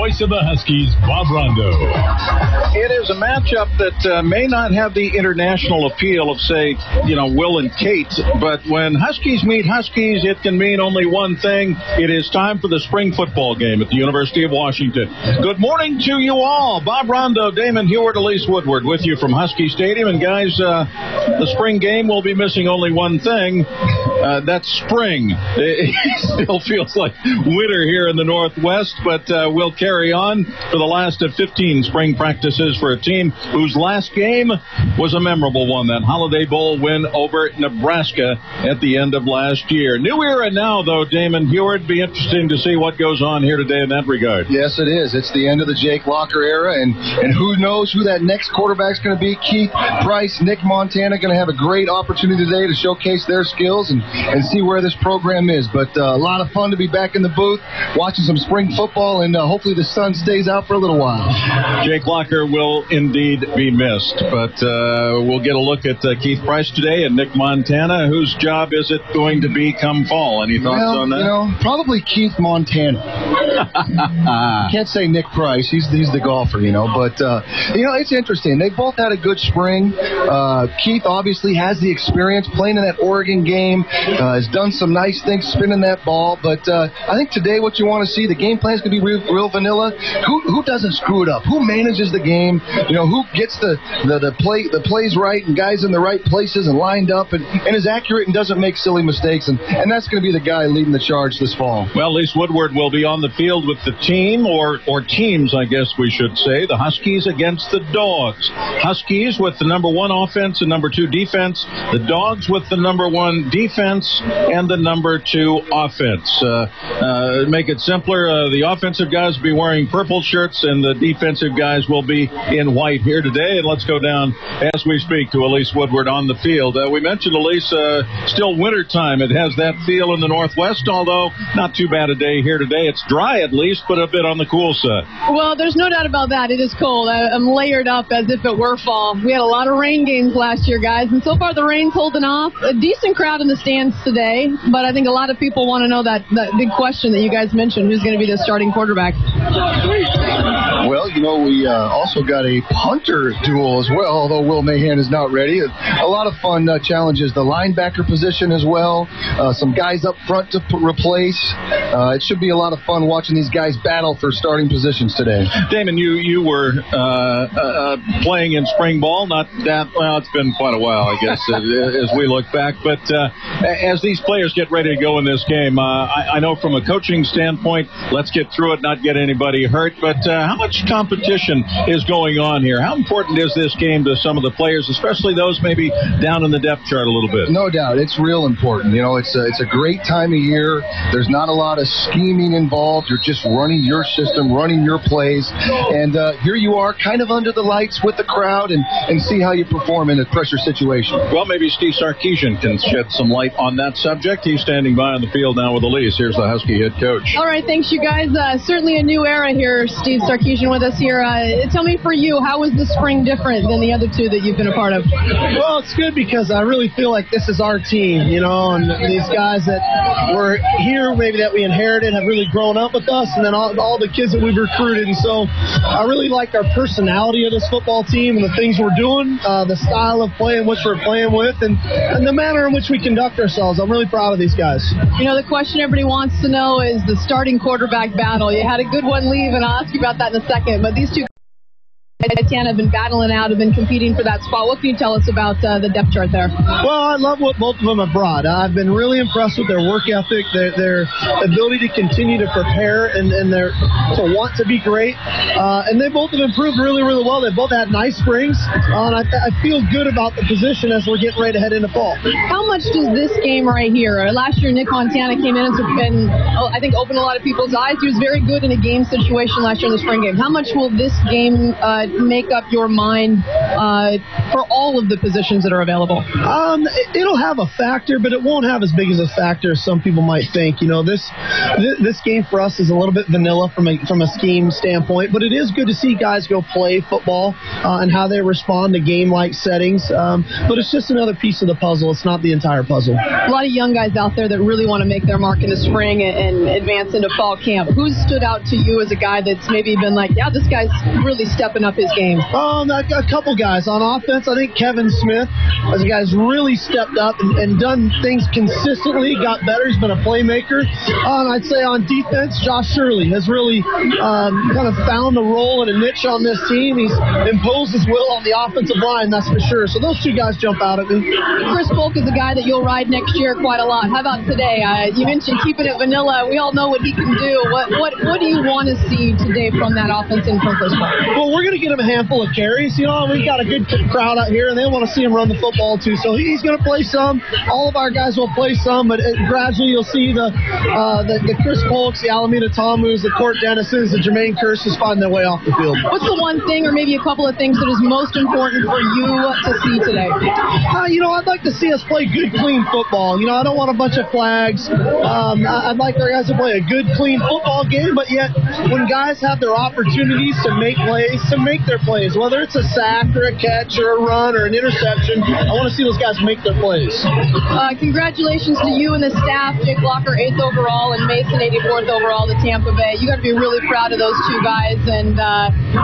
voice of the Huskies, Bob Rondo. It is a matchup that may not have the international appeal of, say, Will and Kate, but when Huskies meet Huskies, it can mean only one thing. It is time for the spring football game at the University of Washington. Good morning to you all. Bob Rondo, Damon Huard, Elise Woodward with you from Husky Stadium. And guys, the spring game will be missing only one thing. That's spring. It still feels like winter here in the Northwest, but we'll carry on for the last of 15 spring practices for a team whose last game was a memorable one, that Holiday Bowl win over Nebraska at the end of last year. New era now, though, Damon Huard. Be interesting to see what goes on here today in that regard. Yes, it is. It's the end of the Jake Locker era, and who knows who that next quarterback's going to be. Keith Price, Nick Montana going to have a great opportunity today to showcase their skills and see where this program is. But a lot of fun to be back in the booth, watching some spring football, and hopefully the sun stays out for a little while. Jake Locker will indeed be missed, but we'll get a look at Keith Price today and Nick Montana. Whose job is it going to be come fall? Any thoughts on that? Probably Keith Montana. Can't say Nick Price. He's the golfer, but it's interesting. They both had a good spring. Keith obviously has the experience playing in that Oregon game, has done some nice things spinning that ball, but I think today what you want to see, the game plan is going to be real vanilla. Who doesn't screw it up? Who manages the game? Who gets the plays right and guys in the right places and lined up and is accurate and doesn't make silly mistakes, and that's going to be the guy leading the charge this fall. Well, Elise Woodward will be on the field with the team, or teams, I guess we should say. The Huskies against the Dogs. Huskies with the number 1 offense and number 2 defense. The Dogs with the number 1 defense and the number 2 offense. Make it simpler, the offensive guys will be wearing purple shirts and the defensive guys will be in white here today. And let's go down as we speak to Elise Woodward on the field. We mentioned, Elise, still winter time. It has that feel in the Northwest, although not too bad a day here today. It's dry at least, but a bit on the cool side. Well, there's no doubt about that. It is cold. I'm layered up as if it were fall. We had a lot of rain games last year, guys, and so far the rain's holding off. A decent crowd in the stands today, but I think a lot of people want to know that big question that you guys mentioned, who's going to be the starting quarterback? Well, we also got a punter duel as well, although Will Mahan is not ready. A lot of fun challenges. The linebacker position as well. Some guys up front to replace. It should be a lot of fun watching these guys battle for starting positions today. Damon, you were playing in spring ball. Not that, well, it's been quite a while, I guess, as we look back. But as these players get ready to go in this game, I know from a coaching standpoint, let's get through it, not get anybody hurt. But how much competition is going on here? How important is this game to some of the players, especially those maybe down in the depth chart a little bit? No doubt. It's real important. It's a great time of year. There's not a lot of scheming involved. You're just running your system, running your plays. And here you are kind of under the lights with the crowd and see how you perform in a pressure situation. Well, maybe Steve Sarkisian can shed some light on that subject. He's standing by on the field now with Elise. Here's the Husky head coach. All right, thanks, you guys. Certainly a new era here. Steve Sarkisian with us here. Tell me, for you, how was the spring different than the other two that you've been a part of? Well, it's good because I really feel like this is our team, and these guys that were here, maybe that we inherited, have really grown up with us, and then all the kids that we've recruited. And so I really like our personality of this football team and the things we're doing, the style of play in which we're playing with, and the manner in which we conduct ourselves. I'm really proud of these guys. The question everybody wants to know is the starting quarterback battle. You had a good one leave, and I'll ask you about that in a second, but these two have been battling out, have been competing for that spot. What can you tell us about the depth chart there? Well, I love what both of them have brought. I've been really impressed with their work ethic, their ability to continue to prepare, and to want to be great. And they both have improved really, really well. They both had nice springs, and I feel good about the position as we're getting ready to head into fall. How much does this game right here? Last year, Nick Montana came in and I think opened a lot of people's eyes. He was very good in a game situation last year in the spring game. How much will this game make up your mind for all of the positions that are available? It'll have a factor, but it won't have as big as a factor as some people might think. You know, this game for us is a little bit vanilla from a scheme standpoint, but it is good to see guys go play football and how they respond to game-like settings. But it's just another piece of the puzzle. It's not the entire puzzle. A lot of young guys out there that really want to make their mark in the spring and advance into fall camp. Who's stood out to you as a guy that's maybe been like, yeah, this guy's really stepping up his game? A couple guys. On offense, I think Kevin Smith as a guy's really stepped up and done things consistently, got better. He's been a playmaker. I'd say on defense, Josh Shirley has really kind of found a role and a niche on this team. He's imposed his will on the offensive line, that's for sure. So those two guys jump out at me. Chris Polk is a guy that you'll ride next year quite a lot. How about today? You mentioned keeping it vanilla. We all know what he can do. What do you want to see today from that offense and from Chris Polk? Well, we're going to get him a handful of carries. You know, we've got a good crowd out here, and they want to see him run the football too. So he's going to play some. All of our guys will play some, but gradually you'll see the Chris Polks, the Alameda Tamus, the Court Dennisons, the Jermaine Curses find their way off the field. What's the one thing or maybe a couple of things that is most important for you to see today? I'd like to see us play good, clean football. You know, I don't want a bunch of flags. I'd like our guys to play a good, clean football game, but yet when guys have their opportunities to make plays, to make their plays, whether it's a sack or a catch or a run or an interception, I want to see those guys make their plays. Congratulations to you and the staff. Jake Locker, 8th overall, and Mason, 84th overall to Tampa Bay. You got to be really proud of those two guys and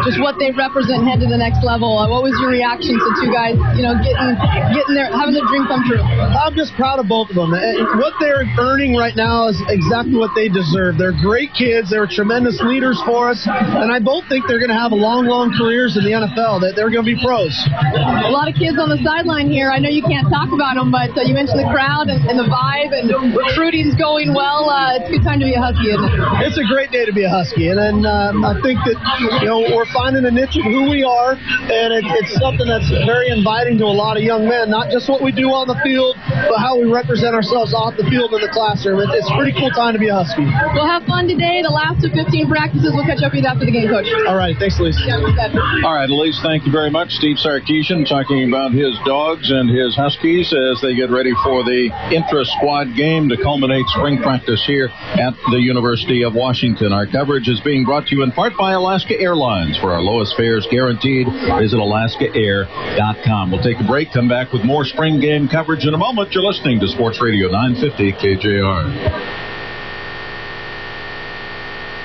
just what they represent head to the next level. What was your reaction to two guys, getting there, having their dream come true? I'm just proud of both of them. What they're earning right now is exactly what they deserve. They're great kids. They're tremendous leaders for us, and I both think they're going to have long careers in the NFL. That they're going to be pros. A lot of kids on the sideline here. I know you can't talk about them, but you mentioned the crowd and the vibe, and recruiting's going well. It's a good time to be a Husky, isn't it? It's a great day to be a Husky, and I think that we're finding a niche of who we are, and it's something that's very inviting to a lot of young men. Not just what we do on the field, but how we represent ourselves off the field in the classroom. It's a pretty cool time to be a Husky. We'll have fun today. The last of 15 practices. We'll catch up with you after the game, Coach. All right. Thanks, Elise. Yeah, all right, Elise, thank you very much. Steve Sarkisian talking about his dogs and his Huskies as they get ready for the intra-squad game to culminate spring practice here at the University of Washington. Our coverage is being brought to you in part by Alaska Airlines. For our lowest fares guaranteed, visit alaskaair.com. We'll take a break, come back with more spring game coverage in a moment. You're listening to Sports Radio 950 KJR.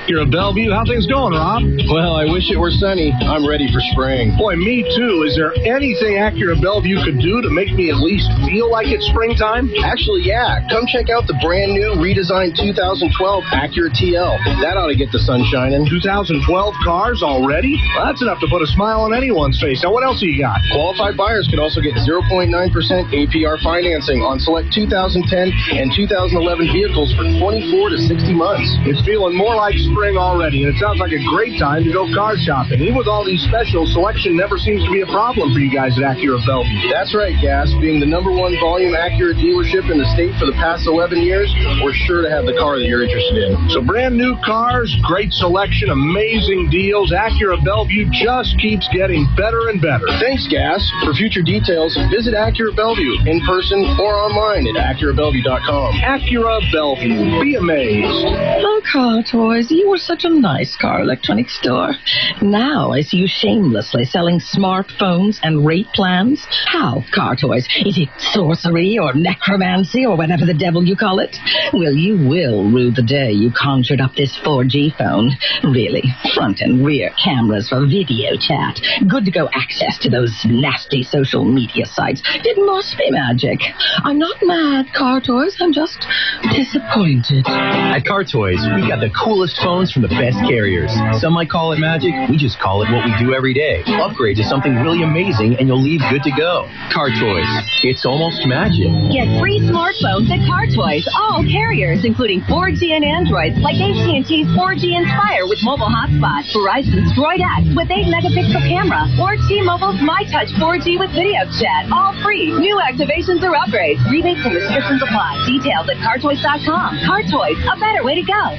You're at Bellevue. How things going, Rob? Well, I wish it were sunny. I'm ready for spring. Boy, me too. Is there anything Acura Bellevue could do to make me at least feel like it's springtime? Actually, yeah. Come check out the brand new redesigned 2012 Acura TL. That ought to get the sun shining. 2012 cars already? Well, that's enough to put a smile on anyone's face. Now, what else do you got? Qualified buyers can also get 0.9% APR financing on select 2010 and 2011 vehicles for 24 to 60 months. It's feeling more like spring already, and it sounds like a great time to go car shopping. Even with all these specials, selection never seems to be a problem for you guys at Acura Bellevue. That's right, Gas. Being the #1 volume Acura dealership in the state for the past 11 years, we're sure to have the car that you're interested in. So brand new cars, great selection, amazing deals. Acura Bellevue just keeps getting better and better. Thanks, Gas. For future details, visit Acura Bellevue in person or online at AcuraBellevue.com. Acura Bellevue. Be amazed. Oh, Car Toys, you were such a nice car electronics store. Now I see you shamelessly selling smartphones and rate plans. How, Car Toys? Is it sorcery or necromancy or whatever the devil you call it? Well, you will rue the day you conjured up this 4G phone. Really, front and rear cameras for video chat. Good to go access to those nasty social media sites. It must be magic. I'm not mad, Car Toys. I'm just disappointed. At Car Toys, we got the coolest phones from the best carriers. Some might call it magic. We just call it what we do every day. Upgrade to something really amazing and you'll leave good to go. Car Toys. It's almost magic. Get free smartphones at Car Toys. All carriers, including 4G and Androids, like AT&T's 4G Inspire with mobile hotspot, Verizon's Droid X with 8-megapixel camera, or T-Mobile's MyTouch 4G with video chat. All free. New activations or upgrades. Rebates and restrictions apply. Details at CarToys.com. Car Toys, a better way to go.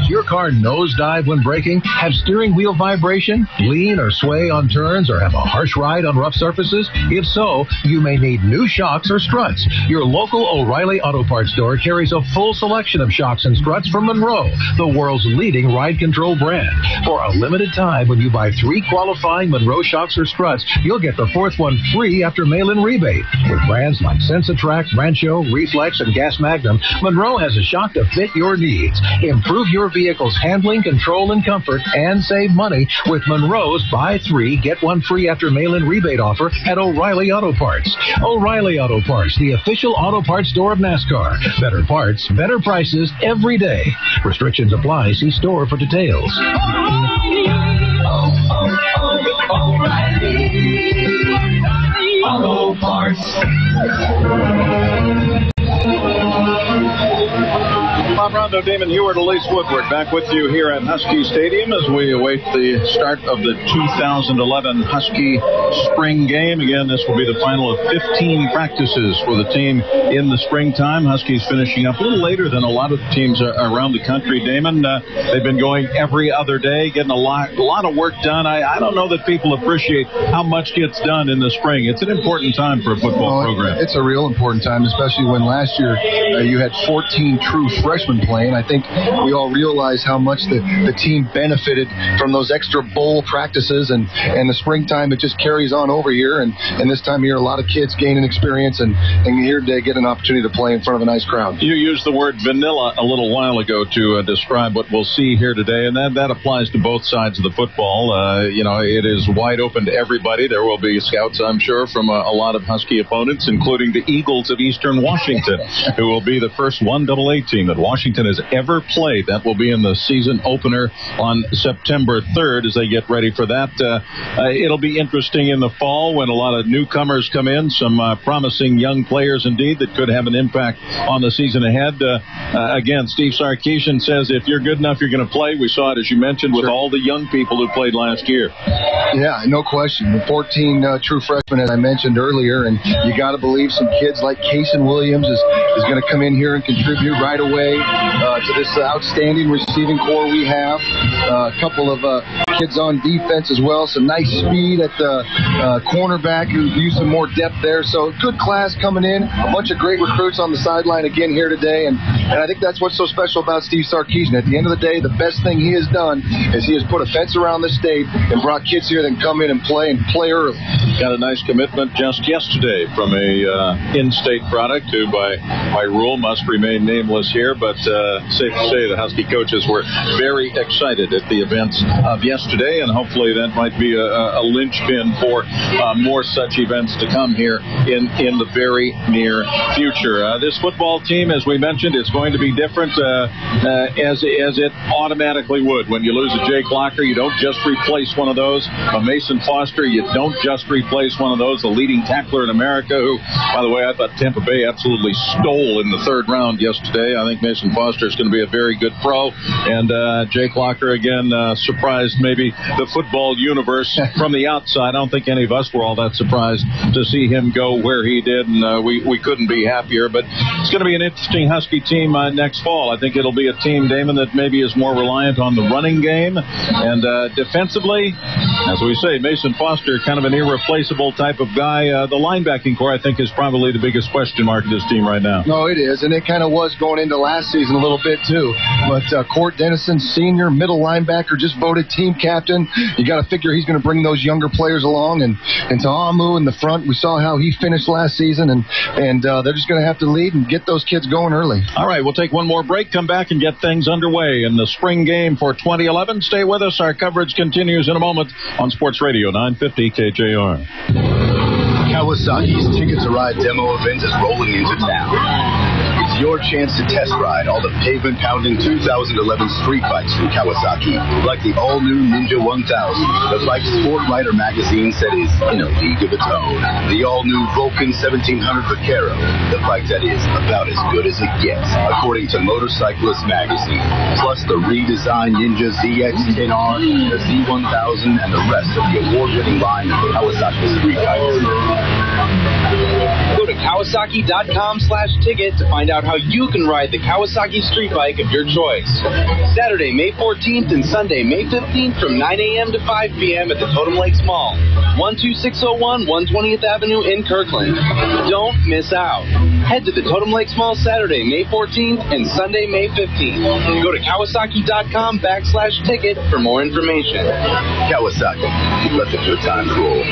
Does your car nosedive when braking? Have steering wheel vibration? Lean or sway on turns? Or have a harsh ride on rough surfaces? If so, you may need new shocks or struts. Your local O'Reilly Auto Parts store carries a full selection of shocks and struts from Monroe, the world's leading ride control brand. For a limited time, when you buy 3 qualifying Monroe shocks or struts, you'll get the 4th one free after mail-in rebate. With brands like Sensatrack, Rancho, Reflex, and Gas Magnum, Monroe has a shock to fit your needs. Improve your vehicle's handling, control, and comfort, and save money with Monroe's Buy 3, Get 1 free after mail-in rebate offer at O'Reilly Auto Parts. O'Reilly Auto Parts, the official auto parts store of NASCAR. Better parts, better prices every day. Restrictions apply. See store for details. O'Reilly Auto Parts. Bob Rondo, Damon Heward, Elise Woodward, back with you here at Husky Stadium as we await the start of the 2011 Husky spring game. Again, this will be the final of 15 practices for the team in the springtime. Huskies finishing up a little later than a lot of the teams around the country, Damon. They've been going every other day, getting a lot of work done. I don't know that people appreciate how much gets done in the spring. It's an important time for a football program. It's a real important time, especially when last year you had 14 true freshmen playing. I think we all realize how much the team benefited from those extra bowl practices, and the springtime, it just carries on over here, and this time of year a lot of kids gaining experience and here today get an opportunity to play in front of a nice crowd. You used the word vanilla a little while ago to describe what we'll see here today, and that applies to both sides of the football. It is wide open to everybody. There will be scouts, I'm sure, from a lot of Husky opponents, including the Eagles of Eastern Washington, who will be the first 1AA team that Washington has ever played. That will be in the season opener on September 3rd as they get ready for that. It'll be interesting in the fall when a lot of newcomers come in, some promising young players indeed that could have an impact on the season ahead. Again, Steve Sarkisian says if you're good enough, you're going to play. We saw it, as you mentioned, with all the young people who played last year. Yeah, no question. The 14 true freshmen, as I mentioned earlier, and you got to believe some kids like Kason Williams is going to come in here and contribute right away to this outstanding receiving core we have. A couple of kids on defense as well. Some nice speed at the cornerback who use some more depth there. So good class coming in. A bunch of great recruits on the sideline again here today. And I think that's what's so special about Steve Sarkisian. At the end of the day, the best thing he has done is he has put a fence around the state and brought kids here that can come in and play early. Got a nice commitment just yesterday from a in-state product who by rule must remain nameless here, but safe to say the Husky coaches were very excited at the events of yesterday, and hopefully that might be a linchpin for more such events to come here in the very near future. This football team, as we mentioned, is going to be different as it automatically would. When you lose a Jake Locker, you don't just replace one of those. A Mason Foster, you don't just replace one of those. The leading tackler in America, who, by the way, I thought Tampa Bay absolutely stole in the third round yesterday. I think Mason Foster is going to be a very good pro. And Jake Locker, again, surprised maybe the football universe from the outside. I don't think any of us were all that surprised to see him go where he did, and we couldn't be happier. But it's going to be an interesting Husky team next fall. I think it'll be a team, Damon, that maybe is more reliant on the running game. And defensively, as we say, Mason Foster, kind of an irreplaceable type of guy. The linebacking core, I think, is probably the biggest question mark of this team right now. No, it is, and it kind of was going into last season a little bit, too. But Court Dennison, senior middle linebacker, just voted team captain. You got to figure he's going to bring those younger players along. And Ta'amu in the front, we saw how he finished last season, and they're just going to have to lead and get those kids going early. All right, we'll take one more break, come back and get things underway in the spring game for 2011. Stay with us. Our coverage continues in a moment on Sports Radio 950 KJR. Kawasaki's Ticket to Ride demo event is rolling into town. It's your chance to test ride all the pavement-pounding 2011 street bikes from Kawasaki, like the all-new Ninja 1000, the bike Sport Rider magazine said is in a league of its own, the all-new Vulcan 1700 Vaquero, the bike that is about as good as it gets, according to Motorcyclist magazine, plus the redesigned Ninja ZX-10R, the Z1000, and the rest of the award-winning line of Kawasaki street bikes. Go to Kawasaki.com/ticket to find out how you can ride the Kawasaki street bike of your choice. Saturday, May 14th and Sunday, May 15th from 9 a.m. to 5 p.m. at the Totem Lakes Mall, 12601 120th Avenue in Kirkland. Don't miss out. Head to the Totem Lakes Mall Saturday, May 14th and Sunday, May 15th. Go to Kawasaki.com/ticket for more information. Kawasaki. Let the good times roll.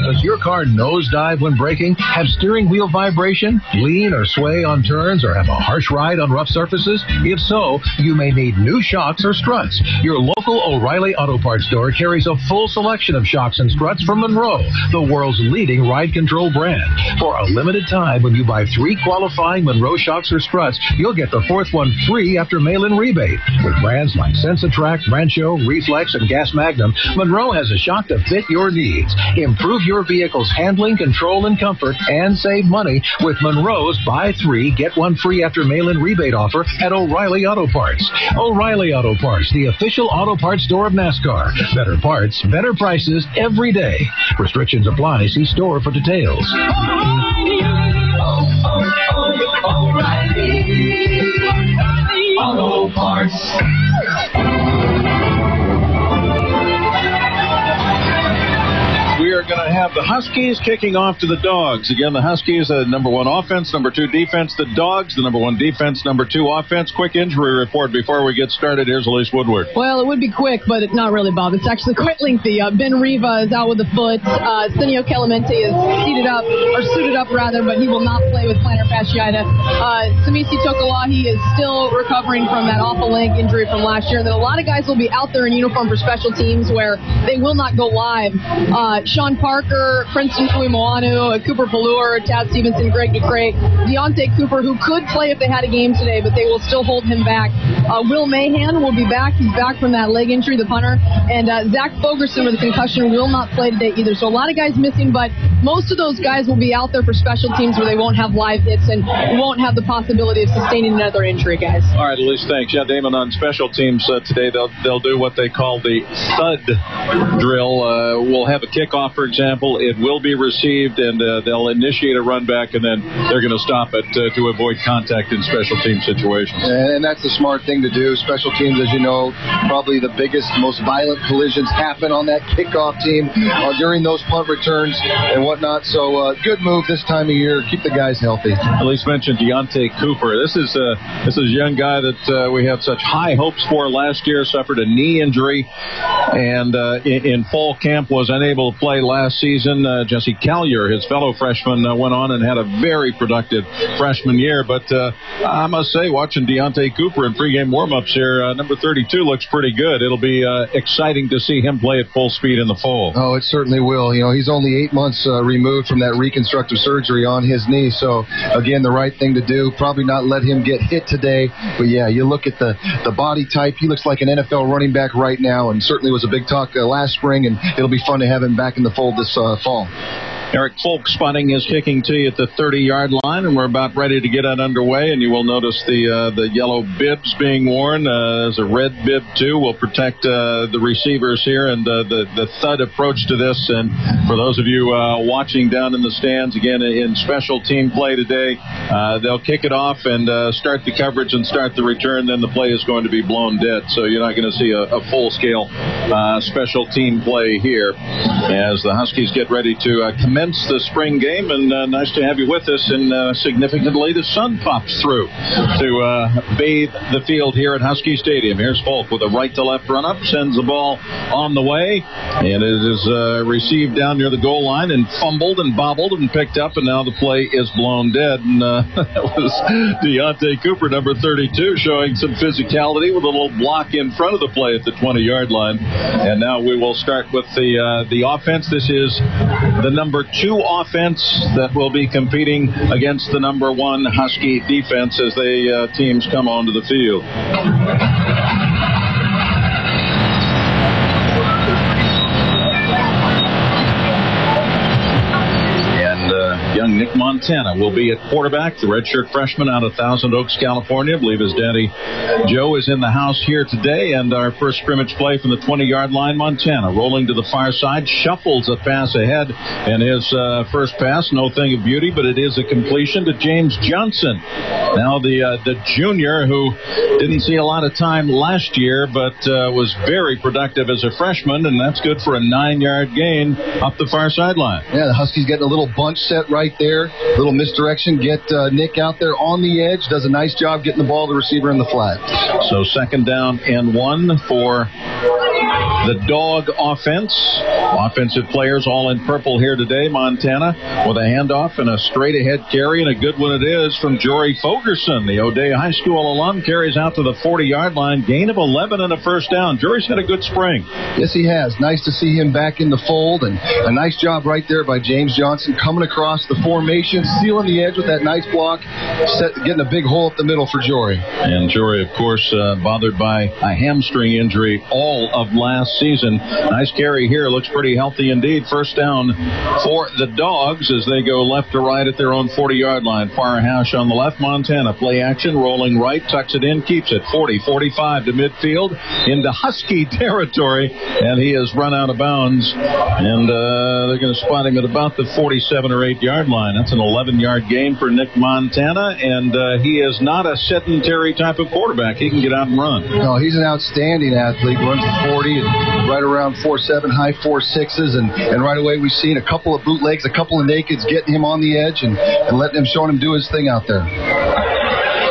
Does your car nosedive when braking? Have steering wheel vibration? Lean or sway on turns or have a harsh ride on rough surfaces? If so, you may need new shocks or struts. Your local O'Reilly Auto Parts store carries a full selection of shocks and struts from Monroe, the world's leading ride control brand. For a limited time, when you buy 3 qualifying Monroe shocks or struts, you'll get the 4th one free after mail-in rebate. With brands like Sensatrack, Rancho, Reflex, and Gas Magnum, Monroe has a shock to fit your needs. Improve your vehicle's handling, control, and comfort, and save money with Monroe's Buy 3, Get 1 free after mail-in rebate offer at O'Reilly Auto Parts. O'Reilly Auto Parts, the official auto parts store of NASCAR. Better parts, better prices every day. Restrictions apply. See store for details. O'Reilly Auto Parts. We are going to have the Huskies kicking off to the Dogs. Again, the Huskies, number 1 offense, number 2 defense. The Dogs, the number 1 defense, number 2 offense. Quick injury report before we get started. Here's Elise Woodward. Well, it would be quick, but not really, Bob. It's actually quite lengthy. Ben Riva is out with the foot. Senio Kelemete is suited up, but he will not play with plantar fasciitis. Samisi Tokolahi is still recovering from that awful leg injury from last year. And then a lot of guys will be out there in uniform for special teams where they will not go live. Sean Parker, Princeton Fuimoanu, Cooper Pelluer, Tad Stevenson, Greg DeCray, Deontay Cooper, who could play if they had a game today, but they will still hold him back. Will Mahan will be back. He's back from that leg injury, the punter. And Zach Fogerson with a concussion will not play today either. So a lot of guys missing, but most of those guys will be out there for special teams where they won't have live hits and won't have the possibility of sustaining another injury, guys. All right, Elise, thanks. Yeah, Damon, on special teams today, they'll do what they call the thud drill. We'll have a kickoff, for example. It will be received, and they'll initiate a run back, and then they're going to stop it to avoid contact in special team situations. And that's the smart thing to do. Special teams, as you know, probably the biggest, most violent collisions happen on that kickoff team during those punt returns and whatnot. So good move this time of year. Keep the guys healthy. Elise mentioned Deontay Cooper. This is a young guy that we had such high hopes for last year. Suffered a knee injury, and in fall camp was unable to play last season. Jesse Collier, his fellow freshman, went on and had a very productive freshman year. But I must say, watching Deontay Cooper in pregame warm-ups here, number 32 looks pretty good. It'll be exciting to see him play at full speed in the fall. Oh, it certainly will. You know, he's only 8 months removed from that reconstructive surgery on his knee. So, again, the right thing to do. Probably not let him get hit today. But, yeah, you look at the body type. He looks like an NFL running back right now, and certainly was a big talk last spring, and it'll be fun to have him back in the fold this fall. Eric Folkspotting is kicking to you at the 30-yard line, and we're about ready to get it underway. And you will notice the yellow bibs being worn. There's a red bib, too. Will protect the receivers here, and the thud approach to this. And for those of you watching down in the stands, again, in special team play today, they'll kick it off and start the coverage and start the return. Then the play is going to be blown dead. So you're not going to see a full-scale special team play here as the Huskies get ready to commence the spring game, and nice to have you with us. And significantly, the sun pops through to bathe the field here at Husky Stadium. Here's Folk with a right-to-left run-up, sends the ball on the way, and it is received down near the goal line and fumbled and bobbled and picked up, and now the play is blown dead. And that was Deontay Cooper, number 32, showing some physicality with a little block in front of the play at the 20-yard line. And now we will start with the offense. This is the number 2 offense that will be competing against the number 1 Husky defense as the teams come onto the field. Young Nick Montana Montana will be at quarterback. The redshirt freshman out of Thousand Oaks, California. I believe his daddy, Joe, is in the house here today. And our first scrimmage play from the 20-yard line. Montana rolling to the far side, shuffles a pass ahead. And his first pass, no thing of beauty, but it is a completion to James Johnson. Now the junior who didn't see a lot of time last year, but was very productive as a freshman, and that's good for a 9-yard gain up the far sideline. Yeah, the Huskies getting a little bunch set right there, little misdirection, get Nick out there on the edge, does a nice job getting the ball to the receiver in the flat. So 2nd down and 1 for the Dog offense. Offensive players all in purple here today. Montana with a handoff and a straight-ahead carry, and a good one it is from Jory Fogerson. The O'Dea High School alum carries out to the 40-yard line. Gain of 11 and a first down. Jory's had a good spring. Yes, he has. Nice to see him back in the fold, and a nice job right there by James Johnson coming across the formation, sealing the edge with that nice block, getting a big hole up the middle for Jory. And Jory, of course, bothered by a hamstring injury all of last season. Nice carry here. Looks pretty healthy indeed. First down for the Dogs as they go left to right at their own 40-yard line. Far hash on the left. Montana play action, rolling right, tucks it in, keeps it 40-45 to midfield into Husky territory, and he has run out of bounds, and they're going to spot him at about the 47 or 8-yard line. That's an 11-yard gain for Nick Montana, and he is not a sedentary type of quarterback. He can get out and run. No, he's an outstanding athlete. Runs the 40 and right around 4.7, high 4.6s, and right away we've seen a couple of bootlegs, a couple of nakeds getting him on the edge and letting him, showing him do his thing out there.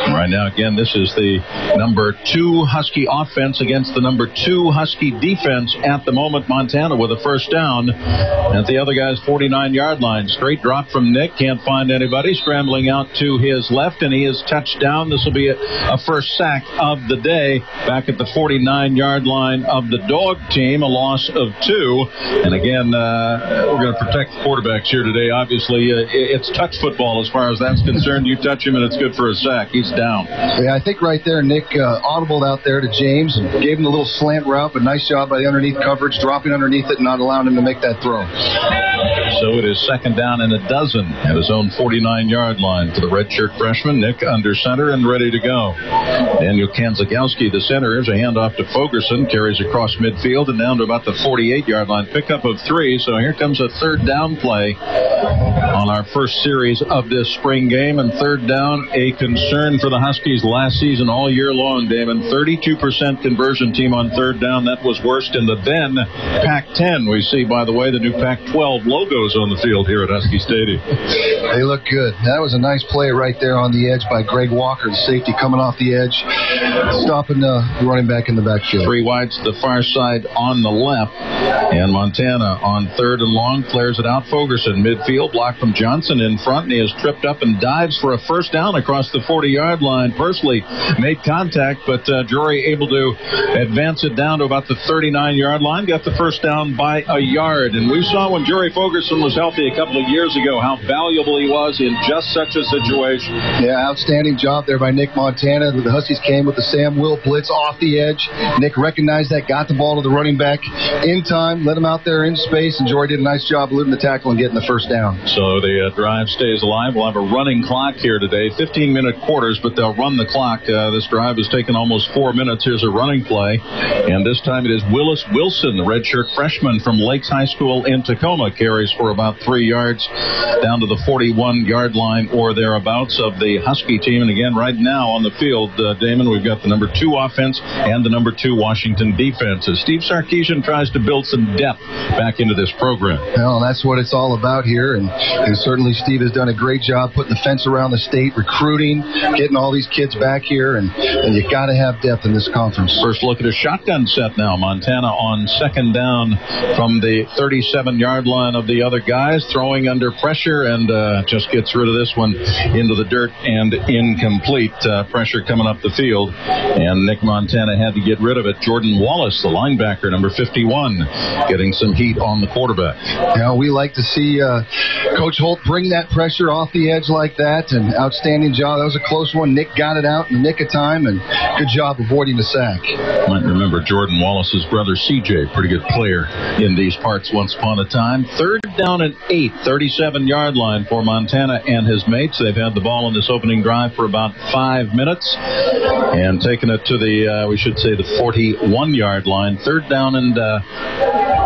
Right now, again, this is the number 2 Husky offense against the number 2 Husky defense at the moment. Montana with a first down at the other guy's 49-yard line. Straight drop from Nick. Can't find anybody. Scrambling out to his left, and he is touched down. This will be a first sack of the day back at the 49-yard line of the Dog team. A loss of 2. And again, we're going to protect the quarterbacks here today. Obviously, it's touch football as far as that's concerned. You touch him, and it's good for a sack. He's down. Yeah, I think right there, Nick audibled out there to James and gave him the little slant route, but nice job by the underneath coverage, dropping underneath it and not allowing him to make that throw. So it is 2nd down and 12 at his own 49-yard line for the redshirt freshman. Nick under center and ready to go. Daniel Kanzagowski, the center, is a handoff to Fogerson, carries across midfield and down to about the 48-yard line. Pickup of 3, so here comes a 3rd down play on our first series of this spring game, and 3rd down, a concern for the Huskies last season all year long, Damon. 32% conversion team on 3rd down. That was worst in the then Pac-10. We see, by the way, the new Pac-12 logos on the field here at Husky Stadium. They look good. That was a nice play right there on the edge by Greg Walker, the safety coming off the edge, stopping the running back in the backfield. 3 wides to the far side on the left, and Montana on 3rd and long flares it out. Fogerson midfield, block from Johnson in front, and he is tripped up and dives for a first down across the 40-yard line. Pursley made contact, but Drury able to advance it down to about the 39-yard line. Got the first down by a yard. And we saw when Jory Fogerson was healthy a couple of years ago how valuable he was in just such a situation. Yeah, outstanding job there by Nick Montana. The Huskies came with the Sam Will blitz off the edge. Nick recognized that, got the ball to the running back in time, let him out there in space, and Jory did a nice job eluding the tackle and getting the first down. So the drive stays alive. We'll have a running clock here today, 15-minute quarters, but they'll run the clock. This drive has taken almost 4 minutes. Here's a running play, and this time it is Willis Wilson, the redshirt freshman from Lakes High School in Tacoma, carries for about 3 yards down to the 41-yard line or thereabouts of the Husky team. And again, right now on the field, Damon, we've got the number 2 offense and the number 2 Washington defense as Steve Sarkisian tries to build some depth back into this program. Well, that's what it's all about here, and certainly Steve has done a great job putting the fence around the state, recruiting, getting all these kids back here, and you got to have depth in this conference. First look at a shotgun set now. Montana on 2nd down from the 37-yard line of the other guys, throwing under pressure, and just gets rid of this one into the dirt and incomplete. Pressure coming up the field, and Nick Montana had to get rid of it. Jordan Wallace, the linebacker, number 51, getting some heat on the quarterback. Yeah, we like to see Coach Holt bring that pressure off the edge like that, and outstanding job. That was a close one. one. Nick got it out in the nick of time, and good job avoiding the sack. Might remember Jordan Wallace's brother, CJ, pretty good player in these parts once upon a time. 3rd down and 8, 37-yard line for Montana and his mates. They've had the ball in this opening drive for about 5 minutes and taken it to the, we should say, the 41-yard line. 3rd down and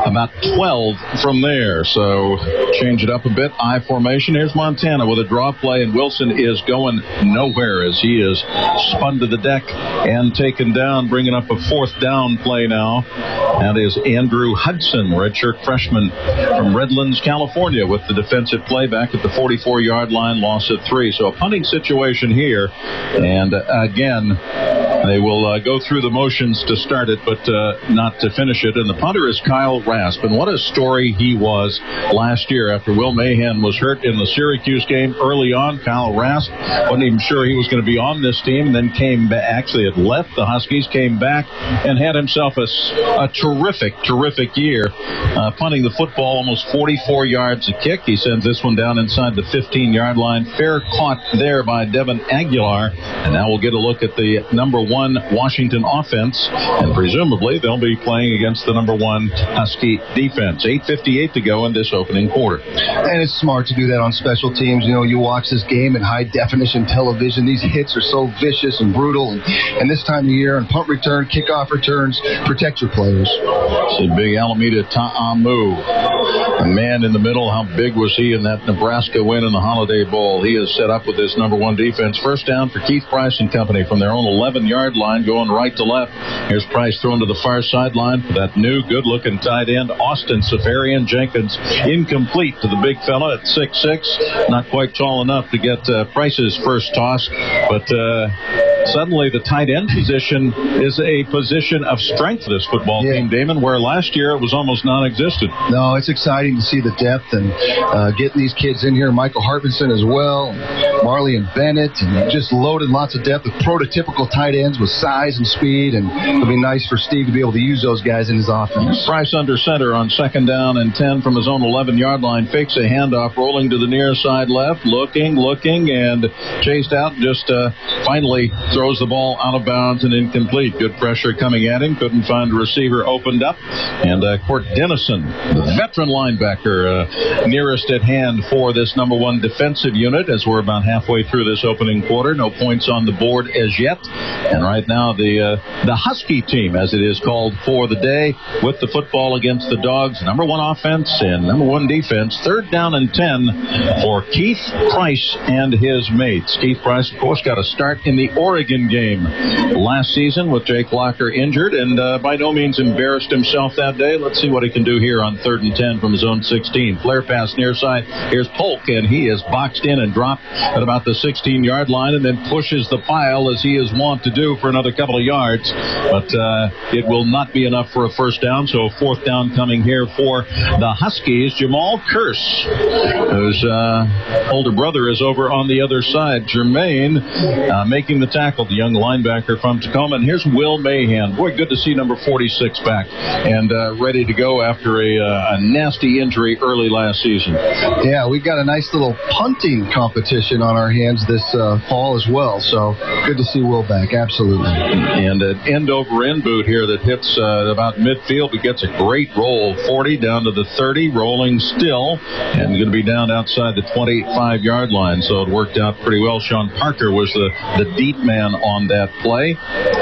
about 12 from there. So change it up a bit. I formation. Here's Montana with a draw play, and Wilson is going nowhere as he is spun to the deck and taken down, bringing up a 4th down play now. That is Andrew Hudson, redshirt freshman from Redlands, California, with the defensive play back at the 44-yard line, loss of 3. So a punting situation here, and again, they will go through the motions to start it, but not to finish it. And the punter is Kyle Rasp. And what a story he was last year after Will Mahan was hurt in the Syracuse game early on. Kyle Rasp wasn't even sure he was going to be on this team, and then came back, actually had left the Huskies, came back, and had himself a terrific year, punting the football almost 44 yards a kick. He sends this one down inside the 15-yard line. Fair caught there by Devin Aguilar. And now we'll get a look at the number 1 Washington offense, and presumably they'll be playing against the number 1 Husky defense. 8:58 to go in this opening quarter. And it's smart to do that on special teams. You know, you watch this game in high-definition television. These hits are so vicious and brutal. And this time of year, on punt return, kickoff returns, protect your players. See big Alameda Ta'amu, a man in the middle. How big was he in that Nebraska win in the Holiday Bowl? He is set up with this number 1 defense. First down for Keith Price and company from their own 11-yard line, going right to left. Here's Price thrown to the far sideline for that new good-looking tight end, Austin Safarian Jenkins. Incomplete to the big fella at 6'6". Not quite tall enough to get Price's first toss, but suddenly the tight end position is a position of strength for this football team, Damon, where last year it was almost non-existent. No, it's exciting to see the depth and getting these kids in here. Michael Harbinson as well, Marley and Bennett, and just loaded lots of depth with prototypical tight ends with size and speed, and it'll be nice for Steve to be able to use those guys in his offense. Price under center on 2nd down and 10 from his own 11-yard line, fakes a handoff, rolling to the near side left, looking, and chased out, just finally throws the ball out of bounds and incomplete. Good pressure coming at him, couldn't find a receiver, opened up, and Court Dennison, the veteran linebacker, nearest at hand for this number 1 defensive unit, as we're about halfway through this opening quarter. No points on the board as yet, and right now the Husky team, as it is called for the day, with the football against the Dogs. Number 1 offense and number 1 defense. 3rd down and 10 for Keith Price and his mates. Keith Price, of course, got a start in the Oregon game last season with Jake Locker injured, and by no means embarrassed himself that day. Let's see what he can do here on 3rd and 10 from his own 16. Flare pass near side. Here's Polk, and he is boxed in and dropped at about the 16-yard line, and then pushes the pile as he is wont to do for another couple of yards. But it will not be enough for a first down, so a 4th down coming here for the Huskies. Jamal Kearse, whose older brother is over on the other side. Jermaine making the tackle, the young linebacker from Tacoma. And here's Will Mahan. Boy, good to see number 46 back and ready to go after a nasty injury early last season. Yeah, we've got a nice little punting competition on our hands this fall as well. So good to see Will back, absolutely. And an end-over-end boot here that hits about midfield, but gets a great roll. 40 down to the 30, rolling still, and going to be down outside the 25-yard line. So it worked out pretty well. Sean Parker was the deep man on that play.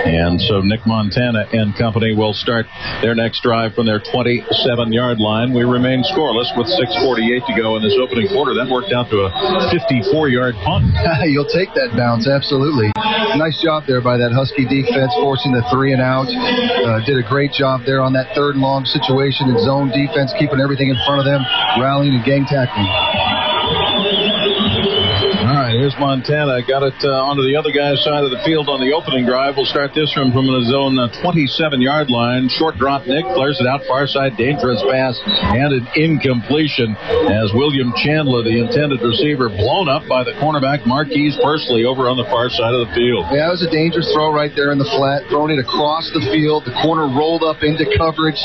And so Nick Montana and company will start their next drive from their 27-yard line. We remain scoreless with 6:48 to go in this opening quarter. That worked out to a 54-yard punt. You'll take that bounce, absolutely. Nice job there by that Husky defense, forcing the 3 and out. Did a great job there on that 3rd and long situation in zone defense, keeping everything in front of them, rallying and gang tackling. All right, here's Montana. Got it onto the other guy's side of the field on the opening drive. We'll start this from his own 27-yard line. Short drop, Nick flares it out far side. Dangerous pass and an incompletion as William Chandler, the intended receiver, blown up by the cornerback Marquise Pursley over on the far side of the field. Yeah, it was a dangerous throw right there in the flat, throwing it across the field. The corner rolled up into coverage.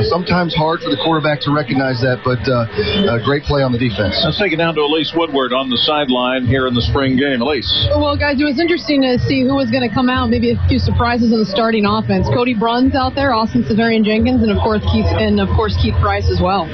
Sometimes hard for the quarterback to recognize that, but a great play on the defense. Let's take it down to Elise Woodward on the sideline here in the the spring game. Elise. Well, guys, it was interesting to see who was going to come out. Maybe a few surprises in the starting offense. Cody Brunn's out there, Austin Severian Jenkins, and of course Keith Price as well.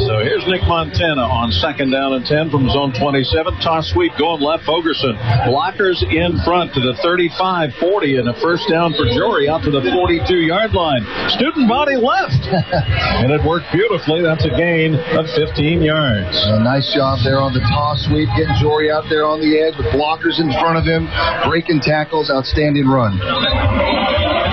So here's Nick Montana on 2nd down and 10 from zone 27. Toss sweep going left. Fogerson. Blockers in front to the 35-40 and a first down for Jory out to the 42-yard line. Student body left. And it worked beautifully. That's a gain of 15 yards. Nice job there on the toss sweep, getting Jory out there on the edge with blockers in front of him, breaking tackles, outstanding run.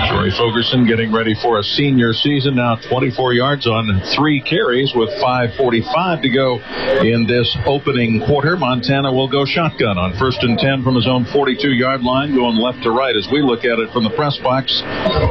Jory Fogerson getting ready for a senior season now, 24 yards on 3 carries with 5:45 to go in this opening quarter. Montana will go shotgun on 1st and 10 from his own 42-yard line, going left to right as we look at it from the press box.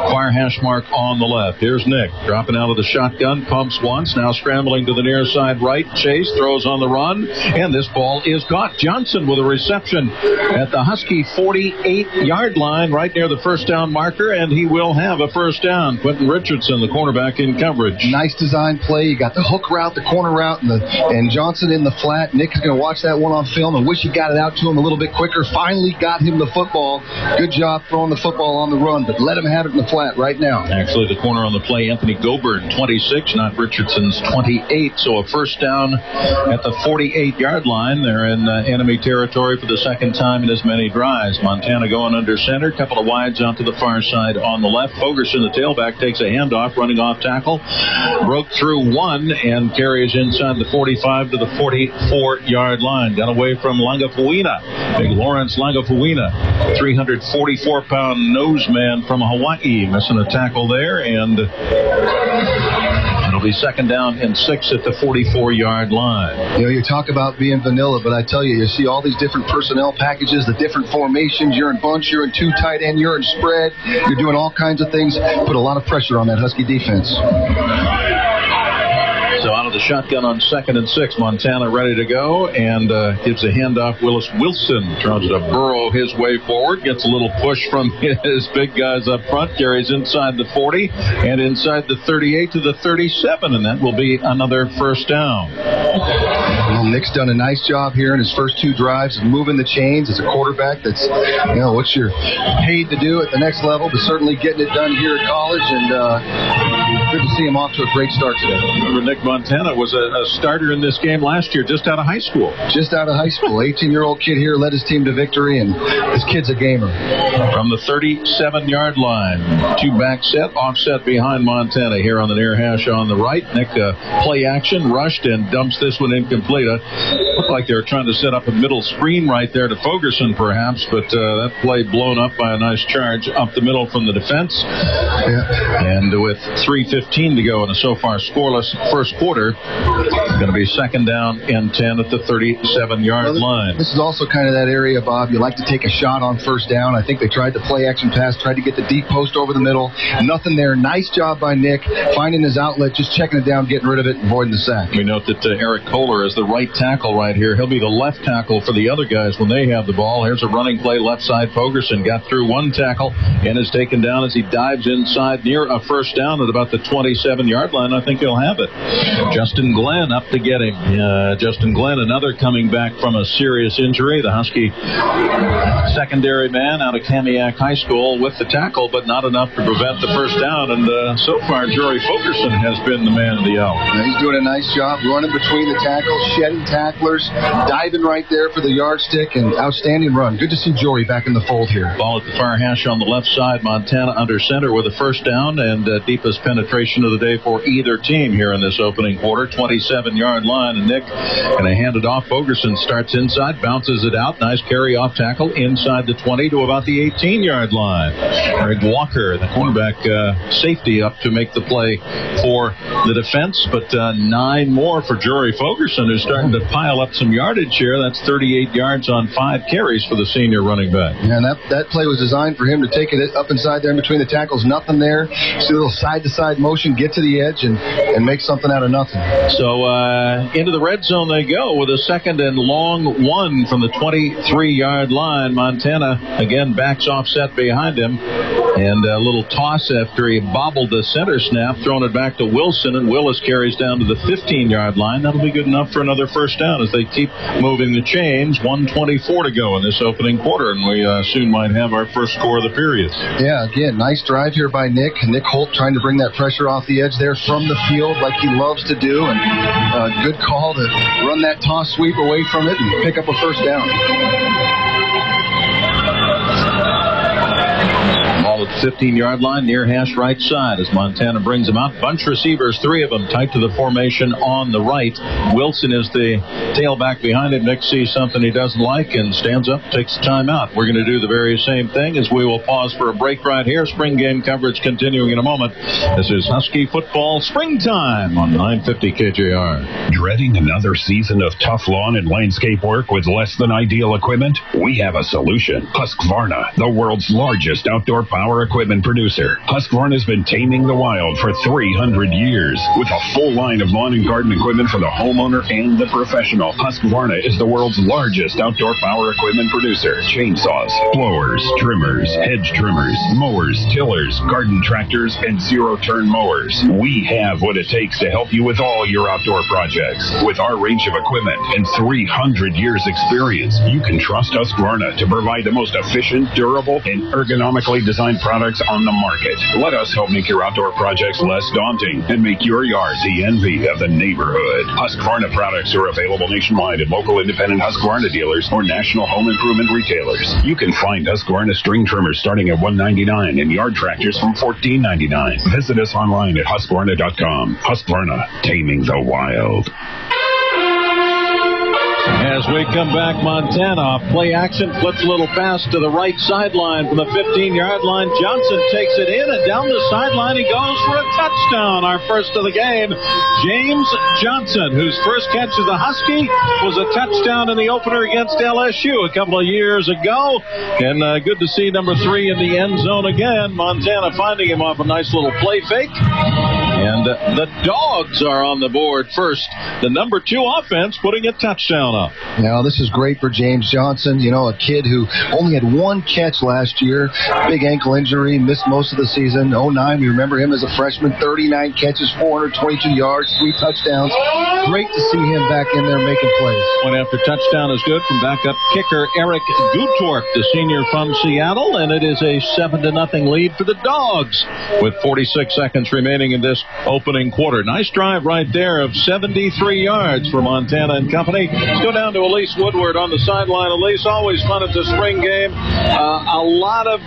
Choir hash mark on the left. Here's Nick dropping out of the shotgun, pumps once, now scrambling to the near side right. Chase throws on the run, and this ball is caught. Johnson with a reception at the Husky 48-yard line right near the first down marker, and he will have a first down. Quentin Richardson, the cornerback, in coverage. Nice design play. You got the hook route, the corner route, and Johnson in the flat. Nick is going to watch that one on film and wish he got it out to him a little bit quicker. Finally got him the football. Good job throwing the football on the run, but let him have it in the flat right now. Actually, the corner on the play, Anthony Goburn, 26, not Richardson's 28. So a first down at the 48-yard line. They're in enemy territory for the second time in as many drives. Montana going under center. Couple of wides out to the far side on the left. Fogerson, the tailback, takes a handoff, running off tackle. Broke through one and carries inside the 45 to the 44-yard line. Got away from Langafuina. Big Lawrence Langafuina, 344-pound nose man from Hawaii, missing a tackle there, and it'll be 2nd down and 6 at the 44-yard line. You know, you talk about being vanilla, but I tell you, you see all these different personnel packages, the different formations. You're in bunch, you're in 2 tight end, you're in spread. You're doing all kinds of things. Put a lot of pressure on that Husky defense. So out of the shotgun on 2nd and 6, Montana ready to go, and gives a handoff. Willis Wilson tries to burrow his way forward, gets a little push from his big guys up front, carries inside the 40 and inside the 38 to the 37, and that will be another first down. Well, Nick's done a nice job here in his first 2 drives of moving the chains as a quarterback. That's, you know, what you're paid to do at the next level, but certainly getting it done here at college, and good to see him off to a great start today. Remember, Nick Montana was a starter in this game last year, just out of high school. Just out of high school. 18-year-old kid here led his team to victory, and this kid's a gamer. From the 37-yard line, 2 back set, offset behind Montana here on the near hash on the right. Nick, play action, rushed and dumps this one incomplete. Looked like they were trying to set up a middle screen right there to Fogerson, perhaps, but that play blown up by a nice charge up the middle from the defense. Yeah. And with 3:15 to go in a so far scoreless first quarter, going to be 2nd down and 10 at the 37-yard line. This is also kind of that area, Bob. You like to take a shot on first down. I think they tried the play action pass, tried to get the deep post over the middle. Nothing there. Nice job by Nick, finding his outlet, just checking it down, getting rid of it, and avoiding the sack. We note that Eric Kohler is the right tackle right here. He'll be the left tackle for the other guys when they have the ball. Here's a running play left side. Fogerson got through 1 tackle and is taken down as he dives inside near a first down at about the 27-yard line. I think he'll have it. Justin Glenn up to get him. Justin Glenn, another coming back from a serious injury. The Husky secondary man out of Kamiak High School with the tackle, but not enough to prevent the first down. And so far, Jory Fogerson has been the man of the hour. He's doing a nice job running between the tackles, shedding tacklers, diving right there for the yardstick, and outstanding run. Good to see Jory back in the fold here. Ball at the far hash on the left side. Montana under center with a first down and deepest penetration of the day for either team here in this opening quarter. 27-yard line, and Nick going to hand it off. Fogerson starts inside, bounces it out. Nice carry off tackle inside the 20 to about the 18-yard line. Greg Walker, the cornerback safety, up to make the play for the defense, but 9 more for Jory Fogerson, who's starting to pile up some yardage here. That's 38 yards on 5 carries for the senior running back. Yeah, and that play was designed for him to take it up inside there in between the tackles. Nothing there. Just a little side-to-side motion, get to the edge, and make something out of nothing. So into the red zone they go with a 2nd and long 1 from the 23-yard line. Montana again backs offset behind him. And a little toss after he bobbled the center snap, throwing it back to Wilson, and Willis carries down to the 15-yard line. That'll be good enough for another first down as they keep moving the chains. 1:24 to go in this opening quarter, and we soon might have our first score of the period. Yeah, again, nice drive here by Nick. Nick Holt trying to bring that pressure off the edge there from the field like he loves to do, and good call to run that toss sweep away from it and pick up a first down. Ball at the 15-yard line, near hash right side as Montana brings them out. Bunch receivers, 3 of them tight to the formation on the right. Wilson is the tailback behind him. Nick sees something he doesn't like and stands up, takes the time out. We're going to do the very same thing as we will pause for a break right here. Spring game coverage continuing in a moment. This is Husky football springtime on 950 KJR. Dreading another season of tough lawn and landscape work with less than ideal equipment? We have a solution. Husqvarna, the world's largest outdoor power equipment producer. Husqvarna's been taming the wild for 300 years. With a full line of lawn and garden equipment for the homeowner and the professional, Husqvarna is the world's largest outdoor power equipment producer. Chainsaws, blowers, trimmers, hedge trimmers, mowers, tillers, garden tractors, and zero-turn mowers. We have what it takes to help you with all your outdoor projects. With our range of equipment and 300 years experience, you can trust Husqvarna to provide the most efficient, durable, and ergonomically designed products on the market. Let us help make your outdoor projects less daunting and make your yard the envy of the neighborhood. Husqvarna products are available nationwide at local independent Husqvarna dealers or national home improvement retailers. You can find Husqvarna string trimmers starting at $199 and yard tractors from $14.99. Visit us online at Husqvarna.com. Husqvarna, taming the wild. As we come back, Montana, play action, flips a little pass to the right sideline from the 15-yard line. Johnson takes it in, and down the sideline he goes for a touchdown. Our first of the game, James Johnson, whose first catch as a Husky was a touchdown in the opener against LSU a couple of years ago. And good to see number 3 in the end zone again. Montana finding him off a nice little play fake. And the Dogs are on the board first. The number 2 offense putting a touchdown up. Now, this is great for James Johnson, a kid who only had 1 catch last year, big ankle injury, missed most of the season. 09, we remember him as a freshman, 39 catches, 422 yards, 3 touchdowns. Great to see him back in there making plays. One after touchdown is good from backup kicker Eric Gutorp, the senior from Seattle, and it is a 7-0 lead for the Dogs with 46 seconds remaining in this opening quarter. Nice drive right there of 73 yards for Montana and company. Let's go down to Elise Woodward on the sideline. Elise, always fun at the spring game. A lot of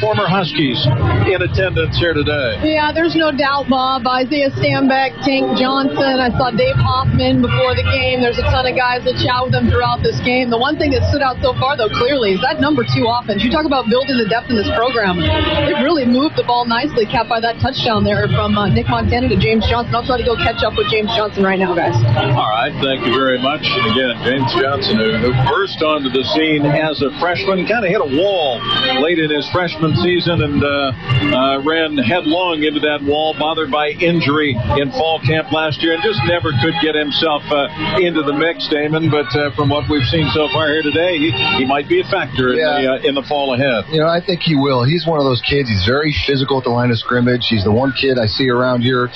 former Huskies in attendance here today. Yeah, there's no doubt, Bob. Isaiah Stanback, Tank Johnson. I saw Dave Hoffman before the game. There's a ton of guys that chat with them throughout this game. The one thing that stood out so far, though, clearly is that number 2 offense. You talk about building the depth in this program. They've really moved the ball nicely, capped by that touchdown there from Nick Montana to James Johnson. I'll try to go catch up with James Johnson right now, guys. All right, thank you very much. And again, James Johnson, who burst onto the scene as a freshman, kind of hit a wall late in his freshman season and ran headlong into that wall, bothered by injury in fall camp last year, and just never could get himself into the mix, Damon. But from what we've seen so far here today, he might be a factor in the fall ahead. I think he will. He's one of those kids. He's very physical at the line of scrimmage. He's the one kid I see around here,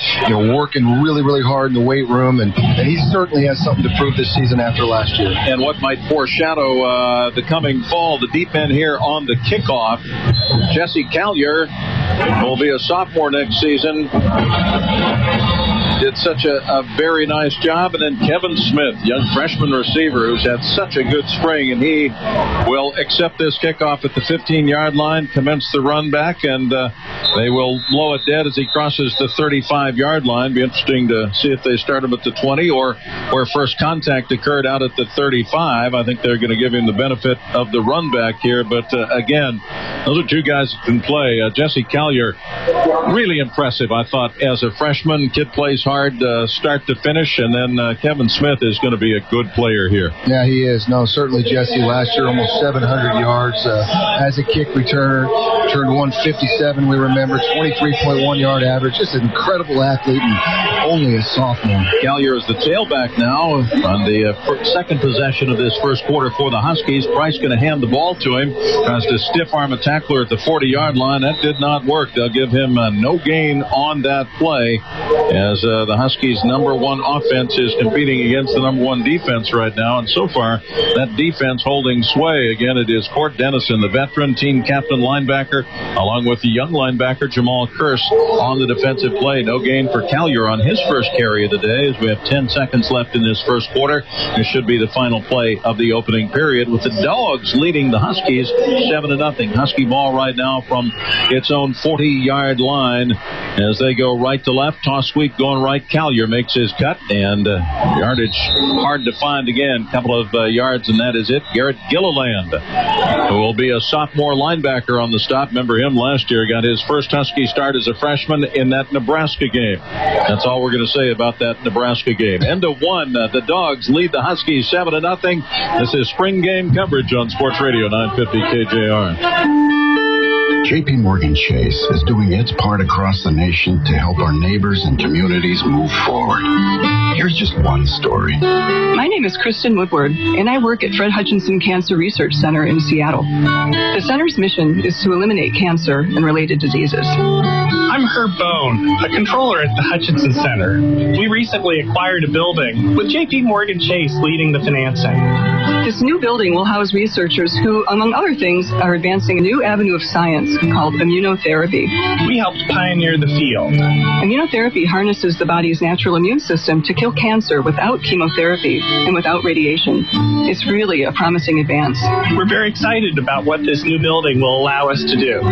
working really, really hard in the weight room, and he certainly has something to prove this season after last year. And what might foreshadow the coming fall, the deep end here on the kickoff, Jesse Callier will be a sophomore next season. Did such a very nice job. And then Kevin Smith, young freshman receiver who's had such a good spring, and he will accept this kickoff at the 15-yard line, commence the run back, and they will blow it dead as he crosses the 35-yard line. Be interesting to see if they start him at the 20 or where first contact occurred out at the 35. I think they're going to give him the benefit of the run back here. But again, those are 2 guys that can play. Jesse Callier, really impressive, I thought, as a freshman. Kid plays hard start to finish, and then Kevin Smith is going to be a good player here. Yeah, he is. No, certainly Jesse last year, almost 700 yards as a kick returner, turned 157, we remember, 23.1 yard average. Just an incredible athlete, and only a sophomore. Callier is the tailback now on the second possession of this first quarter for the Huskies. Price going to hand the ball to him. Tries to stiff arm a tackler at the 40-yard line. That did not work. They'll give him no gain on that play as the Huskies' number one offense is competing against the number one defense right now. And so far, that defense holding sway. Again, it is Court Dennison, the veteran team captain linebacker, along with the young linebacker Jamal Kearse on the defensive play. No gain for Callier on his first carry of the day as we have 10 seconds left in this first quarter. This should be the final play of the opening period with the Dogs leading the Huskies 7-0. Husky ball right now from its own 40-yard line as they go right to left. Toss sweep going right. Callier makes his cut, and yardage hard to find again. Couple of yards, and that is it. Garrett Gilliland, who will be a sophomore linebacker on the stop. Remember him last year. Got his first Husky start as a freshman in that Nebraska game. That's all we're going to say about that Nebraska game. End of one. The Dogs lead the Huskies 7-0. This is spring game coverage on Sports Radio 950 KJR. J.P. Morgan Chase is doing its part across the nation to help our neighbors and communities move forward. Here's just one story. My name is Kristen Woodward, and I work at Fred Hutchinson Cancer Research Center in Seattle. The center's mission is to eliminate cancer and related diseases. I'm Herb Bone, a controller at the Hutchinson Center. We recently acquired a building with J.P. Morgan Chase leading the financing. This new building will house researchers who, among other things, are advancing a new avenue of science called immunotherapy. We helped pioneer the field. Immunotherapy harnesses the body's natural immune system to kill cancer without chemotherapy and without radiation. It's really a promising advance. We're very excited about what this new building will allow us to do.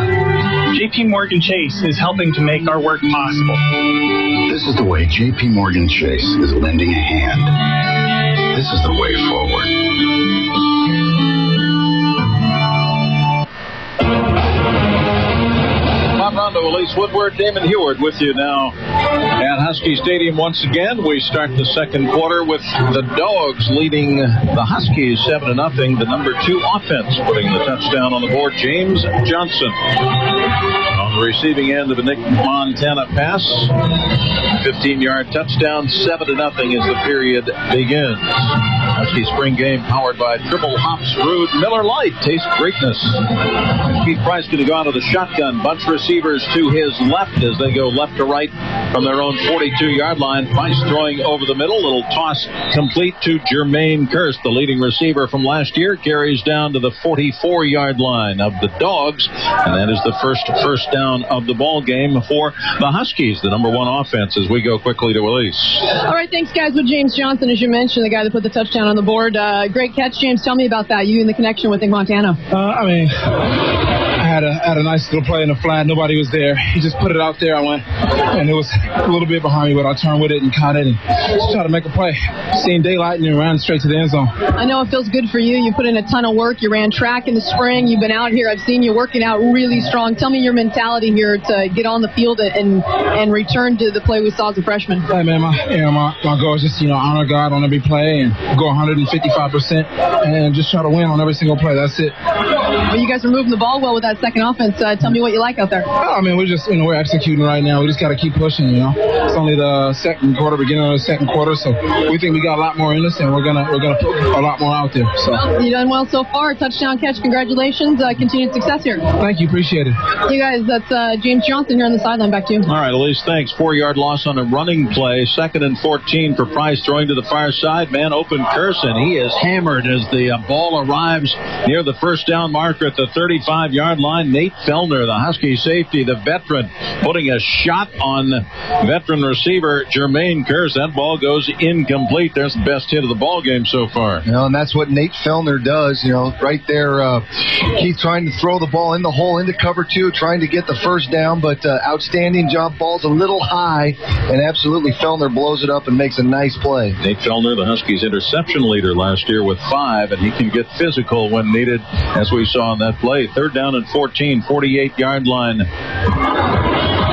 J.P. Morgan Chase is helping to make our work possible. This is the way J.P. Morgan Chase is lending a hand. This is the way forward. Bob Rondo, Elise Woodward, Damon Heward with you now at Husky Stadium once again. We start the second quarter with the Dogs leading the Huskies 7-0. The number 2 offense putting the touchdown on the board, James Johnson. On the receiving end of a Nick Montana pass, 15-yard touchdown, 7-0 as the period begins. Husky spring game powered by Triple Hops Brewed Miller Lite. Taste greatness. Keith Price going to go out of the shotgun. Bunch receivers to his left as they go left to right from their own 42-yard line. Price throwing over the middle. Little toss complete to Jermaine Kearse, the leading receiver from last year. Carries down to the 44-yard line of the Dogs. And that is the first down of the ball game for the Huskies, the number 1 offense, as we go quickly to Elise. All right, thanks, guys. With James Johnson, as you mentioned, the guy that put the touchdown on the board. Great catch, James. Tell me about that. You and the connection with Nick Montana. I had a nice little play in the flat. Nobody was there. He just put it out there. I went, and it was a little bit behind me, but I turned with it and caught it and just tried to make a play. Seen daylight and then ran straight to the end zone. I know it feels good for you. You put in a ton of work. You ran track in the spring. You've been out here. I've seen you working out really strong. Tell me your mentality here to get on the field and return to the play we saw as a freshman. Hey, man, my goal is just, honor God on every play and go 155% and just try to win on every single play. That's it. Well, you guys are moving the ball well with that second offense. Tell me what you like out there. We're just, we're executing right now. We just got to keep pushing, It's only the second quarter, beginning of the second quarter, so we think we got a lot more in us, and we're gonna put a lot more out there. So well, you done well so far. Touchdown catch. Congratulations. Continued success here. Thank you. Appreciate it. You guys, that's James Johnson here on the sideline. Back to you. All right, Elise, thanks. 4-yard loss on a running play. 2nd and 14 for Price, throwing to the far side. Man open Kearse, and he is hammered as the ball arrives near the first down marker at the 35-yard line. Nate Fellner, the Husky safety, the veteran, putting a shot on veteran receiver Jermaine Kearse. That ball goes incomplete. There's the best hit of the ball game so far. And that's what Nate Fellner does. Right there, Keith trying to throw the ball in the hole into cover 2, trying to get the first down, but outstanding job. Ball's a little high, and absolutely Fellner blows it up and makes a nice play. Nate Fellner, the Huskies' interception leader last year with 5, and he can get physical when needed, as we saw on that play. 3rd down and 14, 48-yard line.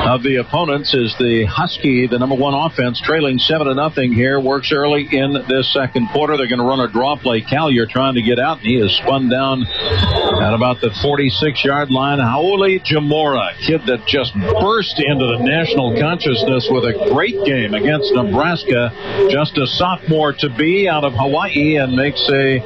of the opponents is the Husky, the number one offense, trailing 7-0 here. Works early in this second quarter. They're going to run a draw play. Collier trying to get out, and he is spun down at about the 46-yard line. Haoli Jamora, kid that just burst into the national consciousness with a great game against Nebraska. Just a sophomore to be out of Hawaii, and makes a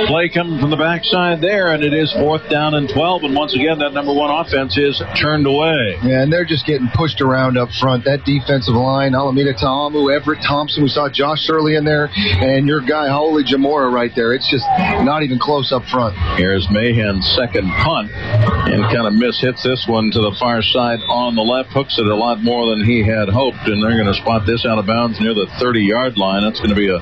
play coming from the backside there, and it is 4th down and 12. And once again, that number one offense is turned away. Yeah, and they're just getting pushed around up front. That defensive line, Alameda Ta'amu, Everett Thompson, we saw Josh Shirley in there, and your guy, Haoli Jamora, right there. It's just not even close up front. Here's Mahan's second punt, and kind of mishits this one to the far side on the left. Hooks it a lot more than he had hoped, and they're going to spot this out of bounds near the 30-yard line. That's going to be a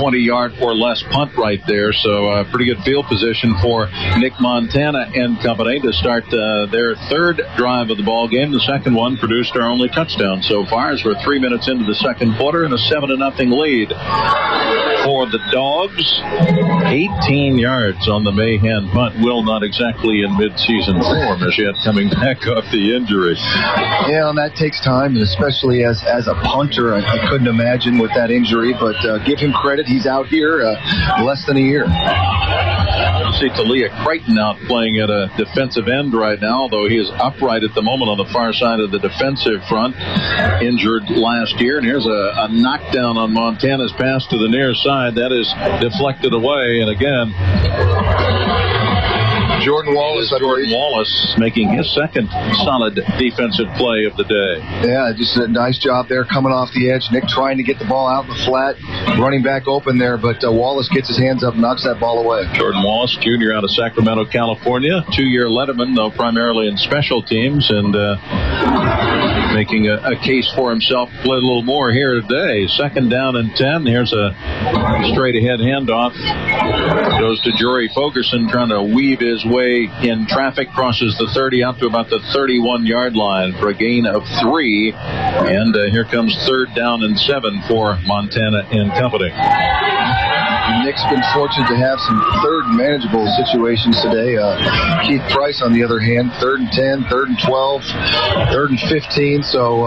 20-yard or less punt right there. So pretty good field position for Nick Montana and company to start their third drive of the ball game. The second one produced our only touchdown so far, as we're 3 minutes into the second quarter and a 7-0 lead for the Dogs. 18 yards on the Mahan punt. Will not exactly in mid-season form as yet, coming back off the injury. Yeah, and that takes time, and especially as a punter, I couldn't imagine with that injury, but give him credit. He's out here less than a year. You see Talia Creighton out playing at a defensive end right now, although he is upright at the moment on the far side of the defensive front. Injured last year, and here's a knockdown on Montana's pass to the near side. That is deflected away, and again, Jordan Wallace making his second solid defensive play of the day. Yeah, just a nice job there coming off the edge. Nick trying to get the ball out in the flat, running back open there, but Wallace gets his hands up and knocks that ball away. Jordan Wallace, junior out of Sacramento, California. 2-year letterman, though primarily in special teams, and making a case for himself to play a little more here today. 2nd down and 10. Here's a straight-ahead handoff. Goes to Jory Fogerson, trying to weave his way in traffic, crosses the 30 out to about the 31-yard line for a gain of 3. And here comes 3rd down and 7 for Montana and company. Nick's been fortunate to have some third manageable situations today. Keith Price, on the other hand, 3rd and 10, 3rd and 12, 3rd and 15. So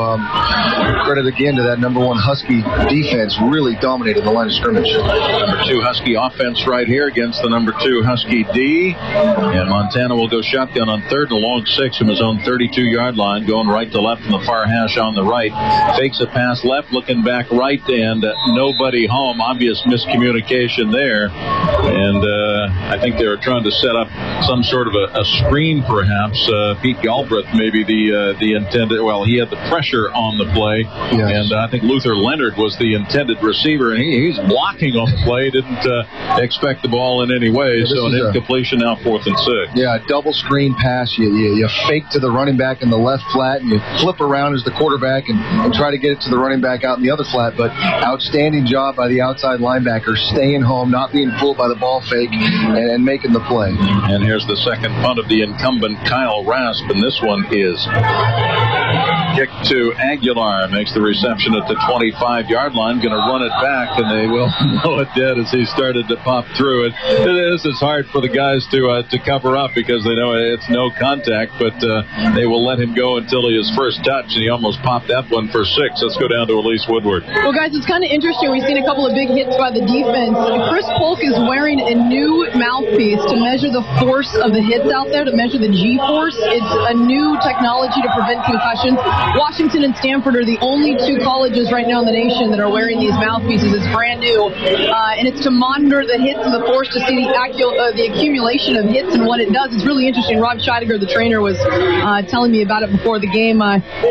credit again to that number one Husky defense, really dominated the line of scrimmage. Number 2 Husky offense right here against the number 2 Husky D. And Montana will go shotgun on 3rd and a long 6 from his own 32-yard line, going right to left from the far hash on the right. Fakes a pass left, looking back right, and nobody home. Obvious miscommunication there. And I think they were trying to set up some sort of a screen, perhaps. Pete Galbraith maybe the intended, well, he had the pressure on the play. Yes. And I think Luther Leonard was the intended receiver, and he's blocking on the play. Didn't expect the ball in any way. Yeah, so an incompletion now, 4th and 6. Yeah, double screen pass. You fake to the running back in the left flat, and you flip around as the quarterback and try to get it to the running back out in the other flat. But outstanding job by the outside linebacker, staying home, not being fooled by the ball fake, and making the play. And here's the second punt of the incumbent Kyle Rasp, and this one is kicked to Aguilar. Makes the reception at the 25-yard line. Going to run it back, and they will blow it dead as he started to pop through it. It's hard for the guys to cover up because they know it's no contact, but they will let him go until his first touch, and he almost popped that one for 6. Let's go down to Elise Woodward. Well, guys, it's kind of interesting. We've seen a couple of big hits by the defense. Chris Polk is wearing a new mouthpiece to measure the force of the hits out there, to measure the G-force. It's a new technology to prevent concussions. Washington and Stanford are the only 2 colleges right now in the nation that are wearing these mouthpieces. It's brand new, and it's to monitor the hits and the force to see the accumulation of hits and what it does. It's really interesting. Rob Scheidegger, the trainer, was telling me about it before the game.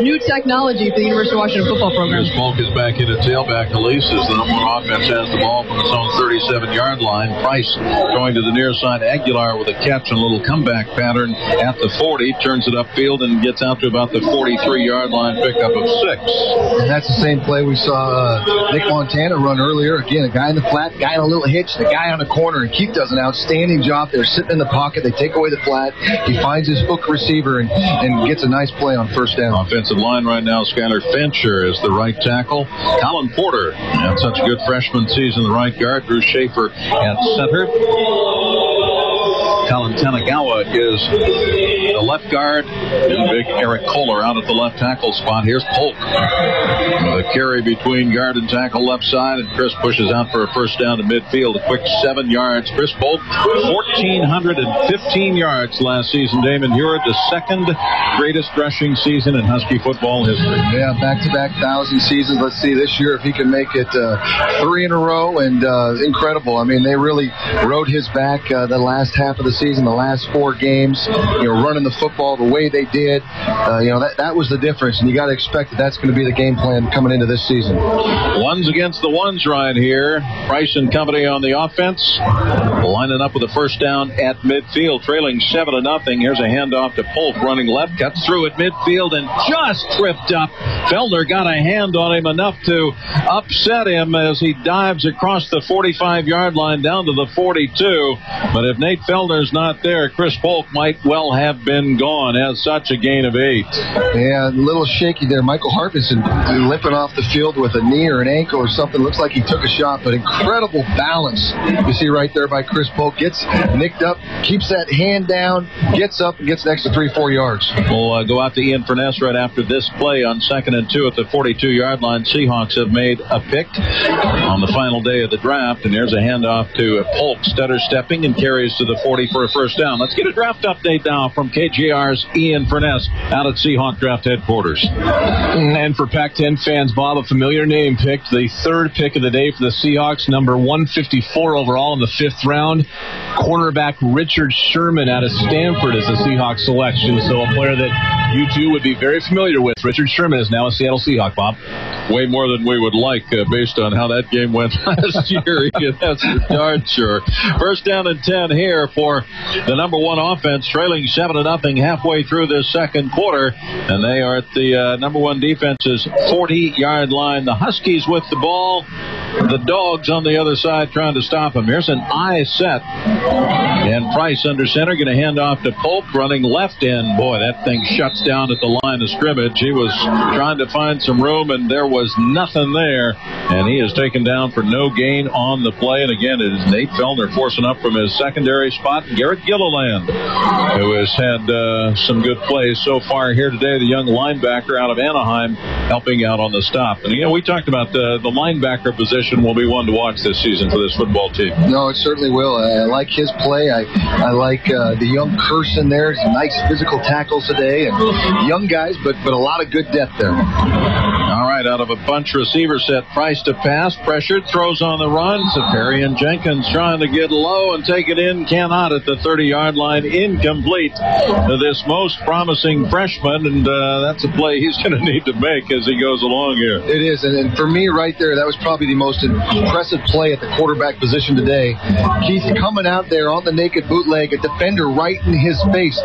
New technology for the University of Washington football program. Chris Polk is back in at tailback. Elise is the number 1 offense, has the ball from its own 37-yard line. Price going to the near side. Aguilar with a catch and a little comeback pattern at the 40. Turns it upfield and gets out to about the 43-yard line, pickup of 6. And that's the same play we saw Nick Montana run earlier. Again, a guy in the flat, guy in a little hitch, the guy on the corner. And Keith does an outstanding job. They're sitting in the pocket. They take away the flat. He finds his hook receiver and gets a nice play on 1st down. Offensive line right now, Skylar Fancher is the right tackle. Colin Porter had such a good freshman season, the right guard. Drew Schaefer at center. Colin Tanagawa is the left guard, and big Eric Kohler out at the left tackle spot. Here's Polk. The carry between guard and tackle left side, and Chris pushes out for a first down to midfield. A quick 7 yards. Chris Polk, 1,415 yards last season. Damon Heward, the second greatest rushing season in Husky football history. Yeah, back-to-back 1,000 seasons. Let's see this year if he can make it 3 in a row, and incredible. I mean, they really rode his back the last half of the season, the last 4 games, running the football the way they did. That was the difference, and you got to expect that that's going to be the game plan coming into this season. Ones against the ones right here. Price and company on the offense, lining up with a first down at midfield, trailing 7-0. Here's a handoff to Polk, running left, cuts through at midfield, and just tripped up. Felder got a hand on him enough to upset him as he dives across the 45-yard line down to the 42. But if Nate Felder's not there, Chris Polk might well have been gone. Has such a gain of 8. Yeah, a little shaky there. Michael Harvinson limping off the field with a knee or an ankle or something. Looks like he took a shot, but incredible balance. You see right there by Chris Polk. Gets nicked up, keeps that hand down, gets up, and gets an extra 3-4 yards. We'll go out to Ian Furness right after this play on 2nd and 2 at the 42-yard line. Seahawks have made a pick on the final day of the draft, and there's a handoff to Polk, stutter stepping, and carries to the 40 for a first down. Let's get a draft update now from KJR's Ian Furness out at Seahawk Draft headquarters. And for Pac-10 fans, Bob, a familiar name picked, the 3rd pick of the day for the Seahawks, number 154 overall in the 5th round. Cornerback Richard Sherman out of Stanford is the Seahawks selection, so a player that you two would be very familiar with. Richard Sherman is now a Seattle Seahawk, Bob. Way more than we would like based on how that game went last year. That's for darn sure. First down and 10 here for the number 1 offense, trailing 7-0 halfway through this second quarter, and they are at the number 1 defense's 40-yard line. The Huskies with the ball, the Dogs on the other side trying to stop them. Here's an eye set, and Price under center, going to hand off to Polk, running left end. Boy, that thing shuts down at the line of scrimmage. He was trying to find some room, and there was nothing there, and he is taken down for no gain on the play. And again, it is Nate Felder forcing up from his secondary spot. Garrett Gilliland, who has had some good plays so far here today, the young linebacker out of Anaheim, helping out on the stop. And we talked about the linebacker position will be one to watch this season for this football team. No, it certainly will. I like his play. I like the young Curson there. Some nice physical tackles today, and young guys, but a lot of good depth there. All right, out of a bunch receiver set, Price to pass, pressured, throws on the run. Safarian Jenkins trying to get low and take it in, cannot at the 30-yard line, incomplete to this most promising freshman, and that's a play he's going to need to make as he goes along here. It is, and for me right there, that was probably the most impressive play at the quarterback position today. Keith coming out there on the naked bootleg, a defender right in his face,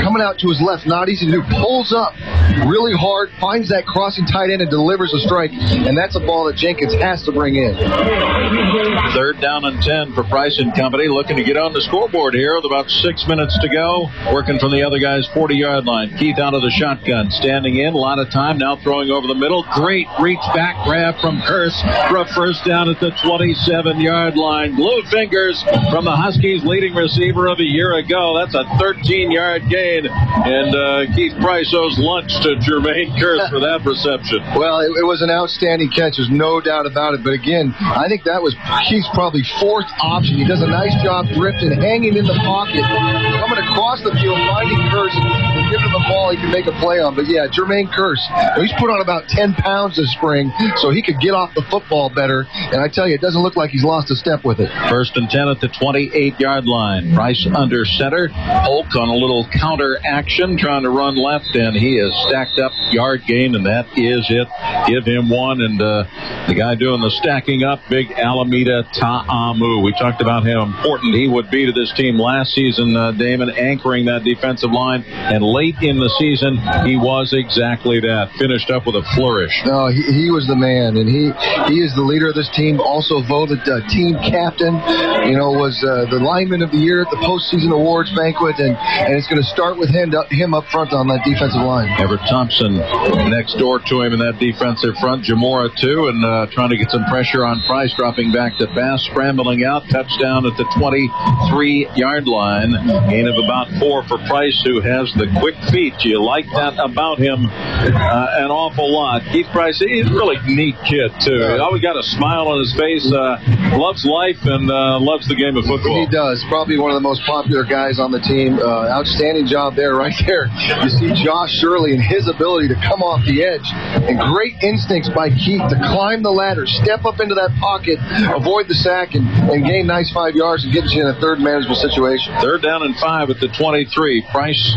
coming out to his left, not easy to do, pulls up really hard, finds that crossing tight end and delivers a strike, and that's a ball that Jenkins has to bring in. 3rd down and 10 for Price and company, looking to get on the scoreboard here with about 6 minutes to go, working from the other guy's 40-yard line. Keith out of the shotgun, standing in, a lot of time, now throwing over the middle. Great reach back grab from Curse for a first down at the 27-yard line. Blue fingers from the Huskies' leading receiver of a year ago. That's a 13-yard gain, and Keith Price owes lunch to Jermaine Curse for that reception. Well, it was an outstanding catch. There's no doubt about it. But again, I think that was Keith's probably 4th option. He does a nice job drifting, hanging in the pocket, coming across the field, finding Curse, and giving him the ball he can make a play on. But yeah, Jermaine Curse, he's put on about 10 pounds this spring, so he could get off the football better. And I tell you, it doesn't look like he's lost a step with it. 1st and 10 at the 28-yard line. Price under center. Polk on a little counter action, trying to run left, and he is stacked up yard gain, and that is it. Give him one, and the guy doing the stacking up, big Alameda Ta'amu. We talked about how important he would be to this team last season, Damon, anchoring that defensive line, and late in the season, he was exactly that. Finished up with a flourish. No, he was the man, and he is the leader of this team, also voted team captain, was the lineman of the year at the postseason awards banquet, and it's going to start with him up front on that defensive line. Everett Thompson next door to him in that defense. defensive front. Jamora, too, and trying to get some pressure on Price, dropping back to Bass, scrambling out. Touchdown at the 23-yard line. Gain of about 4 for Price, who has the quick feet. You like that about him an awful lot. Keith Price, he's a really neat kid, too. He always got a smile on his face, loves life, and loves the game of football. He does. Probably one of the most popular guys on the team. Outstanding job there, right there. You see Josh Shirley and his ability to come off the edge, and great instincts by Keith to climb the ladder, step up into that pocket, avoid the sack, and gain nice 5 yards and get you in a third manageable situation. 3rd down and 5 at the 23. Price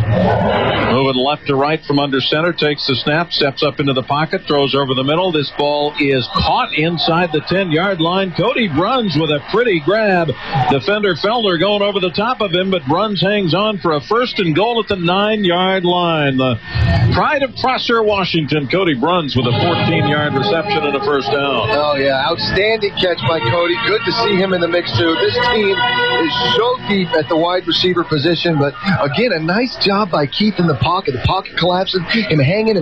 moving left to right from under center, takes the snap, steps up into the pocket, throws over the middle. This ball is caught inside the 10-yard line. Cody Bruns with a pretty grab. Defender Felder going over the top of him, but Bruns hangs on for a 1st and goal at the 9-yard line. The pride of Prosser, Washington, Cody Bruns with a 14-yard reception and a 1st down. Oh, yeah. Outstanding catch by Cody. Good to see him in the mix, too. This team is so deep at the wide receiver position, but again, a nice job by Keith in the pocket. The pocket collapsing, him hanging,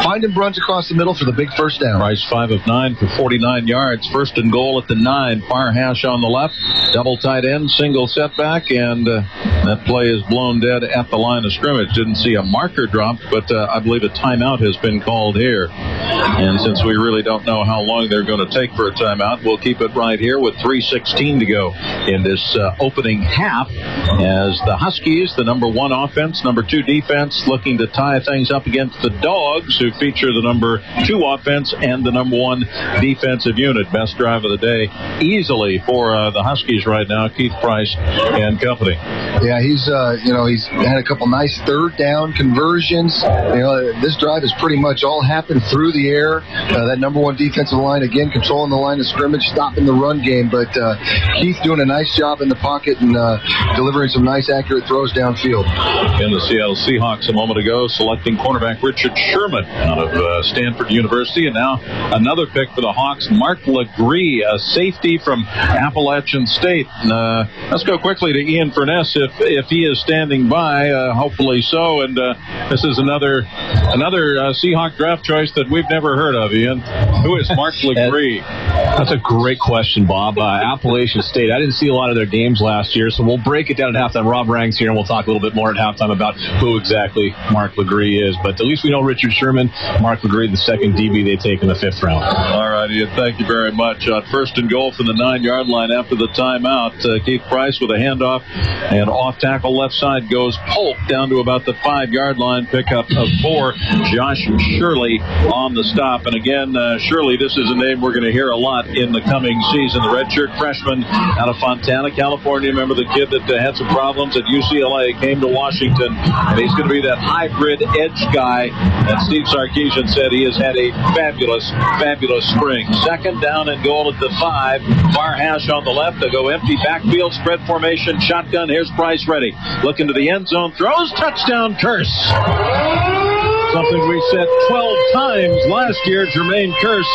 finding Bruns across the middle for the big 1st down. Price 5 of 9 for 49 yards. 1st and goal at the 9. Far hash on the left. Double tight end, single setback, and that play is blown dead at the line of scrimmage. Didn't see a marker dropped, but I believe a timeout has been called here. And since we really don't know how long they're going to take for a timeout, we'll keep it right here with 3:16 to go in this opening half, as the Huskies, the number 1 offense, number 2 defense, looking to tie things up against the Dogs, who feature the number 2 offense and the number 1 defensive unit. Best drive of the day easily for the Huskies right now, Keith Price and company. Yeah, he's had a couple nice 3rd down conversions. This drive has pretty much all happened through the air. That number 1 defensive line, again, controlling the line of scrimmage, stopping the run game. But Keith doing a nice job in the pocket and delivering some nice, accurate throws downfield. And the Seattle Seahawks a moment ago selecting cornerback Richard Sherman out of Stanford University. And now another pick for the Hawks, Mark Legree, a safety from Appalachian State. Let's go quickly to Ian Furness if he is standing by. Hopefully so. And this is another Seahawk draft choice that we've never heard of, Ian. Who is Mark Legree? That's a great question, Bob. Appalachian State, I didn't see a lot of their games last year, so we'll break it down at halftime. Rob Rang's here, and we'll talk a little bit more at halftime about who exactly Mark Legree is. But at least we know Richard Sherman, Mark Legree, the 2nd DB they take in the 5th round. All right, Ian, thank you very much. 1st and goal from the 9-yard line after the timeout. Keith Price with a handoff, and off tackle left side goes Polk down to about the 5-yard line. Pickup of 4. Josh Shirley on the stop. And again, Shirley, this is a name we're going to hear a lot in the coming season. The redshirt freshman out of Fontana, California. Remember the kid that had some problems at UCLA, came to Washington, and he's going to be that hybrid edge guy. And Steve Sarkisian said he has had a fabulous spring. 2nd down and goal at the 5. Far hash on the left. They go empty backfield, spread formation, shotgun. Here's Price ready. Looking to the end zone. Throws. Touchdown, Curse. Something we said 12 times last year. Jermaine Curse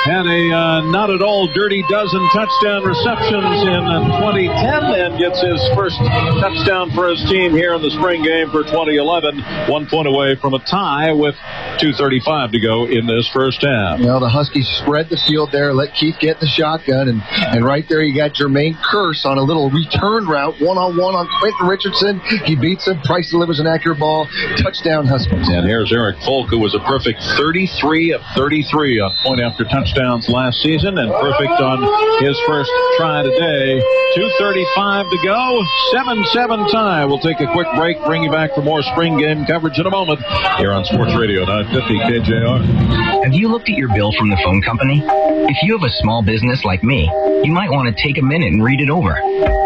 had a not at all dirty dozen touchdown receptions in 2010 and gets his first touchdown for his team here in the spring game for 2011. 1 point away from a tie with 2:35 to go in this first half. The Huskies spread the field there, let Keith get the shotgun, and right there you got Jermaine Curse on a little return route, one-on-one on Quentin Richardson. He beats him. Price delivers an accurate ball. Touchdown, Huskies. And here's Eric Folk, who was a perfect 33 of 33 on point after touchdowns last season, and perfect on his first try today. 2:35 to go. 7-7 tie. We'll take a quick break, bring you back for more spring game coverage in a moment here on Sports Radio 950 KJR. Have you looked at your bill from the phone company? If you have a small business like me, you might want to take a minute and read it over.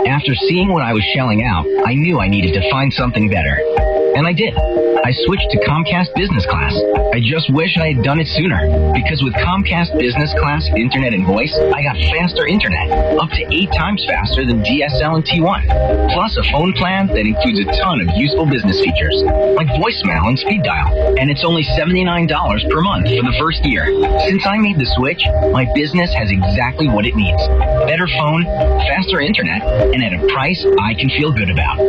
After seeing what I was shelling out, I knew I needed to find something better. And I did. I switched to Comcast Business Class. I just wish I had done it sooner. Because with Comcast Business Class, Internet and Voice, I got faster Internet, up to 8 times faster than DSL and T1. Plus a phone plan that includes a ton of useful business features, like voicemail and speed dial. And it's only $79 per month for the first year. Since I made the switch, my business has exactly what it needs. Better phone, faster Internet, and at a price I can feel good about.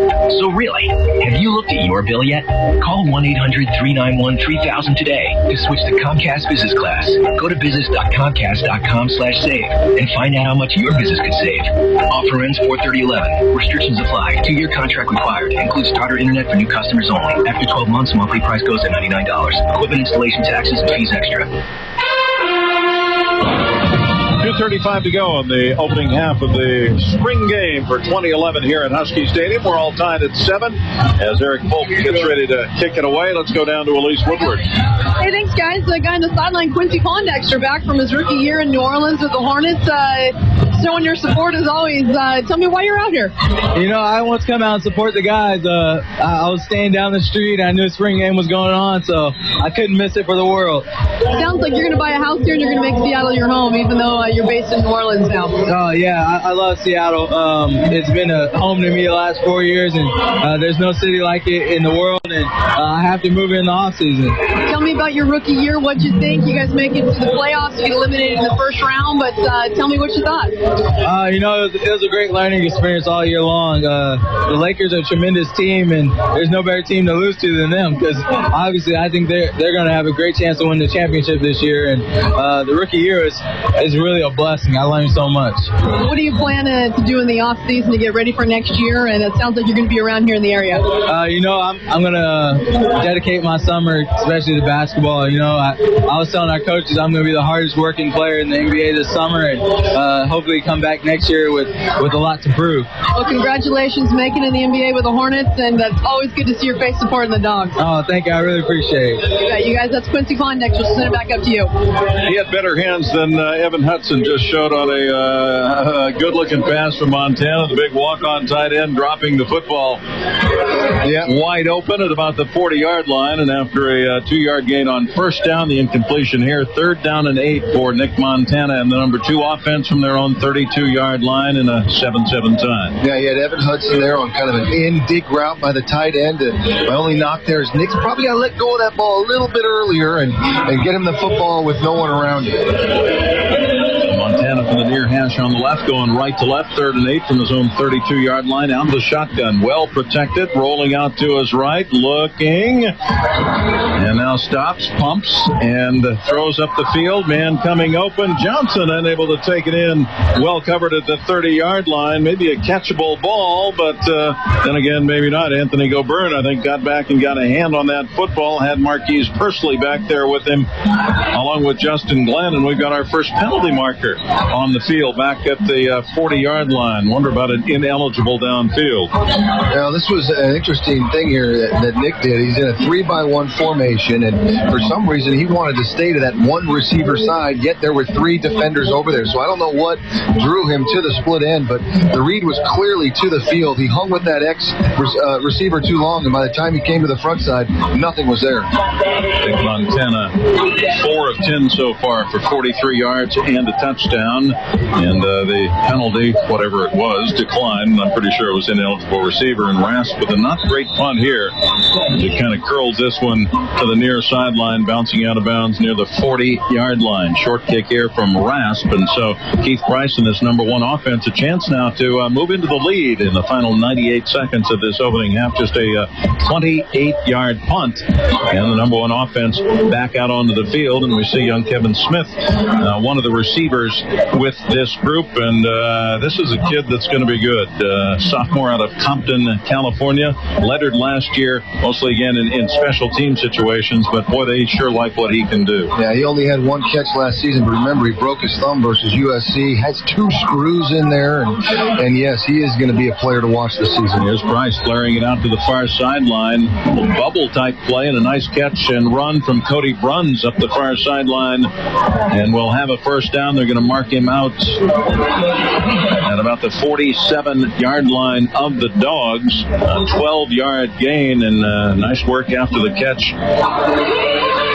So really, have you looked at your bill yet? Call 1-800-391-3000 today to switch to Comcast Business Class. Go to business.comcast.com/save and find out how much your business could save. Offer ends 4/30/11. Restrictions apply. 2-year contract required. Includes starter internet for new customers only. After 12 months, monthly price goes to $99. Equipment installation taxes and fees extra. 2:35 to go in the opening half of the spring game for 2011 here at Husky Stadium. We're all tied at 7 as Eric Polk gets ready to kick it away. Let's go down to Elise Woodward. Hey, thanks, guys. The guy on the sideline, Quincy Pondexter, back from his rookie year in New Orleans with the Hornets. Showing your support as always. Tell me why you're out here. You know, I want to come out and support the guys. I was staying down the street. I knew spring game was going on, so I couldn't miss it for the world. It sounds like you're going to buy a house here and you're going to make Seattle your home, even though you're based in New Orleans now. Oh, yeah. I love Seattle. It's been a home to me the last 4 years, and there's no city like it in the world, and I have to move in the offseason. Tell me about your rookie year. What'd you think? You guys make it to the playoffs. You get eliminated in the first round, but tell me what you thought. You know, it was a great learning experience all year long. The Lakers are a tremendous team, and there's no better team to lose to than them, because obviously I think they're going to have a great chance to win the championship this year, and the rookie year is really a blessing. I learned so much. What do you plan to do in the off season to get ready for next year? And it sounds like you're going to be around here in the area. You know, I'm going to dedicate my summer, especially to basketball. You know, I was telling our coaches I'm going to be the hardest working player in the NBA this summer, and hopefully come back next year with a lot to prove. Well, congratulations making it in the NBA with the Hornets, and it's always good to see your face supporting the Dogs. Oh, thank you. I really appreciate it. You guys, that's Quincy Pondexter. We'll send it back up to you. He had better hands than Evan Hudson just showed on a good-looking pass from Montana. The big walk-on tight end dropping the football wide open at about the 40-yard line, and after a 2-yard gain on first down, the incompletion here, 3rd down and 8 for Nick Montana and the number 2 offense from their own 32-yard line in a 7-7 time. Yeah, you had Evan Hudson there on kind of an in-dig route by the tight end, and my only knock there is Nick's probably got to let go of that ball a little bit earlier and get him the football with no one around him. Montana from the near hash on the left, going right to left, 3rd and 8 from his own 32-yard line. Out of the shotgun, well protected, rolling out to his right, looking, and now stops, pumps, and throws up the field. Man coming open, Johnson unable to take it in, well covered at the 30-yard line. Maybe a catchable ball, but then again, maybe not. Anthony Goburn, I think, got back and got a hand on that football, had Marquise Pursley back there with him, along with Justin Glenn, and we've got our first penalty marker on the field back at the 40-yard line. Wonder about an ineligible downfield. Now, this was an interesting thing here that Nick did. He's in a 3-by-1 formation, and for some reason he wanted to stay to that one receiver side, yet there were 3 defenders over there. So I don't know what drew him to the split end, but the read was clearly to the field. He hung with that receiver too long, and by the time he came to the front side, nothing was there. Big Montana, 4 of 10 so far for 43 yards and a touchdown, and the penalty, whatever it was, declined. I'm pretty sure it was ineligible receiver, and Rasp with a not great punt here. It kind of curls this one to the near sideline, bouncing out of bounds near the 40-yard line. Short kick here from Rasp, and so Keith Price and his number 1 offense a chance now to move into the lead in the final 98 seconds of this opening half. Just a 28-yard punt, and the number 1 offense back out onto the field, and we see young Kevin Smith, one of the receivers with this group, and this is a kid that's going to be good. Sophomore out of Compton, California. Lettered last year, mostly again in special team situations, but boy, they sure like what he can do. Yeah, he only had 1 catch last season, but remember, he broke his thumb versus USC, has 2 screws in there, and yes, he is going to be a player to watch this season. Here's Price flaring it out to the far sideline. Bubble-type play and a nice catch and run from Cody Bruns up the far sideline, and we'll have a first down. They're going to mark him out at about the 47-yard line of the Dogs. A 12-yard gain, and nice work after the catch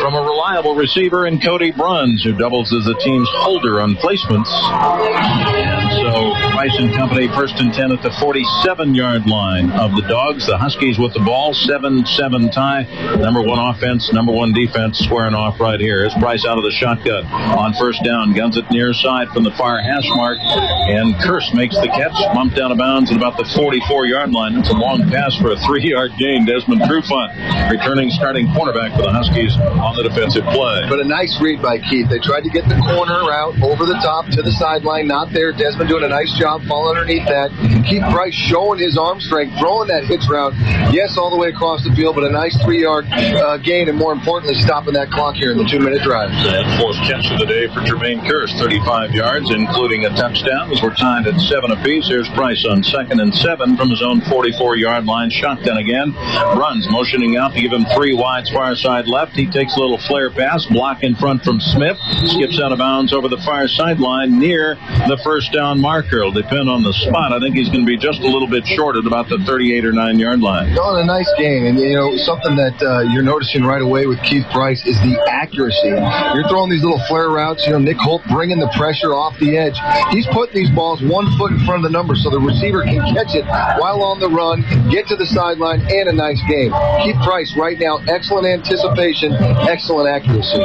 from a reliable receiver in Cody Bruns, who doubles as the team's holder on placements. And so Price and company, 1st and 10 at the 47-yard line of the Dogs. The Huskies with the ball, 7-7 tie. Number 1 offense, number 1 defense squaring off right here. Here's Price out of the shotgun on first down. Guns it near side from the far hash mark. And Kearse makes the catch. Bumped out of bounds at about the 44-yard line. It's a long pass for a 3-yard gain. Desmond Trufant, returning starting cornerback for the Huskies on the defensive play. But a nice read by Keith. They tried to get the corner out over the top to the sideline. Not there. Desmond doing a nice job falling underneath that. Keith Price showing his arm strength, throwing that hitch route. Yes, all the way across the field, but a nice 3-yard gain, and more importantly, stopping that clock here in the 2-minute drive. And fourth catch of the day for Jermaine Kearse, 35 yards, including a touchdown, as we're tied at 7 apiece. Here's Price on 2nd and 7 from his own 44-yard line. Shotgun again. Runs, motioning out to give him 3 wides, far side left. He takes a little flare pass, block in front from Smith. Skips out of bounds over the far sideline near the first down marker. It'll depend on the spot. I think he's going to be just a little bit short at about the 38 or 9-yard line. Oh, a nice gain. And, you know, something that you're noticing right away with Keith Price is the accuracy. You're throwing these little flare routes. You know, Nick Holt bringing the pressure off the edge. He's putting these balls 1 foot in front of the number so the receiver can catch it while on the run, get to the sideline, and a nice game. Keith Price right now, excellent anticipation, excellent accuracy.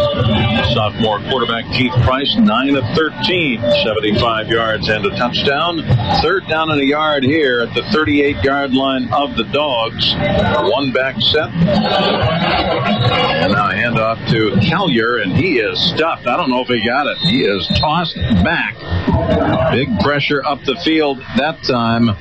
Sophomore quarterback Keith Price, 9 of 13, 75 yards and a touchdown. Third down and a yard here at the 38-yard line of the Dogs. 1 back set. And now a handoff to Collier, and he is stuffed. I don't know if he got it. He is tossed back. Big pressure up the field that time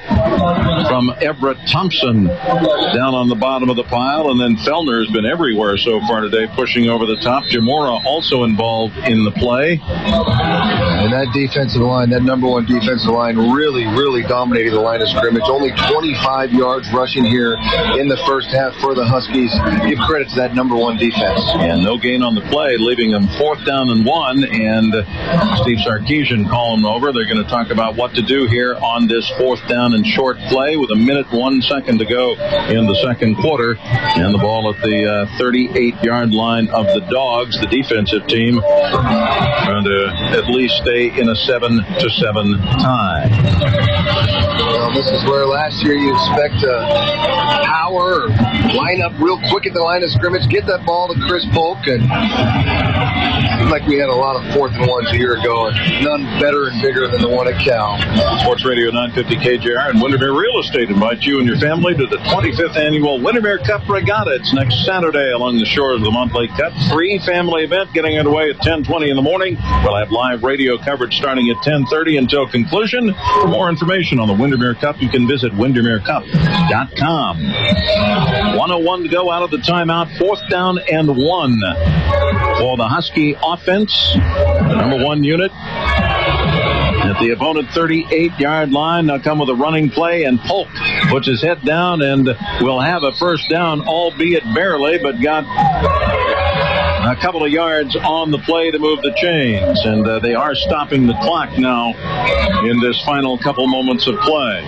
from Everett Thompson down on the bottom of the pile, and then Fellner has been everywhere so far today, pushing over the top. Jamora also involved in the play. And that defensive line, that number 1 defensive line, really dominated the line of scrimmage. Only 25 yards rushing here in the first half for the Huskies. Give credit to that number 1 defense. And no gain on the play, leaving them 4th down and 1, and Steve Sarkisian calling over. They're going to talk about what to do here on this 4th down and short play with 1 minute 1 second to go in the second quarter, and the ball at the 38-yard line of the Dogs, the defensive team, trying to at least stay in a 7-7 tie. Well, this is where last year you expect power or line up real quick at the line of scrimmage, get that ball to Chris Polk, and it seemed like we had a lot of 4th and 1s a year ago, and none better and bigger than the one at Cal. Sports Radio 950 KJR and Windermere Real Estate invite you and your family to the 25th annual Windermere Cup Regatta. It's next Saturday along the shores of the Montlake Cup. Free family event getting underway at 10:20 in the morning. We'll have live radio coverage starting at 10:30 until conclusion. For more information on the Windermere Cup, you can visit windermerecup.com. 1:01 to go out of the timeout. 4th down and 1 for the Husky offense. Number 1 unit at the opponent 38-yard line. Now come with a running play, and Polk puts his head down and will have a first down, albeit barely, but got a couple of yards on the play to move the chains, and they are stopping the clock now in this final couple moments of play.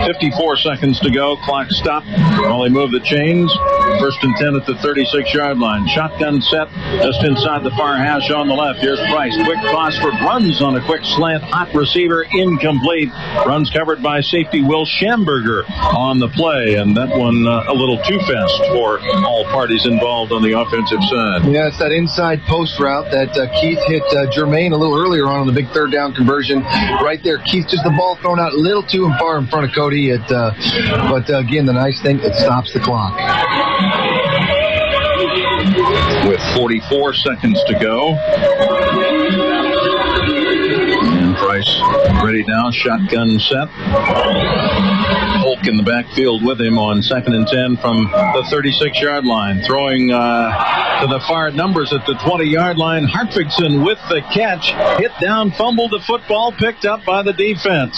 54 seconds to go. Clock stopped while they move the chains. 1st and 10 at the 36-yard line. Shotgun set just inside the far hash on the left. Here's Price. Quick toss for runs on a quick slant. Hot receiver, incomplete. Runs covered by safety Will Schamberger on the play, and that one a little too fast for all parties involved on the offensive side. Yeah, it's that inside post route that Keith hit Jermaine a little earlier on the big 3rd down conversion. Right there, Keith, just the ball thrown out a little too far in front of Cody. But again, the nice thing, it stops the clock. With 44 seconds to go. And Price ready now, shotgun set. Polk in the backfield with him on 2nd and 10 from the 36-yard line. Throwing to the far numbers at the 20-yard line. Hartfigson with the catch. Hit down, fumbled the football, picked up by the defense.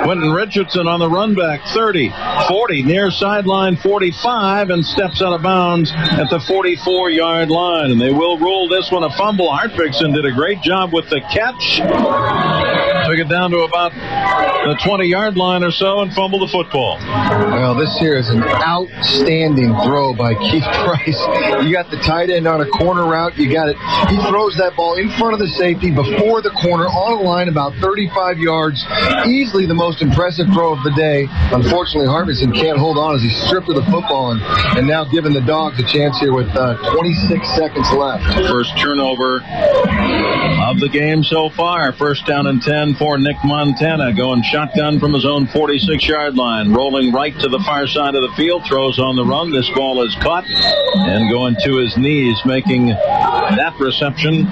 Quentin Richardson on the run back, 30, 40, near sideline 45, and steps out of bounds at the 44-yard line. And they will rule this one a fumble. Hartfigson did a great job with the catch. They get down to about the 20-yard line or so and fumble the football. Well, this here is an outstanding throw by Keith Price. You got the tight end on a corner route. You got it. He throws that ball in front of the safety before the corner on a line about 35 yards. Easily the most impressive throw of the day. Unfortunately, Harbison can't hold on as he's stripped of the football and now giving the Dogs a chance here with 26 seconds left. First turnover of the game so far. First down and 10 for Nick Montana, going shotgun from his own 46-yard line, rolling right to the far side of the field, throws on the run. This ball is caught and going to his knees, making that reception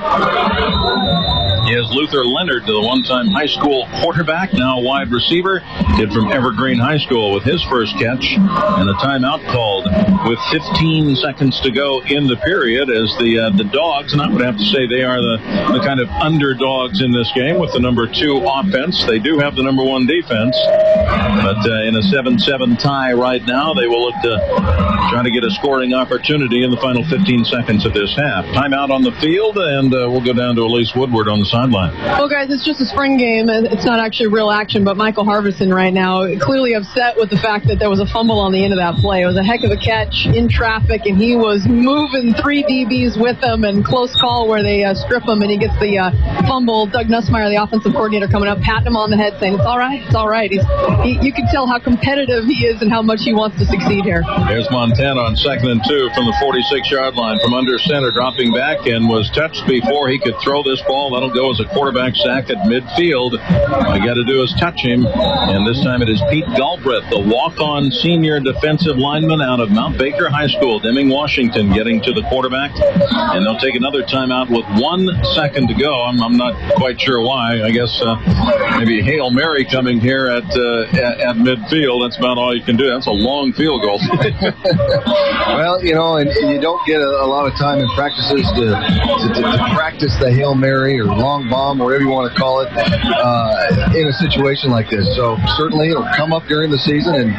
is Luther Leonard, the one-time high school quarterback, now wide receiver, kid from Evergreen High School, with his first catch, and a timeout called with 15 seconds to go in the period as the Dogs, and I would have to say they are the kind of underdogs in this game with the number 2 offense. They do have the number 1 defense, but in a 7-7 tie right now, they will look to try to get a scoring opportunity in the final 15 seconds of this half. Timeout on the field, and we'll go down to Elise Woodward on the sideline. Well, guys, it's just a spring game. It's not actually real action, but Michael Harbison right now clearly upset with the fact that there was a fumble on the end of that play. It was a heck of a catch in traffic, and he was moving 3 DBs with him, and close call where they strip him, and he gets the fumble. Doug Nussmeier, the offensive coordinator, coming up, patting him on the head, saying, it's all right, it's all right. You can tell how competitive he is and how much he wants to succeed here. There's Montana on 2nd and 2 from the 46-yard line from under center, dropping back, and was touched before he could throw this ball. That'll go as a quarterback sack at midfield. All you got to do is touch him, and this time it is Pete Galbraith, the walk-on senior defensive lineman out of Mount Baker High School, Deming, Washington, getting to the quarterback, and they'll take another timeout with 1 second to go. I'm not quite sure why. I guess maybe Hail Mary coming here at midfield. That's about all you can do. That's a long field goal. Well, and you don't get a lot of time in practices to practice the Hail Mary or long bomb, whatever you want to call it, in a situation like this. So certainly it'll come up during the season, and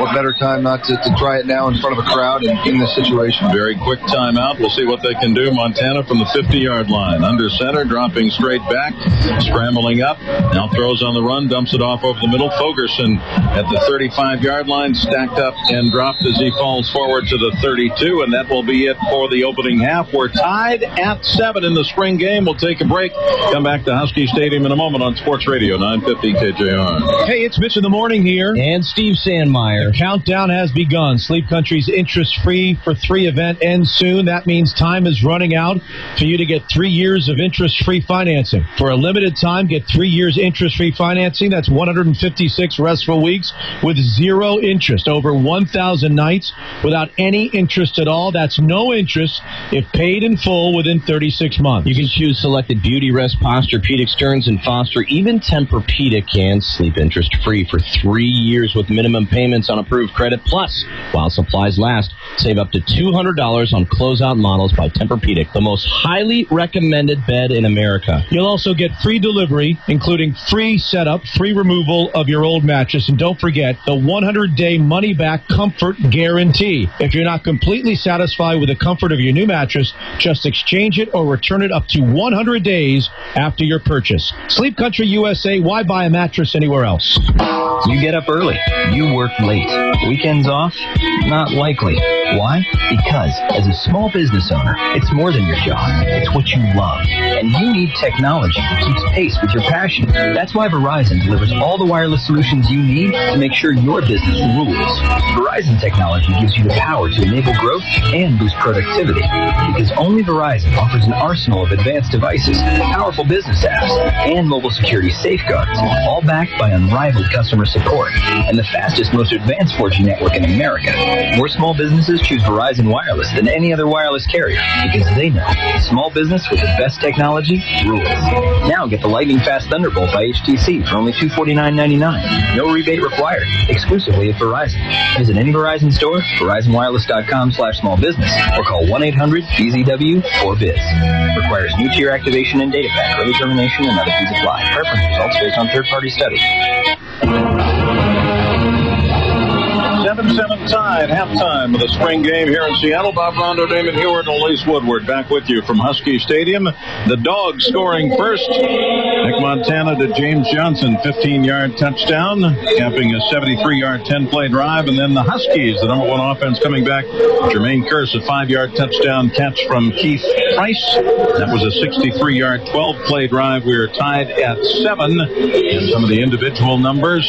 what better time not to try it now in front of a crowd and in this situation. Very quick timeout. We'll see what they can do. Montana from the 50-yard line. Under center, dropping straight back, scrambling up. Now throws on the run, dumps it off over the middle. Fogerson at the 35-yard line, stacked up and dropped as he falls forward to the 32, and that will be it for the opening half. We're tied at 7 in the spring game. We'll take a break. Come back to Husky Stadium in a moment on Sports Radio 950 KJR. Hey, it's Mitch in the morning here. And Steve Sandmeyer. The countdown has begun. Sleep Country's interest-free for 3 event ends soon. That means time is running out for you to get 3 years of interest-free financing. For a limited time, get 3 years interest-free financing. That's 156 restful weeks with 0 interest. Over 1,000 nights without any interest at all. That's no interest if paid in full within 36 months. You can choose selected Beauty Rest, Posturepedic, Stearns & Foster, even Tempur-Pedic, and sleep interest-free for 3 years with minimum payments on approved credit. Plus, while supplies last, save up to $200 on closeout models by Tempur-Pedic, the most highly recommended bed in America. You'll also get free delivery, including free setup, free removal of your old mattress, and don't forget the 100-day money-back comfort guarantee. If you're not completely satisfied with the comfort of your new mattress, just exchange it or return it up to 100 days after your purchase. Sleep Country USA, why buy a mattress anywhere else? You get up early. You work late. Weekends off? Not likely. Why? Because as a small business owner, it's more than your job. It's what you love. And you need technology that keeps pace with your passion. That's why Verizon delivers all the wireless solutions you need to make sure your business rules. Verizon technology gives you the power to enable growth and boost productivity. Because only Verizon offers an arsenal of advanced devices, powerful business apps, and mobile security safeguards, all backed by unrivaled customer support and the fastest, most advanced 4G network in America. More small businesses choose Verizon Wireless than any other wireless carrier because they know small business with the best technology rules. Now get the lightning fast Thunderbolt by HTC for only $249.99. No rebate required. Exclusively at Verizon. Visit any Verizon store, VerizonWireless.com/smallbusiness, or call 1-800-BZW-4BIZ. Requires new tier activation and data pack. Early termination and other fees apply. Preference results based on third-party study. 7 7-7 tie at halftime of the spring game here in Seattle. Bob Rondo, Damon Heward, and Elise Woodward back with you from Husky Stadium. The Dogs scoring first. Nick Montana to James Johnson, 15-yard touchdown, capping a 73-yard 10-play drive. And then the Huskies, the number one offense, coming back. Jermaine Kearse, a 5-yard touchdown catch from Keith Price. That was a 63-yard 12-play drive. We are tied at 7. And some of the individual numbers,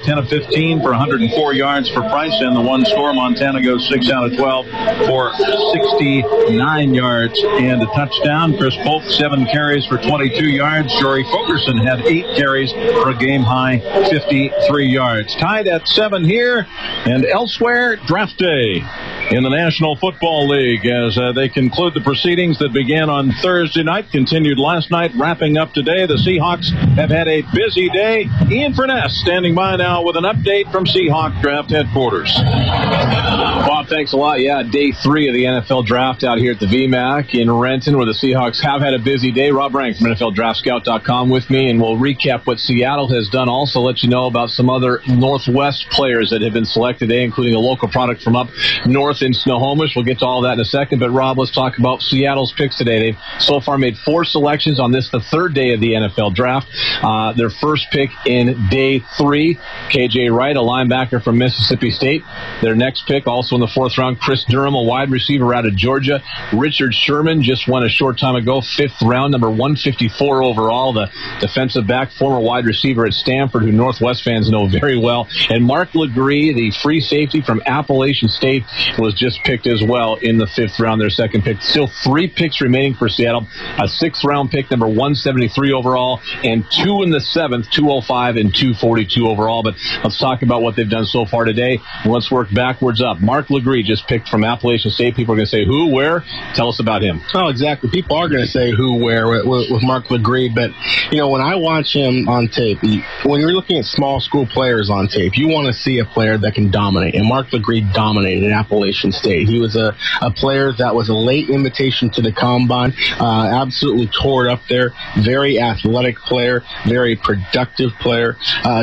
10 of 15 for 104 yards for Price. And the one score, Montana goes 6 out of 12 for 69 yards and a touchdown. Chris Polk, 7 carries for 22 yards. Jory Fulkerson had 8 carries for a game-high 53 yards. Tied at 7 here and elsewhere. Draft day in the National Football League as they conclude the proceedings that began on Thursday night, continued last night, wrapping up today. The Seahawks have had a busy day. Ian Furness standing by now with an update from Seahawk Draft Headquarters. Bob, thanks a lot. Yeah, day 3 of the NFL Draft out here at the VMAC in Renton, where the Seahawks have had a busy day. Rob Rank from NFLDraftScout.com with me, and we'll recap what Seattle has done. Also let you know about some other Northwest players that have been selected today, including a local product from up north in Snohomish. We'll get to all that in a second, but Rob, let's talk about Seattle's picks today. They've so far made 4 selections on this, the 3rd day of the NFL Draft. Their first pick in day 3, KJ Wright, a linebacker from Mississippi State. Their next pick, also in the 4th round, Chris Durham, a wide receiver out of Georgia. Richard Sherman just went a short time ago, 5th round, number 154 overall, the defensive back, former wide receiver at Stanford, who Northwest fans know very well. And Mark Legree, the free safety from Appalachian State, was just picked as well in the 5th round, their second pick. Still 3 picks remaining for Seattle. A 6th round pick, number 173 overall, and 2 in the 7th, 205 and 242 overall. But let's talk about what they've done so far today. Let's work backwards up. Mark Legree just picked from Appalachian State. People are going to say who, where? Tell us about him. Oh, exactly. People are going to say who, where with Mark Legree. But, you know, when I watch him on tape, when you're looking at small school players on tape, you want to see a player that can dominate. And Mark Legree dominated at Appalachian State. He was a player that was a late invitation to the combine, absolutely tore it up there. Very athletic player, very productive player,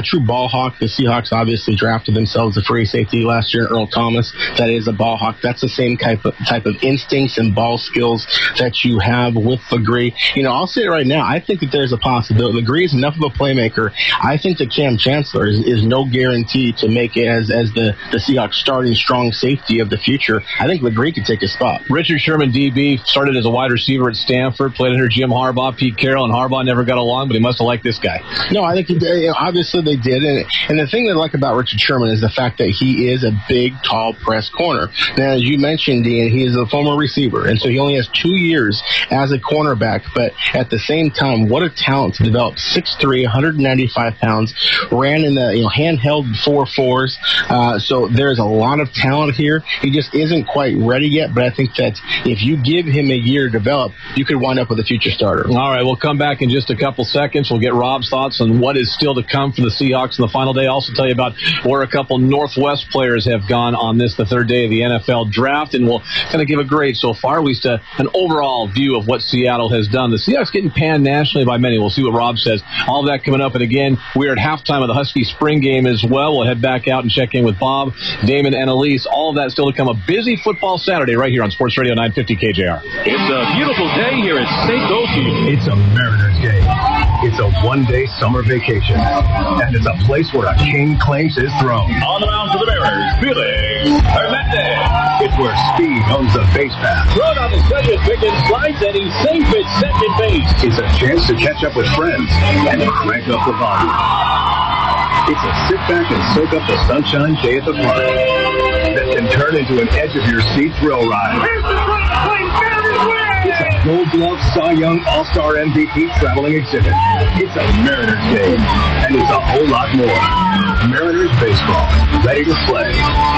true ball hawk. The Seahawks obviously drafted themselves a free safety last year, Earl Thomas. That is a ball hawk. That's the same type of instincts and ball skills that you have with Legree. You know, I'll say it right now. I think that there's a possibility. Legree is enough of a playmaker. I think that Cam Chancellor is no guarantee to make it as the Seahawks starting strong safety of the future. I think Legree could take his spot. Richard Sherman, DB, started as a wide receiver at Stanford, played under Jim Harbaugh, Pete Carroll, and Harbaugh never got along, but he must have liked this guy. No, I think obviously they did. And the thing that I like about Richard Sherman is the fact that he is a big, tall press corner. Now, as you mentioned, Dean, he is a former receiver, and so he only has 2 years as a cornerback, but at the same time, what a talent to develop. 6'3", 195 pounds, ran in the handheld 4.4s, so there's a lot of talent here. He just isn't quite ready yet, but I think that if you give him a year to develop, you could wind up with a future starter. All right, we'll come back in just a couple seconds. We'll get Rob's thoughts on what is still to come for the Seahawks in the final day. Also tell you about where a couple Northwest players have gone on this, the 3rd day of the NFL Draft, and we'll kind of give a grade so far, at least an overall view of what Seattle has done. The Seahawks getting panned nationally by many. We'll see what Rob says. All of that coming up, and again, we're at halftime of the Husky spring game as well. We'll head back out and check in with Bob, Damon, and Elise. All of that still to come. A busy football Saturday right here on Sports Radio 950 KJR. It's a beautiful day here at St. Lucie. It's a Mariners game. It's a one-day summer vacation. And it's a place where a king claims his throne. On the mound for the Mariners, Felix Hernandez. It's where speed owns the base path. Thrown on the second pick and slides, and he's safe at second base. It's a chance to catch up with friends and crank up the volume. It's a sit back and soak up the sunshine day at the park that can turn into an edge-of-your-seat thrill ride. It's a Gold Glove, Cy Young, All-Star MVP traveling exhibit. It's a Mariners game, and it's a whole lot more. Mariners baseball, ready to play.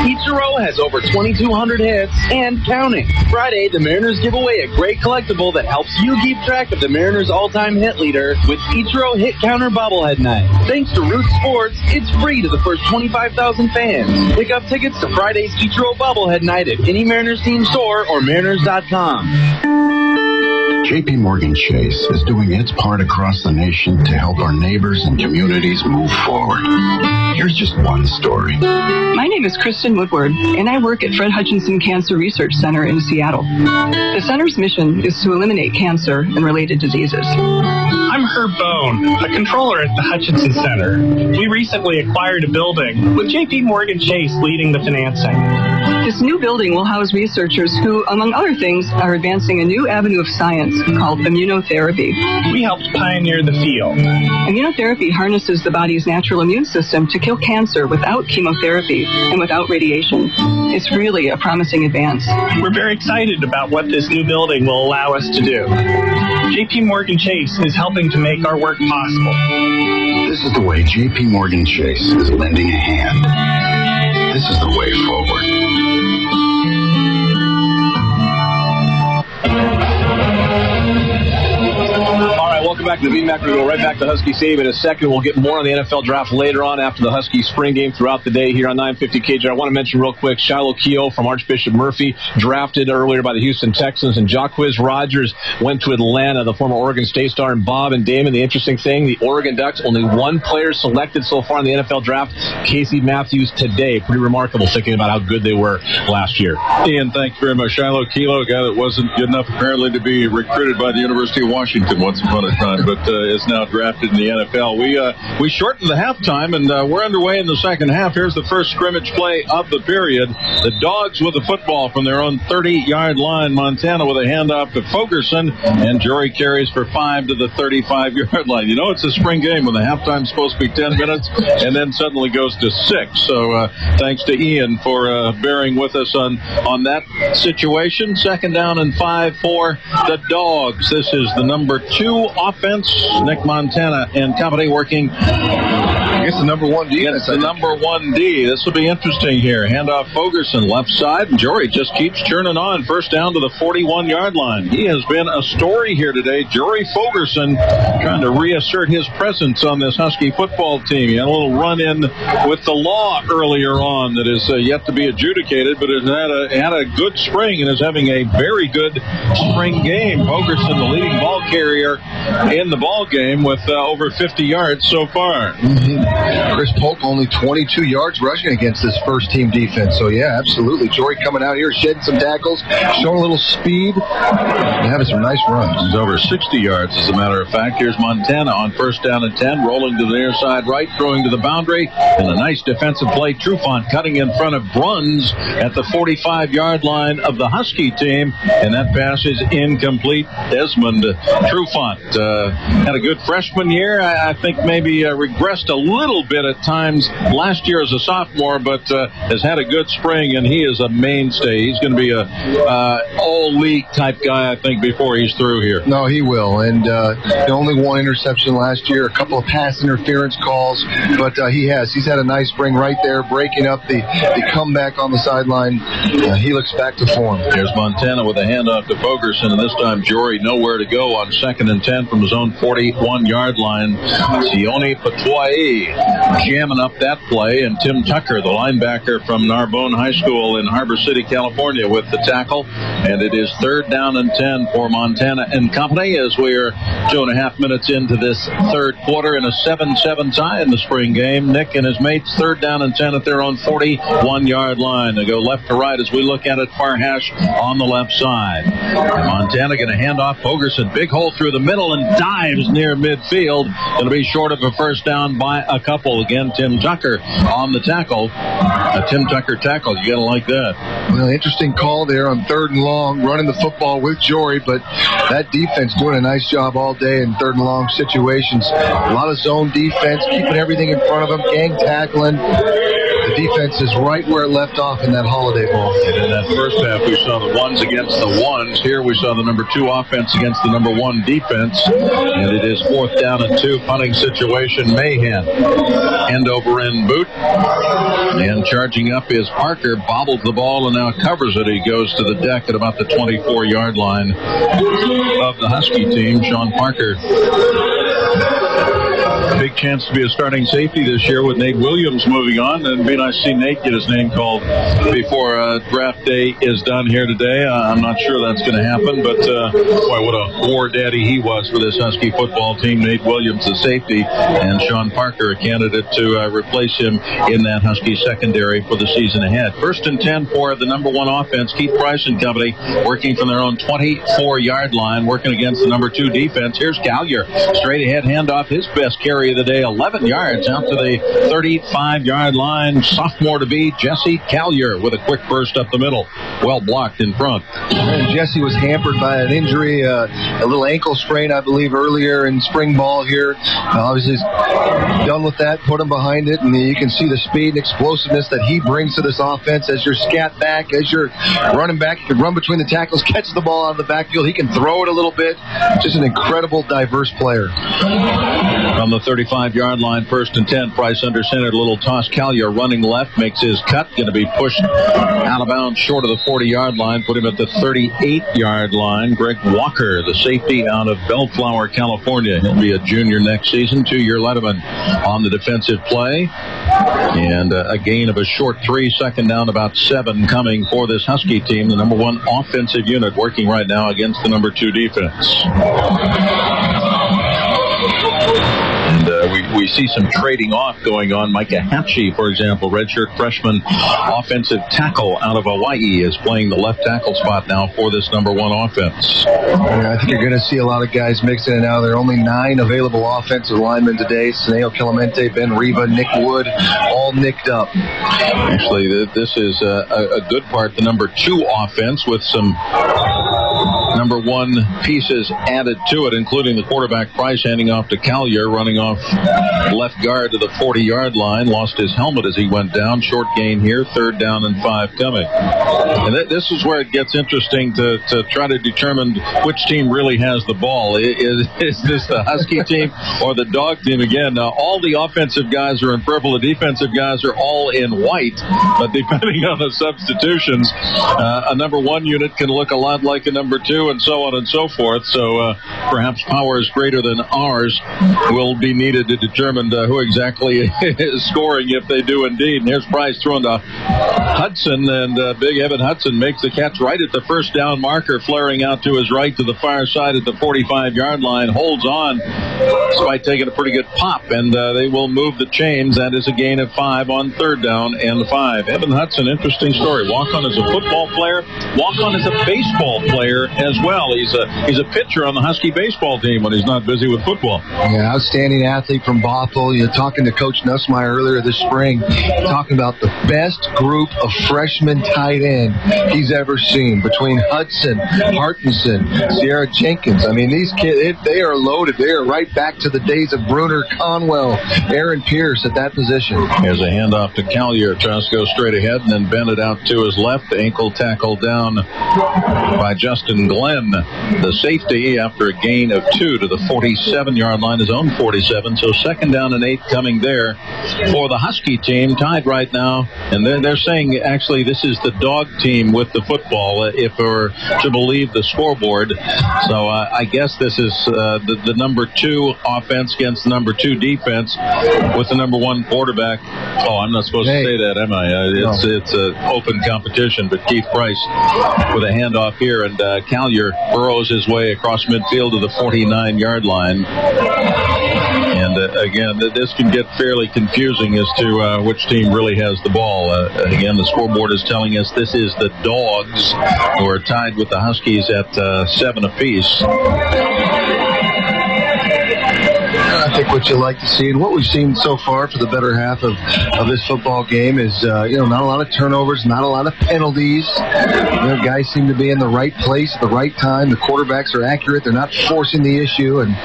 Ichiro has over 2,200 hits and counting. Friday, the Mariners give away a great collectible that helps you keep track of the Mariners' all-time hit leader with Ichiro Hit Counter Bobblehead Night. Thanks to Root Sports, it's free to the first 25,000 fans. Pick up tickets to Friday's Ichiro Bobblehead Night at any Mariners team store or Mariners.com. JP Morgan Chase is doing its part across the nation to help our neighbors and communities move forward. Here's just one story. My name is Kristen Woodward, and I work at Fred Hutchinson Cancer Research Center in Seattle. The center's mission is to eliminate cancer and related diseases. I'm Herb Bone, a controller at the Hutchinson Center. We recently acquired a building with JP Morgan Chase leading the financing. This new building will house researchers who, among other things, are advancing a new avenue of science called immunotherapy. We helped pioneer the field. Immunotherapy harnesses the body's natural immune system to kill cancer without chemotherapy and without radiation. It's really a promising advance. We're very excited about what this new building will allow us to do. JP Morgan Chase is helping to make our work possible. This is the way JP Morgan Chase is lending a hand. This is the way forward. Welcome back to the VMAC. We'll go right back to Husky Stadium in a second. We'll get more on the NFL draft later on after the Husky spring game throughout the day here on 950 KJ. I want to mention real quick, Shiloh Keough from Archbishop Murphy, drafted earlier by the Houston Texans, and Jacquizz Rodgers went to Atlanta, the former Oregon State star, and Bob and Damon. The interesting thing, the Oregon Ducks, only one player selected so far in the NFL draft, Casey Matthews today. Pretty remarkable thinking about how good they were last year. Ian, thanks very much. Shiloh Keough, a guy that wasn't good enough apparently to be recruited by the University of Washington once upon a time, but is now drafted in the NFL. We shortened the halftime, and we're underway in the second half. Here's the first scrimmage play of the period. The Dogs with the football from their own 30-yard line. Montana with a handoff to Fogerson, and Jory carries for 5 to the 35-yard line. You know, it's a spring game when the halftime's supposed to be 10 minutes, and then suddenly goes to 6. So thanks to Ian for bearing with us on that situation. Second down and 5 for the Dogs. This is the number 2 offense. Nick Montana and company working against the number 1 D. Against the number 1 D. This will be interesting here. Handoff Fogerson left side, and Jory just keeps churning on. First down to the 41-yard line. He has been a story here today. Jory Fogerson trying to reassert his presence on this Husky football team. He had a little run-in with the law earlier on that is yet to be adjudicated, but has had a good spring and is having a very good spring game. Fogerson, the leading ball carrier in the ball game with over 50 yards so far. Chris Polk only 22 yards rushing against this first-team defense. So, yeah, absolutely. Jory coming out here, shedding some tackles, showing a little speed, and having some nice runs. He's over 60 yards, as a matter of fact. Here's Montana on first down and 10, rolling to the near side right, throwing to the boundary, and a nice defensive play. Trufant cutting in front of Bruns at the 45-yard line of the Husky team, and that pass is incomplete. Desmond Trufant had a good freshman year. I think maybe regressed a little bit at times last year as a sophomore, but has had a good spring, and he is a mainstay. He's going to be a all-league type guy, I think, before he's through here. No, he will, and only 1 interception last year, a couple of pass interference calls, but he's had a nice spring right there, breaking up the comeback on the sideline. He looks back to form. Here's Montana with a handoff to Fogerson, and this time Jory nowhere to go on second and 10 from his own 41-yard line. Sione Patoye jamming up that play, and Tim Tucker, the linebacker from Narbonne High School in Harbor City, California, with the tackle. And it is third down and 10 for Montana and company as we are 2.5 minutes into this third quarter in a 7-7 tie in the spring game. Nick and his mates, third down and 10 at their own 41-yard line. They go left to right as we look at it. Farhash on the left side. And Montana going to hand off Fogerson. Big hole through the middle and dives near midfield. Going to be short of a first down by a couple. Again, Tim Tucker on the tackle. A Tim Tucker tackle. You got to like that. Well, interesting call there on third and long, running the football with Jory, but that defense doing a nice job all day in third and long situations. A lot of zone defense, keeping everything in front of them, gang tackling. The defense is right where it left off in that Holiday Bowl. And in that first half, we saw the ones against the ones. Here we saw the number 2 offense against the number 1 defense. And it is fourth down and 2, punting situation. Mahan, end over end boot. And charging up is Parker, bobbles the ball and now covers it. He goes to the deck at about the 24-yard line of the Husky team. Sean Parker. Big chance to be a starting safety this year with Nate Williams moving on, and it'd be nice to see Nate get his name called before draft day is done here today. I'm not sure that's going to happen, but boy, what a war daddy he was for this Husky football team. Nate Williams, the safety, and Sean Parker, a candidate to replace him in that Husky secondary for the season ahead. 1st and 10 for the number 1 offense. Keith Price and company working from their own 24-yard line, working against the number 2 defense. Here's Callier. Straight ahead handoff, his best carry of the day, 11 yards out to the 35-yard line. Sophomore to be Jesse Callier with a quick burst up the middle. Well blocked in front. And Jesse was hampered by an injury, a little ankle sprain, I believe, earlier in spring ball here. Obviously, he's done with that, put him behind it, and you can see the speed and explosiveness that he brings to this offense as your scat back, as your running back. He can run between the tackles, catch the ball out of the backfield. He can throw it a little bit. Just an incredible, diverse player. From the 35-yard line, 1st and 10, Price under center, little toss. Callier running left, makes his cut, going to be pushed out of bounds short of the 40-yard line, put him at the 38-yard line. Greg Walker, the safety out of Bellflower, California. He'll be a junior next season, 2-year letterman on the defensive play. And a gain of a short 3, 2nd down, about 7 coming for this Husky team, the number 1 offensive unit working right now against the number 2 defense. And we see some trading off going on. Micah Hatchie, for example, redshirt freshman offensive tackle out of Hawaii, is playing the left tackle spot now for this number 1 offense. Yeah, I think you're going to see a lot of guys mixing in and out. There are only 9 available offensive linemen today. Saneo Clemente, Ben Riva, Nick Wood, all nicked up. Actually, this is a good part, the number 2 offense, with some number 1 pieces added to it, including the quarterback Price handing off to Callier, running off left guard to the 40-yard line. Lost his helmet as he went down. Short gain here, 3rd down and 5 coming. And this is where it gets interesting to try to determine which team really has the ball. Is this the Husky team or the Dog team again? All the offensive guys are in purple. The defensive guys are all in white. But depending on the substitutions, a number 1 unit can look a lot like a number 2 and so on and so forth. So perhaps powers greater than ours will be needed to determine who exactly is scoring, if they do indeed. And here's Price throwing to Hudson, and big Evan Hudson makes the catch right at the 1st down marker, flaring out to his right to the far side at the 45-yard line, holds on despite taking a pretty good pop, and they will move the chains. That is a gain of 5 on 3rd down and 5. Evan Hudson, interesting story. Walk-on as a football player, walk-on as a baseball player as well. He's a pitcher on the Husky baseball team when he's not busy with football. Yeah, outstanding athlete from Bothell. You're talking to Coach Nussmeier earlier this spring, talking about the best group of freshman tight end he's ever seen, between Hudson, Hartenson, Sierra Jenkins. I mean, these kids, they are loaded. They are right back to the days of Bruner, Conwell, Aaron Pierce at that position. Here's a handoff to Callier. Tries to go straight ahead and then bend it out to his left. Ankle tackle down by Justin Glenn, the safety, after a gain of 2 to the 47-yard line, his own 47. So 2nd down and 8 coming there for the Husky team, tied right now. And they're saying, actually, this is the Dog team with the football, if we're to believe the scoreboard. So I guess this is the number 2 offense against the number 2 defense with the number 1 quarterback. Oh, I'm not supposed to say that, am I? It's an open competition, but Keith Price with a handoff here, and Callier burrows his way across midfield to the 49-yard line. And again, this can get fairly confusing as to which team really has the ball. Again, the scoreboard is telling us this is the Dogs, who are tied with the Huskies at 7 apiece. I think what you like to see, and what we've seen so far for the better half of this football game, is not a lot of turnovers, not a lot of penalties. Guys seem to be in the right place at the right time. The quarterbacks are accurate. They're not forcing the issue. And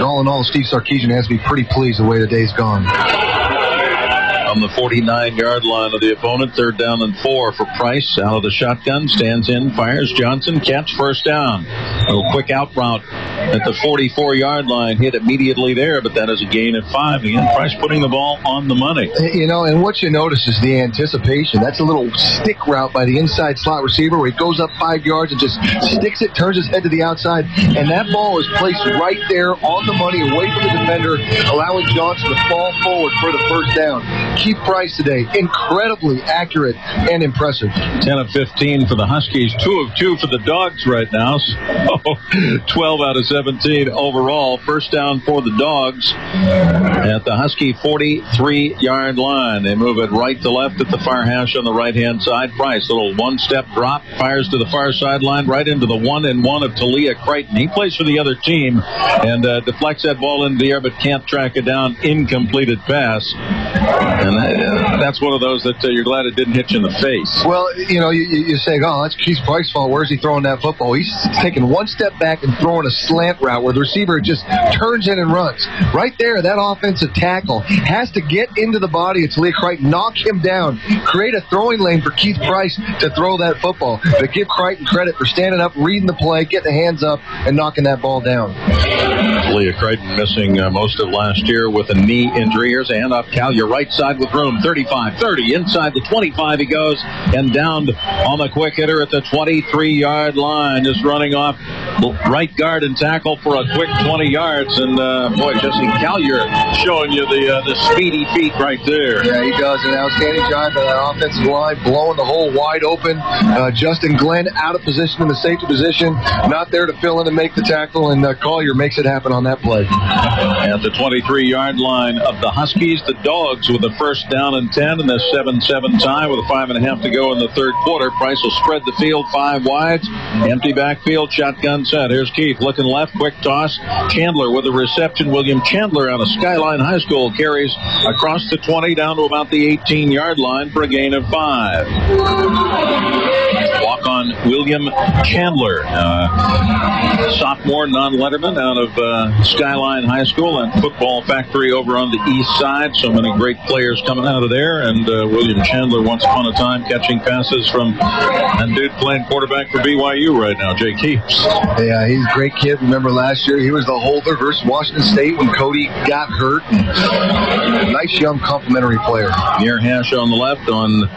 all in all, Steve Sarkisian has to be pretty pleased the way the day's gone. On the 49-yard line of the opponent, 3rd down and 4 for Price. Out of the shotgun, stands in, fires. Johnson, catch, 1st down. A little quick out route at the 44-yard line, hit immediately there, but that is a gain of 5. Again, Price putting the ball on the money. And what you notice is the anticipation. That's a little stick route by the inside slot receiver where he goes up 5 yards and just sticks it, turns his head to the outside, and that ball is placed right there on the money, away from the defender, allowing Johnson to fall forward for the 1st down. Keith Price today. Incredibly accurate and impressive. 10 of 15 for the Huskies, 2 of 2 for the Dogs right now. So 12 out of 17 overall. First down for the Dogs at the Husky 43-yard line. They move it right to left at the far hash on the right-hand side. Price, a little one-step drop, fires to the far sideline, right into the 1-and-1 of Talia Creighton. He plays for the other team and deflects that ball into the air, but can't track it down. Incompleted pass. And that's one of those that you're glad it didn't hit you in the face. Well, you say, oh, that's Keith Price's fault. Where's he throwing that football? He's taking one step back and throwing a slant route where the receiver just turns in and runs. Right there, that offensive tackle has to get into the body of Talia Creighton, knock him down, create a throwing lane for Keith Price to throw that football. But give Creighton credit for standing up, reading the play, getting the hands up, and knocking that ball down. Talia Creighton missing most of last year with a knee injury. Here's a handoff. Callier right side with room. 35-30. Inside the 25 he goes and downed on the quick hitter at the 23-yard line. Just running off right guard and tackle for a quick 20 yards. And, boy, Jesse Callier showing you the speedy feet right there. Yeah, he does an outstanding job by that offensive line, blowing the hole wide open. Justin Glenn out of position in the safety position, not there to fill in and make the tackle, and Collier makes it happen on that play. At the 23-yard line of the Huskies, the Dogs with a first down and 10 in the 7-7 tie with a 5.5 to go in the third quarter. Price will spread the field 5 wide. Empty backfield, shotgun set. Here's Keith looking left, quick toss. Chandler with a reception. William Chandler out of Skyline High School carries across the 20 down to about the 18-yard line for a gain of 5. Walk on William Chandler, sophomore non-letterman out of Skyline High School and Football Factory over on the east side. So many great players coming out of there. And William Chandler, once upon a time, catching passes from a dude playing quarterback for BYU right now, Jake Heaps. Yeah, he's a great kid. Remember last year, he was the holder versus Washington State when Cody got hurt. Nice young complimentary player. Near hash on the left on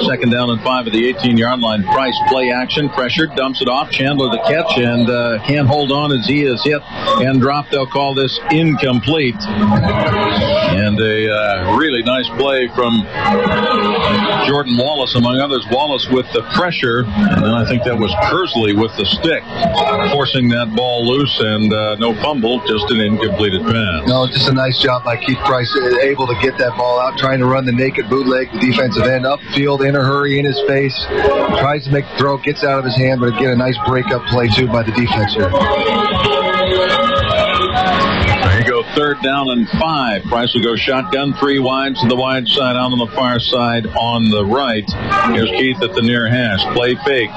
second down and 5 at the 18-yard line. Price play action, pressured, dumps it off. Chandler the catch and can't hold on as he is hit and dropped. They'll call this incomplete. And a really nice play from Jordan Wallace, among others. Wallace with the pressure, and then I think that was Kersley with the stick, forcing that ball loose and no fumble, just an incompleted pass. No, just a nice job by Keith Price, able to get that ball out, trying to run the naked bootleg, the defensive end upfield in a hurry in his face, tries to make the throw, gets out of his hand, but again, a nice breakup play too by the defense here. There you go, third down and 5. Price will go shotgun, 3 wide to the wide side, out on the far side on the right. Here's Keith at the near hash. Play fake.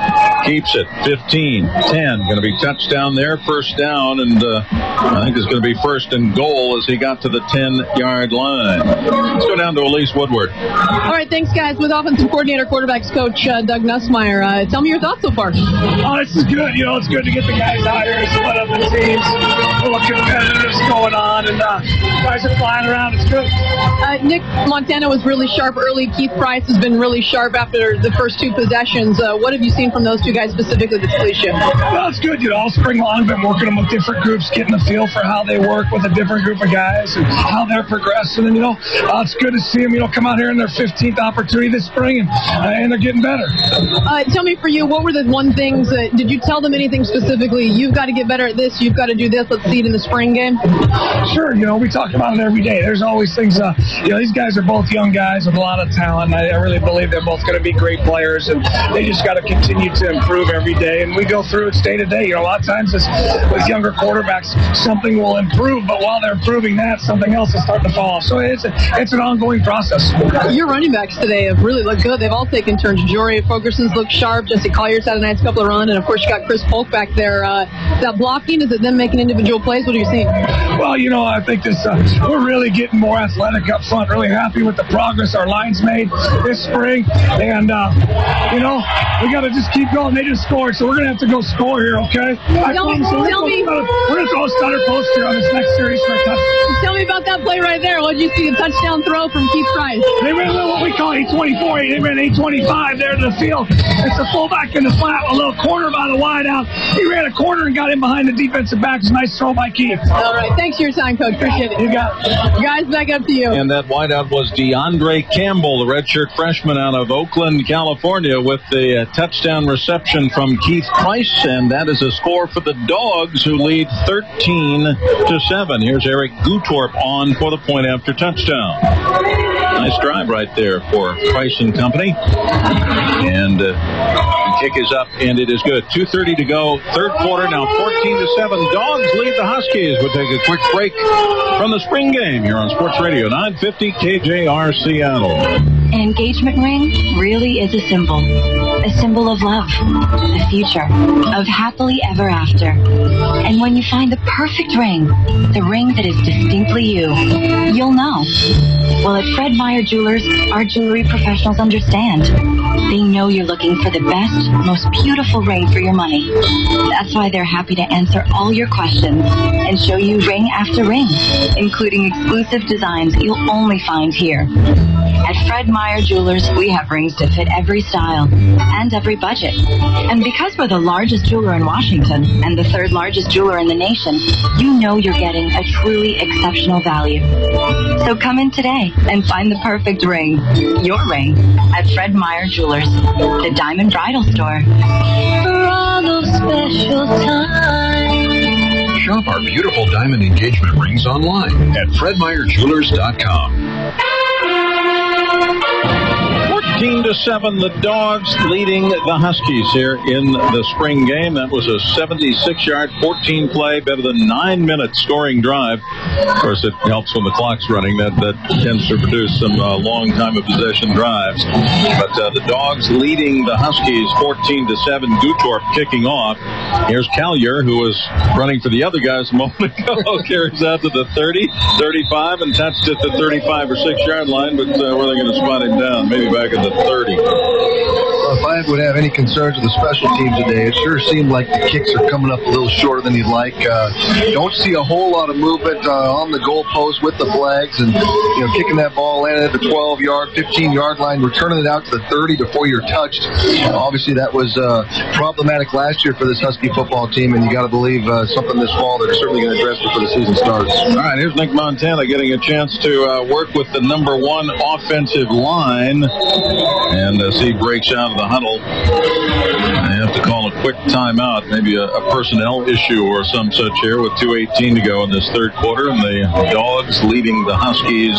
Keeps it. 15, 10. Going to be touchdown there. First down, and I think it's going to be first and goal as he got to the 10-yard line. Let's go down to Elise Woodward. All right, thanks, guys. With offensive coordinator, quarterbacks coach Doug Nussmeier, tell me your thoughts so far. Oh, this is good. It's good to get the guys out here and split up the teams. A little competitiveness going on, and guys are flying around. It's good. Nick Montana was really sharp early. Keith Price has been really sharp after the first 2 possessions. What have you seen from those 2 guys specifically that's pleased you? Well, it's good. All spring long, been working them with different groups, getting a feel for how they work with a different group of guys and how they're progressing. And, it's good to see them, come out here in their 15th opportunity this spring, and they're getting better. Tell me, for you, what were the one things, did you tell them anything specifically? You've got to get better at this. You've got to do this. Let's see it in the spring game. Sure. We talk about it every day. There's always things, these guys are both young guys with a lot of talent. I really believe they're both going to be great players, and they just got to continue to improve every day. And we go through it day to day. A lot of times with younger quarterbacks, something will improve, but while they're improving that, something else is starting to fall off. So it's an ongoing process. Your running backs today have really looked good. They've all taken turns. Jory Fogerson's looked sharp. Jesse Collier's had a nice couple of runs, and of course you got Chris Polk back there. Is that blocking? Is it them making individual plays? What are you seeing? Well, I think we're really getting more athletic up front. Really happy with the progress our line's made this spring, and we got to just keep going. They just scored, so we're going to have to go score here, okay? Tell me. We're going to throw a stunner post here on this next series for a touchdown. Tell me about that play right there. What did you see? A touchdown throw from Keith Price. They ran what we call 824. They ran 825 there to the field. It's a fullback in the flat, a little corner by the wide out. He ran a corner and got in behind the defensive back. It's a nice throw by Keith. All right. Thanks for your time. man, Coach. Appreciate it. You got it. Guys, back up to you. And that wideout was DeAndre Campbell, the redshirt freshman out of Oakland, California, with the touchdown reception from Keith Price. And that is a score for the Dogs, who lead 13-7. Here's Eric Gutorp on for the point after touchdown. Nice drive right there for Price and company. And the kick is up, and it is good. 2:30 to go, third quarter, now 14-7. Dogs lead the Huskies. We'll take a quick break from the spring game here on Sports Radio 950 KJR Seattle. An engagement ring really is a symbol of love, the future, of happily ever after. And when you find the perfect ring, the ring that is distinctly you, you'll know. Well, at Fred Meyer Jewelers, our jewelry professionals understand. They know you're looking for the best, most beautiful ring for your money. That's why they're happy to answer all your questions and show you ring after ring, including exclusive designs you'll only find here. At Fred Meyer Jewelers, we have rings to fit every style and every budget. And because we're the largest jeweler in Washington and the third largest jeweler in the nation, you know you're getting a truly exceptional value. So come in today and find the perfect ring, your ring, at Fred Meyer Jewelers, the Diamond Bridal Store. For all those special times. Shop our beautiful diamond engagement rings online at FredMeyerJewelers.com. 14-7, the Dogs leading the Huskies here in the spring game. That was a 76-yard, 14-play, better than 9-minute scoring drive. Of course, it helps when the clock's running. That tends to produce some long time of possession drives. But the Dogs leading the Huskies 14-7. Gutorp kicking off. Here's Collier, who was running for the other guys a moment ago. Carries out to the 30, 35, and touched at the 35 or 6-yard line. But where are they going to spot him down? Maybe back at the 30. Well, if I would have any concerns with the special team today, it sure seemed like the kicks are coming up a little shorter than you'd like. Don't see a whole lot of movement on the goalpost with the flags, and kicking that ball, landing at the 12-yard, 15-yard line, returning it out to the 30 before you're touched. Obviously, that was problematic last year for this Husky football team, and you got to believe something this fall they're certainly going to address before the season starts. All right, here's Nick Montana getting a chance to work with the number one offensive line. And as he breaks out of the huddle, they have to call a quick timeout, maybe a personnel issue or some such here with 2:18 to go in this third quarter. And the Dogs leading the Huskies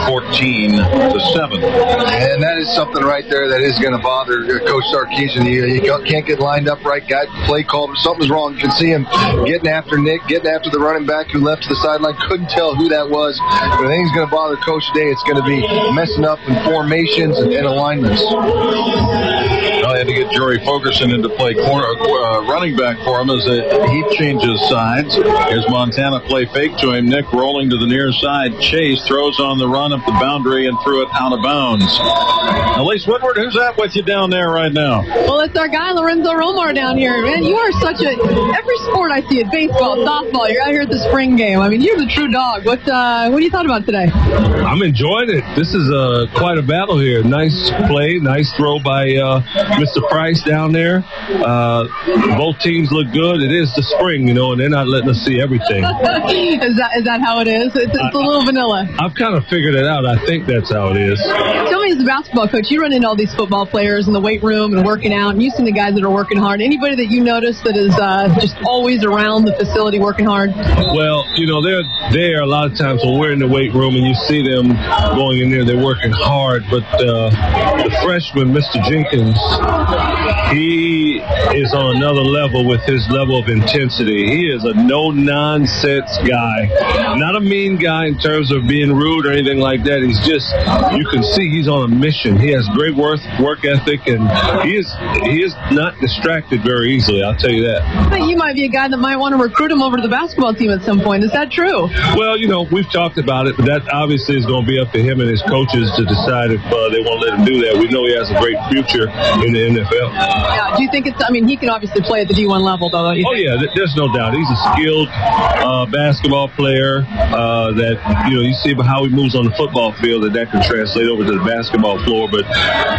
14-7. And that is something right there that is going to bother Coach Sarkisian. You can't get lined up right, guy. Play called. Something's wrong. You can see him getting after Nick, getting after the running back who left to the sideline. Couldn't tell who that was. But I think he's going to bother Coach today. It's going to be messing up in formations and alignments. Well, they had to get Jory Fogerson into play running back for him as he changes sides. Here's Montana play fake to him. Nick rolling to the near side. Chase throws on the run up the boundary and threw it out of bounds. Elise Woodward, who's that with you down there right now? Well, it's our guy Lorenzo Romar down here. Man, you are every sport I see it, baseball, softball, you're out here at the spring game. I mean, you're the true dog. What are you talking about today? I'm enjoying it. This is quite a battle here. Nice play, nice throw by Mr. Price down there. Both teams look good. It is the spring, and they're not letting us see everything. Is that how it is? It's a little vanilla. I've kind of figured it out. I think that's how it is. Tell me, as a basketball coach, you run into all these football players in the weight room and working out, and you've seen the guys that are working hard. Anybody that you notice that is just always around the facility working hard? Well, they're there a lot of times when we're in the weight room and you see them going in there, they're working hard. But the freshman, Mr. Jenkins, he is on another level with his level of intensity. He is a no-nonsense guy. Not a mean guy in terms of being rude or anything like that. He's just, you can see he's on a mission. He has great work ethic, and he is not distracted very easily, I'll tell you that. But you might be a guy that might want to recruit him over to the basketball team at some point. Is that true? Well, we've talked about it, but that obviously is going to be up to him and his coaches to decide if they want to let him do that. We know he has a great future in the NFL. Yeah. Do you think he can obviously play at the D1 level, though, don't you think? Yeah, there's no doubt. He's a skilled basketball player that, you see how he moves on the football field, that can translate over to the basketball floor. But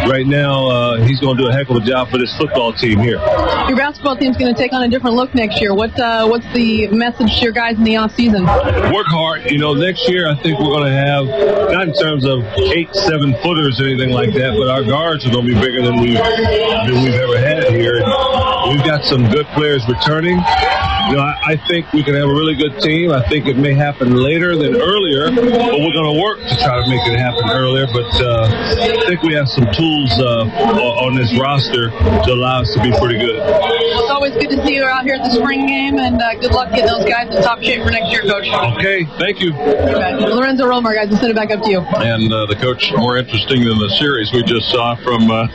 right now, he's going to do a heck of a job for this football team here. Your basketball team's going to take on a different look next year. What's the message to your guys in the offseason? Work hard. Next year I think we're going to have, not in terms of 8-7 footers or anything like that, but our guards are going to be bigger than we've ever had here. And we've got some good players returning. I think we can have a really good team. I think it may happen later than earlier, but we're going to work to try to make it happen earlier. But I think we have some tools on this roster to allow us to be pretty good. It's always good to see you out here at the spring game, and good luck getting those guys in top shape for next year, Coach. Okay, thank you. Lorenzo Romar, guys, we'll send it back up to you. And the coach, more interesting than the series we just saw from the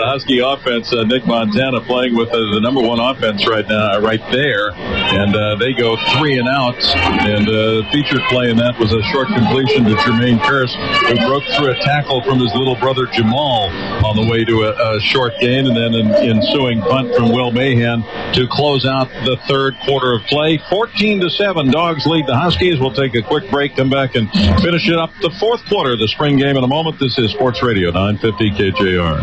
Husky offense, Nick Montana playing with the number one offense right there, and they go 3 and out, and featured play in that was a short completion to Jermaine Kearse, who broke through a tackle from his little brother Jamal on the way to a short gain, and then an ensuing punt from Will Mahan to close out the third quarter of play. 14-7, Dogs lead the Huskies. We'll take a quick break, come back and finish it up the fourth quarter of the spring game in a moment. This is Sports Radio 950 KJR.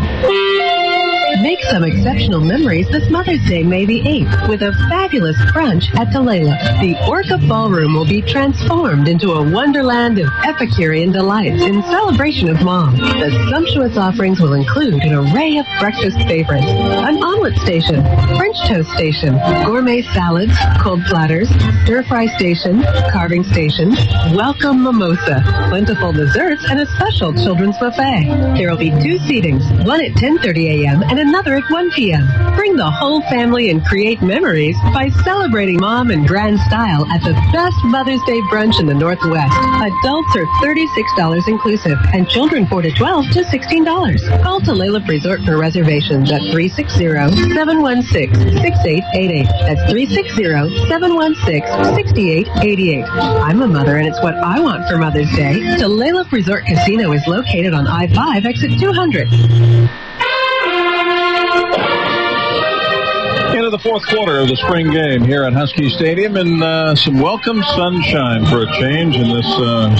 Make some exceptional memories this Mother's Day, May the 8th, with a fabulous brunch at Delela. The Orca Ballroom will be transformed into a wonderland of Epicurean delights in celebration of Mom. The sumptuous offerings will include an array of breakfast favorites, an omelet station, French toast station, gourmet salads, cold platters, stir-fry station, carving station, welcome mimosa, plentiful desserts, and a special children's buffet. There will be 2 seatings, one at 10:30 a.m. and another at 1 p.m. Bring the whole family and create memories by celebrating Mom in grand style at the best Mother's Day brunch in the Northwest. Adults are $36 inclusive, and children 4 to 12 to $16. Call Tulalip Resort for reservations at 360-716-6888. That's 360-716-6888. I'm a mother, and it's what I want for Mother's Day. Tulalip Resort Casino is located on I-5, exit 200. Into the fourth quarter of the spring game here at Husky Stadium, and some welcome sunshine for a change in this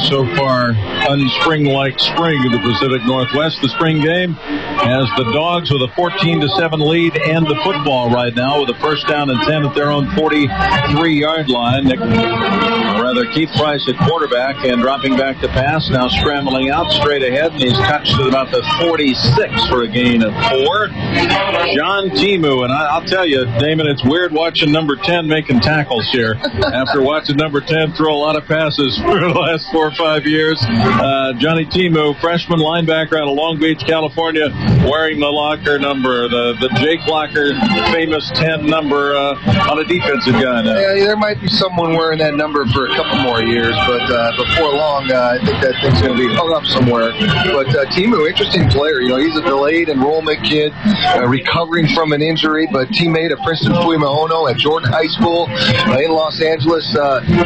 so far unspring-like spring of the Pacific Northwest. The spring game has the Dogs with a 14-7 lead and the football right now with a first down and 10 at their own 43-yard line. Keith Price at quarterback and dropping back to pass, now scrambling out straight ahead, and he's touched at about the 46 for a gain of 4. John Timu, and I'll tell you, Damon, it's weird watching number 10 making tackles here after watching number 10 throw a lot of passes for the last 4 or 5 years. Johnny Timu, freshman linebacker out of Long Beach, California, wearing the locker number, the Jake Locker famous 10 number on a defensive guy now. Yeah, there might be someone wearing that number for a couple more years, but before long, I think that thing's going to be hung up somewhere. But Timu, interesting player. He's a delayed enrollment kid, recovering from an injury, but teammate of Princeton Fuimaono at Jordan High School in Los Angeles.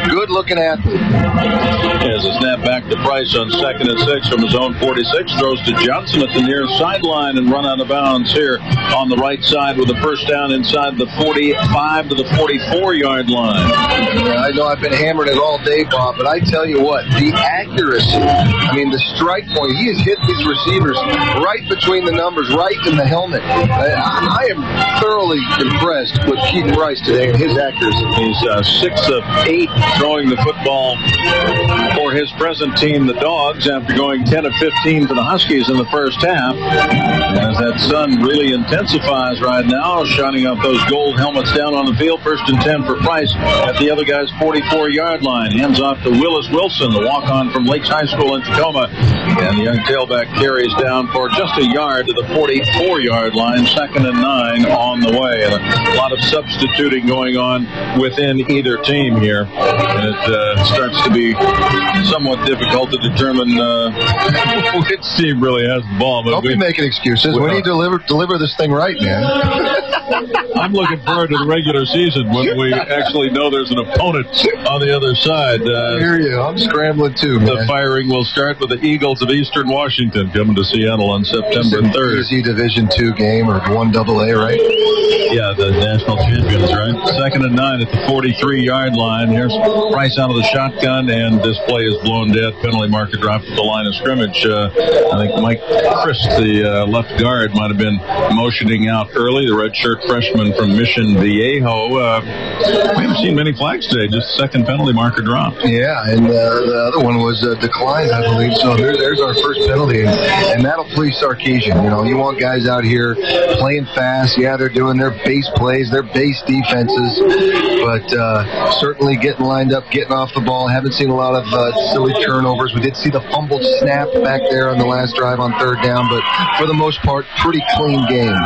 Good-looking athlete. As a snap back to Price on 2nd and 6 from his own 46, throws to Johnson at the near sideline and run out of bounds here on the right side with a first down inside the 45 to the 44-yard line. Yeah, I know I've been hammering it all day, Bob, but I tell you what, the accuracy, the strike point, he has hit these receivers right between the numbers, right in the helmet. I am thoroughly impressed with Keith Price today and his accuracy. He's 6 of 8 throwing the football for his present team, the Dogs, after going 10 of 15 for the Huskies in the first half. As that sun really intensifies right now, shining up those gold helmets down on the field. 1st and 10 for Price at the other guy's 44-yard line. Hands off to Willis Wilson, the walk-on from Lakes High School in Tacoma. And the young tailback carries down for just a yard to the 44-yard line. 2nd and 9 on the way. And a lot of substituting going on within either team here. And it starts to be somewhat difficult to determine which team really has the ball. Don't be making excuses. We need to deliver this thing right, man. I'm looking forward to the regular season when we actually know there's an opponent on the other side. I hear you. I'm scrambling too, man. The firing will start with the Eagles of Eastern Washington coming to Seattle on September 3rd. Easy Division II game or 1AA, right? Yeah, the national champions, right? 2nd and 9 at the 43-yard line. Here's Price out of the shotgun, and this play is blown dead. Penalty marker dropped at the line of scrimmage. I think Mike Christ, the left guard, might have been motioning out early. The redshirt freshman from Mission Viejo. We haven't seen many flags today. Just second penalty marker drop. Yeah, and the other one was declined, I believe. So there's our first penalty, and that'll please Sarkisian. You know, you want guys out here playing fast. Yeah, they're doing their base plays, their base defenses, but certainly getting lined up, getting off the ball. Haven't seen a lot of silly turnovers. We did see the fumbled snap back there on the last drive on 3rd down, but for the most part, pretty clean game.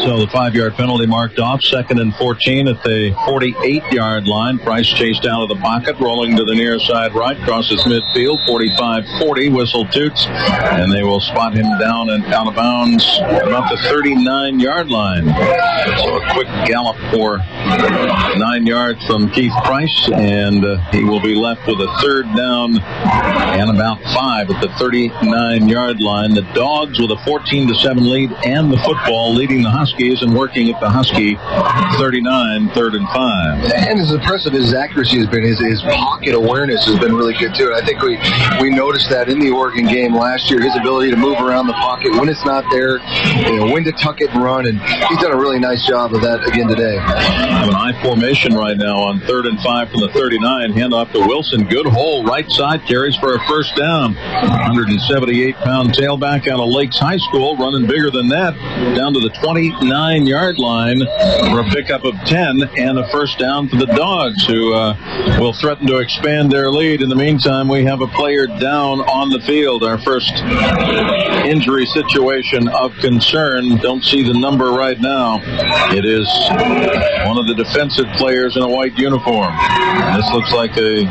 So the 5-yard penalty marked off. 2nd and 14 at the 48-yard line. Price chased out of the pocket, rolling to the near side right, crosses midfield, 45-40. Whistle toots, and they will spot him down and out of bounds at about the 39-yard line. So a quick gallop for 9 yards from Keith Price, and he will be left with a 3rd down and about 5 at the 39-yard line. The Dogs with a 14-7 lead and the football leading the Huskies and working at the Husky 39, 3rd and 5. And as impressive as his accuracy has been, his pocket awareness has been really good too. And I think we noticed that in the Oregon game last year, his ability to move around the pocket when it's not there, when to tuck it and run, and he's done a really nice job of that again today. An I formation right now on 3rd and 5 from the 39. Hand off to Wilson. Good hole, right side, carries for a first down. 178-pound tailback out of Lakes High School, running bigger than that, down to the 29-yard line for a pickup of 10 and a first down for the Dogs, who will threaten to expand their lead. In the meantime, we have a player down on the field. Our first injury situation of concern. Don't see the number right now. It is one of the defensive players in a white uniform. This looks like a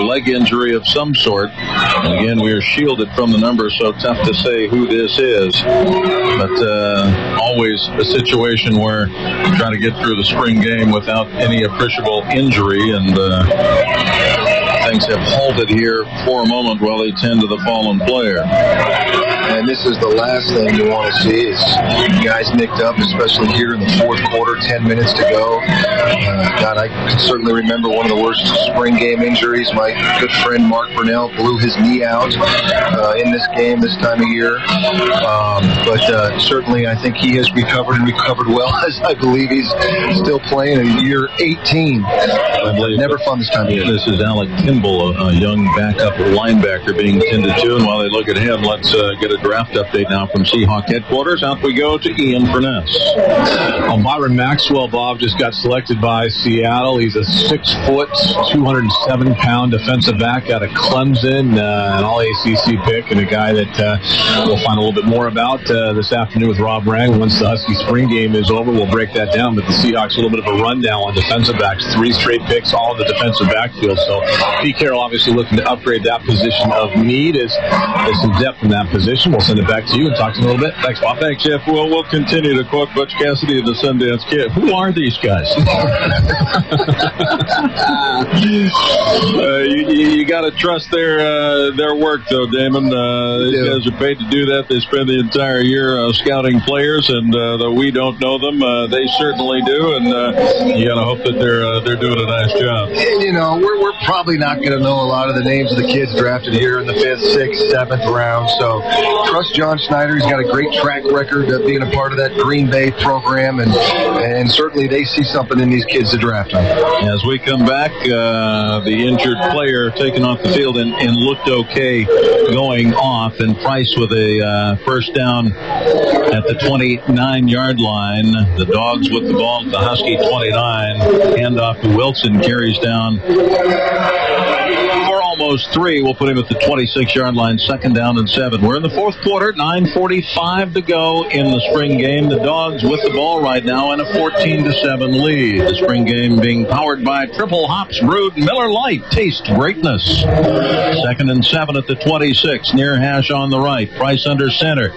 leg injury of some sort. And again, we are shielded from the number, so tough to say who this is. But always a situation where you try to get through the spring game without any appreciable injury, and things have halted here for a moment while they tend to the fallen player. And this is the last thing you want to see is guys nicked up, especially here in the 4th quarter, 10 minutes to go. God, I can certainly remember one of the worst spring game injuries. My good friend Mark Burnell blew his knee out in this game this time of year. But certainly I think he has recovered and recovered well, as I believe he's still playing in year 18. I believe never fun this time of year. This is Alec Kimball, a young backup linebacker being tended to. And while they look at him, let's get a draft update now from Seahawk headquarters. Out we go to Ian Furness. Byron Maxwell, Bob, just got selected by Seattle. He's a 6-foot, 207-pound defensive back out of Clemson, an all-ACC pick, and a guy that we'll find a little bit more about this afternoon with Rob Rang. Once the Husky spring game is over, we'll break that down. But the Seahawks, a little bit of a rundown on defensive backs. 3 straight picks, all in the defensive backfield. So Pete Carroll obviously looking to upgrade that position of need. There's some depth in that position. We'll send it back to you and talk to you a little bit. Thanks, Bob. Thanks, Jeff. Well, we'll continue to quote Butch Cassidy of the Sundance Kid. Who are these guys? You got to trust their work, though, Damon. These guys are paid to do that. They spend the entire year scouting players, and though we don't know them, they certainly do. And you got to hope that they're doing a nice job. You know, we're probably not going to know a lot of the names of the kids drafted here in the 5th, 6th, 7th round. So trust John Schneider. He's got a great track record of being a part of that Green Bay program, and certainly they see something in these kids to draft them. As we come back, the injured player taken off the field and looked okay going off, and Price with a first down at the 29-yard line. The Dogs with the ball at the Husky 29. Handoff to Wilson, carries down for almost those 3 will put him at the 26-yard line, 2nd down and 7. We're in the 4th quarter, 9:45 to go in the spring game. The Dogs with the ball right now in a 14-7 lead. The spring game being powered by Triple Hops Brewed Miller Lite. Taste greatness. 2nd and 7 at the 26. Near hash on the right. Price under center.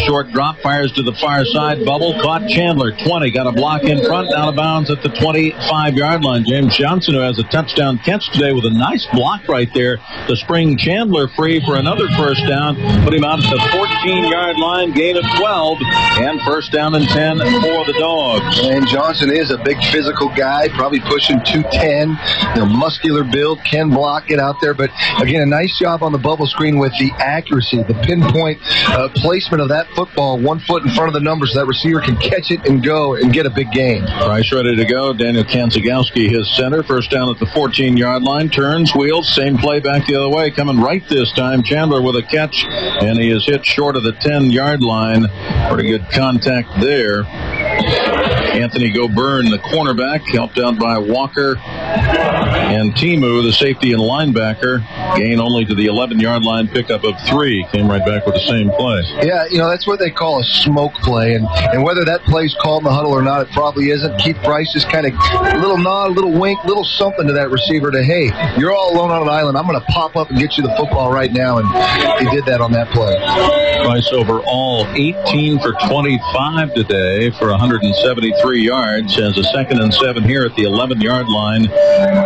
Short drop, fires to the far side. Bubble caught Chandler. 20. Got a block in front. Out of bounds at the 25-yard line. James Johnson, who has a touchdown catch today with a nice block right there to spring Chandler free for another first down. Put him out at the 14-yard line. Gain of 12. And first down and 10 for the Dogs. And Johnson is a big physical guy, probably pushing 210. Muscular build, can block it out there. But again, a nice job on the bubble screen with the accuracy, the pinpoint placement of that football 1 foot in front of the number so that receiver can catch it and go and get a big gain. Price ready to go. Daniel Kanzagowski, his center. First down at the 14-yard line. Turns, wheels, same play back the other way. Coming right this time. Chandler with a catch, and he is hit short of the 10-yard line. Pretty good contact there. Anthony Goburn, the cornerback, helped out by Walker and Timu, the safety and linebacker. Gain only to the 11-yard line, pickup of 3. Came right back with the same play. Yeah, that's what they call a smoke play. And whether that play's called in the huddle or not, it probably isn't. Keith Price just kind of a little nod, a little wink, a little something to that receiver to, hey, you're all alone on an island. I'm going to pop up and get you the football right now. And he did that on that play. Price overall 18 for 25 today for 173 yards. Has a 2nd and 7 here at the 11-yard line.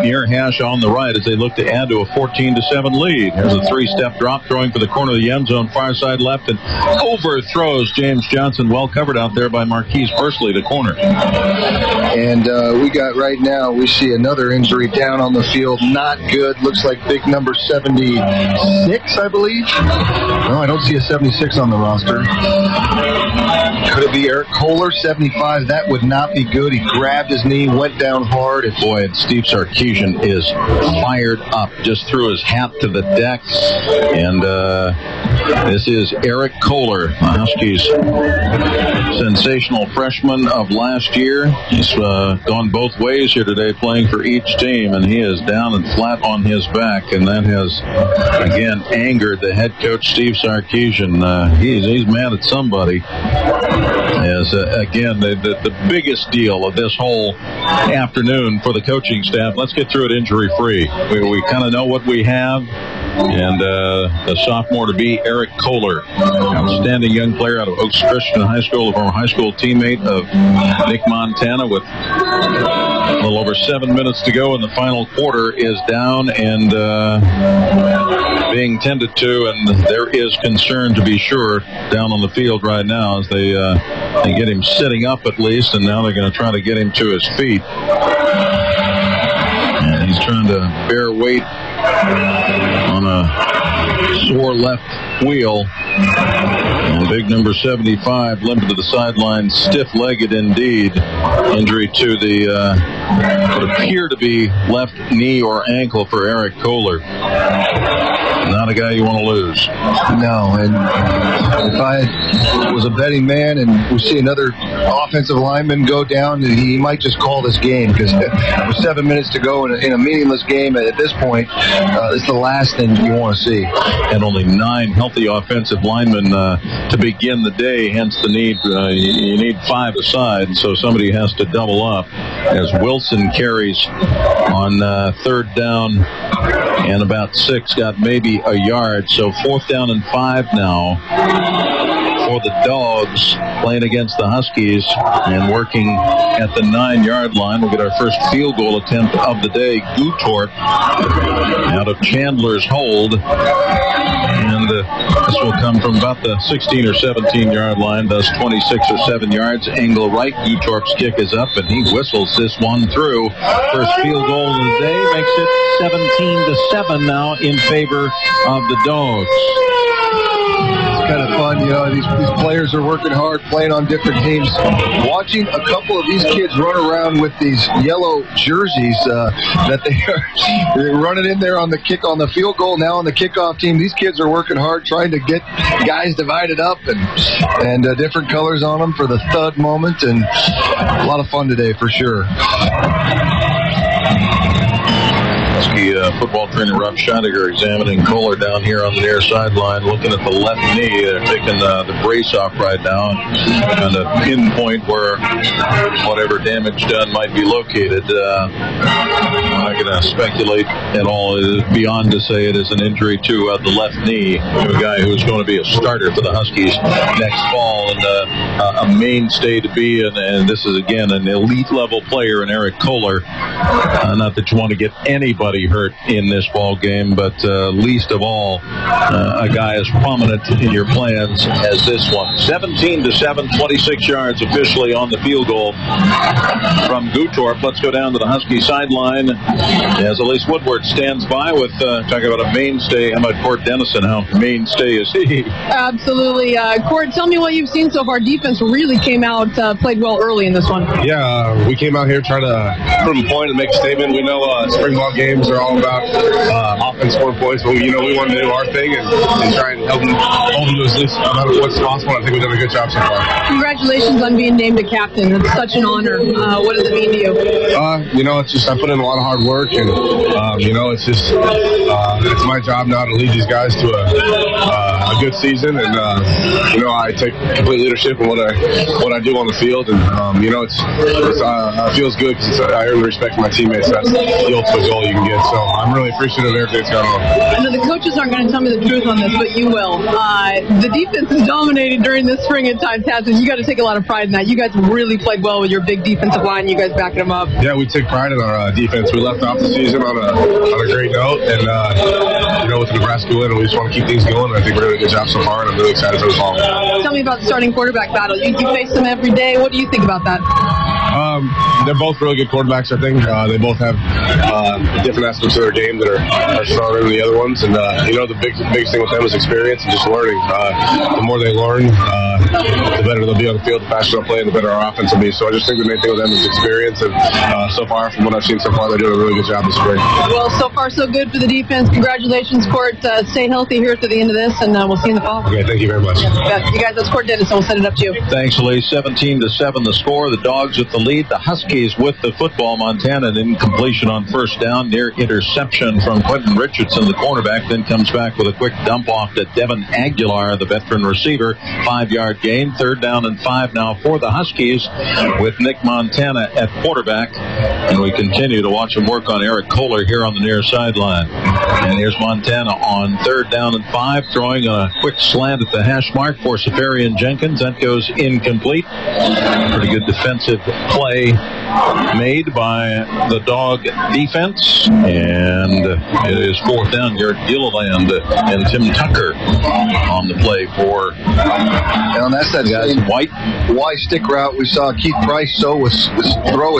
Near hash on the right as they look to add to a 14-7 lead. Here's a 3-step drop, throwing for the corner of the end zone, far side left, and overthrows James Johnson. Well covered out there by Marquise Bursley, the corner. And we got right now, we see another injury down on the field. Not good. Looks like big number 76, I believe. No, I don't see a 76 on the roster. Could it be Eric Kohler, 75? That would not be good. He grabbed his knee, went down hard. Boy, and Steve Sarkisian is fired up. Just threw his hat to the deck. And this is Eric Kohler, Huskies' sensational freshman of last year. He's gone both ways here today, playing for each team, and he is down and flat on his back. And that has, again, angered the head coach, Steve Sarkisian. He's mad at somebody. As again, the biggest deal of this whole afternoon for the coaching staff. Let's get through it injury-free. We kind of know what we have. And the sophomore to be Eric Kohler, outstanding young player out of Oaks Christian High School, a former high school teammate of Nick Montana, with a little over 7 minutes to go in the final quarter, is down and being tended to, and there is concern, to be sure, down on the field right now as they get him sitting up at least, and now they're going to try to get him to his feet. And he's trying to bear weight on a sore left wheel. And big number 75 limped to the sideline, stiff-legged indeed. Injury to the what appear to be left knee or ankle for Eric Kohler. Not a guy you want to lose. No, and if I was a betting man and we see another offensive lineman go down, he might just call this game, because with 7 minutes to go in a meaningless game at this point, it's the last thing you want to see. And only 9 healthy offensive linemen to begin the day, hence the need. You need 5 aside, so somebody has to double up as Wilson carries on 3rd down and about 6, got maybe a yard. So 4th down and 5 now for the Dogs, playing against the Huskies and working at the 9-yard line. We'll get our first field goal attempt of the day. Gutorp out of Chandler's hold. And this will come from about the 16 or 17-yard line, thus 26 or 7 yards. Angle right. Gutorp's kick is up, and he whistles this one through. First field goal of the day makes it 17-7 now in favor of the Dogs. It's kind of fun, these players are working hard, playing on different teams. Watching a couple of these kids run around with these yellow jerseys that they're running in there on the kick, on the field goal, now on the kickoff team. These kids are working hard, trying to get guys divided up and different colors on them for the thud moment, and a lot of fun today for sure. Husky football trainer Rob Scheidegger examining Kohler down here on the near sideline, looking at the left knee. They're taking the brace off right now and a pinpoint where whatever damage done might be located. I'm not going to speculate at all. It is beyond to say it is an injury to the left knee to a guy who's going to be a starter for the Huskies next fall and a mainstay to be. And this is, again, an elite level player in Eric Kohler. Not that you want to get anybody hurt in this ball game, but least of all, a guy as prominent in your plans as this one. 17-7, 26 yards officially on the field goal from Gutorp. Let's go down to the Husky sideline as Elise Woodward stands by with talking about a mainstay. How about Court Dennison? How mainstay is he? Absolutely. Court, tell me what you've seen so far. Defense really came out, played well early in this one. Yeah, we came out here trying to prove a point and make a statement. We know spring ball games are all about offense, score points, but we wanted to do our thing and try and help them hold them to at least what's possible. I think we've done a good job so far. Congratulations on being named a captain. It's such an honor. What does it mean to you? It's just I put in a lot of hard work, and it's just it's my job now to lead these guys to a good season, and I take complete leadership in what I do on the field, and it feels good because I earn the respect from my teammates. That's the ultimate goal you can get. So I'm really appreciative of everything that's going on. I know the coaches aren't going to tell me the truth on this, but you will. The defense is dominated during this spring at times, Taz, and you got to take a lot of pride in that. You guys really played well with your big defensive line. You guys backing them up. Yeah, we take pride in our defense. We left off the season on a great note, and with the Nebraska win, we just want to keep things going. I think we're doing a good job so far, and I'm really excited for the fall. Tell me about the starting quarterback battle. You face them every day. What do you think about that? They're both really good quarterbacks, I think. They both have different aspects of their game that are stronger than the other ones. And, the biggest thing with them is experience and just learning. The more they learn, the better they'll be on the field, the faster they'll play, and the better our offense will be. So I just think the main thing with them is experience. And so far, from what I've seen so far, they're doing a really good job this spring. Well, so far, so good for the defense. Congratulations, Court. Stay healthy here to the end of this, and we'll see you in the fall. Okay, thank you very much. Yeah, you guys, that's Court Dennison. We'll send it up to you. Thanks, Lee. 17-7 the score. The Dogs with the lead. The Huskies with the football. Montana, an incompletion on first down. Near interception from Quentin Richardson, the cornerback. Then comes back with a quick dump off to Devin Aguilar, the veteran receiver. 5-yard gain. 3rd down and 5 now for the Huskies with Nick Montana at quarterback. And we continue to watch him work on Eric Kohler here on the near sideline. And here's Montana on 3rd down and 5, throwing a quick slant at the hash mark for Safarian Jenkins. That goes incomplete. Pretty good defensive play made by the Dog defense, and it is 4th down here at Gilliland, and Tim Tucker on the play for and that's that guys. White Y stick route we saw Keith Price throw with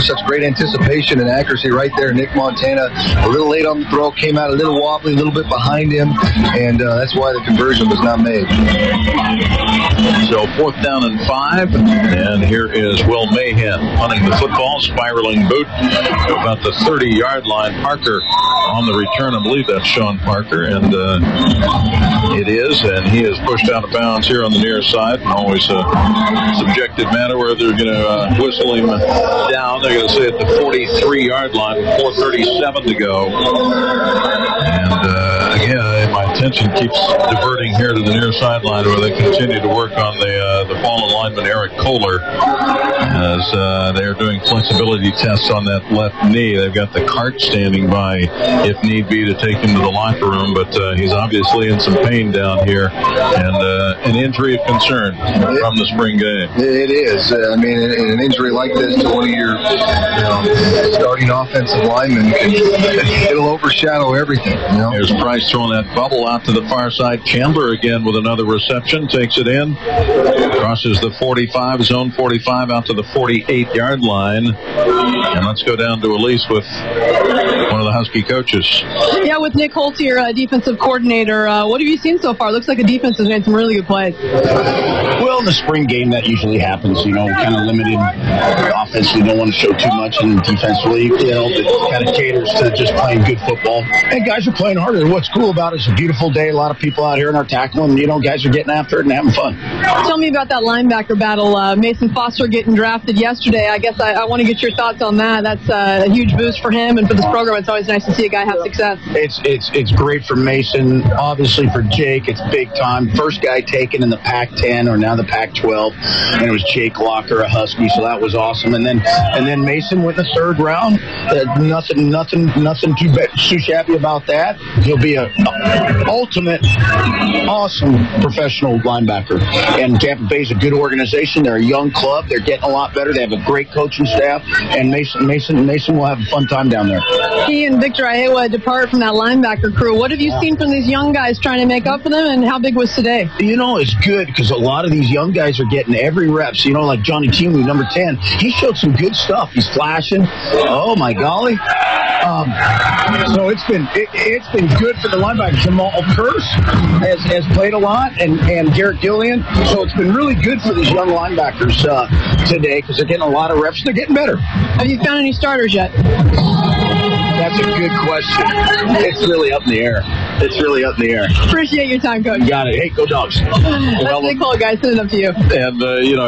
such great anticipation and accuracy right there. Nick Montana a little late on the throw, came out a little wobbly, a little bit behind him, and that's why the conversion was not made. So 4th down and 5, and here is Will Mahan punting the football, spiraling boot to about the 30-yard line. Parker on the return. I believe that's Sean Parker, and it is, and he is pushed out of bounds here on the near side. Always a subjective matter where they're going to whistle him down. They're going to say at the 43-yard line, 4:37 to go. And again, my attention keeps diverting here to the near sideline where they continue to work on the fallen lineman Eric Kohler as they're doing flexibility tests on that left knee. They've got the cart standing by if need be to take him to the locker room, but he's obviously in some pain down here and an injury of concern from the spring game. It is. I mean, an injury like this to one of your starting offensive linemen, it'll overshadow everything. There's Price throwing that bubble out to the far side. Chandler again with another reception, takes it in, crosses the 45, zone 45 out to the 48-yard line. And let's go down to Elise with one of the Husky coaches. Yeah, with Nick Holt here, defensive coordinator. What have you seen so far? Looks like the defense has made some really good plays. Well, in the spring game, that usually happens. Kind of limited offensively, don't want to show too much, and defensively, it kind of caters to just playing good football. And guys are playing harder. What's cool about it is a beautiful professional day. A lot of people out here in our tackling. Guys are getting after it and having fun. Tell me about that linebacker battle. Mason Foster getting drafted yesterday. I guess I want to get your thoughts on that. That's a huge boost for him and for this program. It's always nice to see a guy have success. It's great for Mason. Obviously for Jake, it's big time. First guy taken in the Pac-10 or now the Pac-12, and it was Jake Locker, a Husky. So that was awesome. And then Mason went in the third round. Nothing too shabby about that. He'll be an ultimate, awesome professional linebacker. And Tampa Bay's a good organization. They're a young club. They're getting a lot better. They have a great coaching staff. And Mason will have a fun time down there. He and Victor Iowa depart from that linebacker crew. What have you seen from these young guys trying to make up for them, and how big was today? It's good because a lot of these young guys are getting every reps. Like Johnny Timu, number 10. He showed some good stuff. He's flashing. Oh, my golly. So it's been good for the linebackers. Jamal Curse has played a lot, and Garrett Gillian. So it's been really good for these young linebackers today because they're getting a lot of reps. They're getting better. Have you found any starters yet? That's a good question. It's really up in the air. Appreciate your time, Coach. You got it. Hey, go Dogs. That's Nick Cole, guys. Send it up to you. And,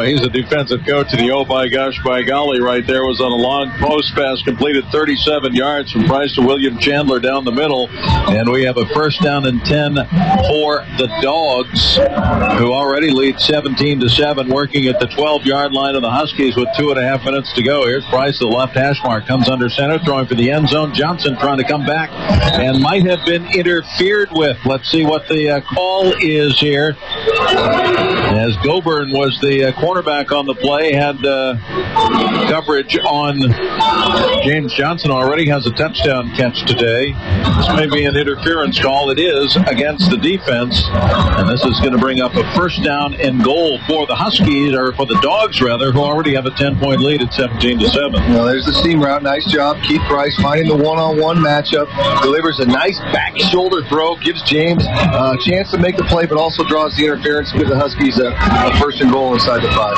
he's a defensive coach, and the oh, my gosh, by golly right there was on a long post pass, completed 37 yards from Price to William Chandler down the middle. And we have a first down and 10 for the Dogs, who already lead 17-7, working at the 12-yard line of the Huskies with 2.5 minutes to go. Here's Price, the left hash mark, comes under center, throwing for the end zone. Johnson trying to come back and might have been interfered with. Let's see what the call is here. As Goburn was the cornerback on the play, had coverage on James Johnson, already has a touchdown catch today. This may be an interference call. It is against the defense, and this is going to bring up a first down and goal for the Huskies, or for the Dogs rather, who already have a 10-point lead at 17-7. Well, there's the seam route. Nice job. Keith Price finding the one-on-one matchup, delivers a nice back shoulder throw, gives James a chance to make the play, but also draws the interference, gives the Huskies a first and goal inside the 5.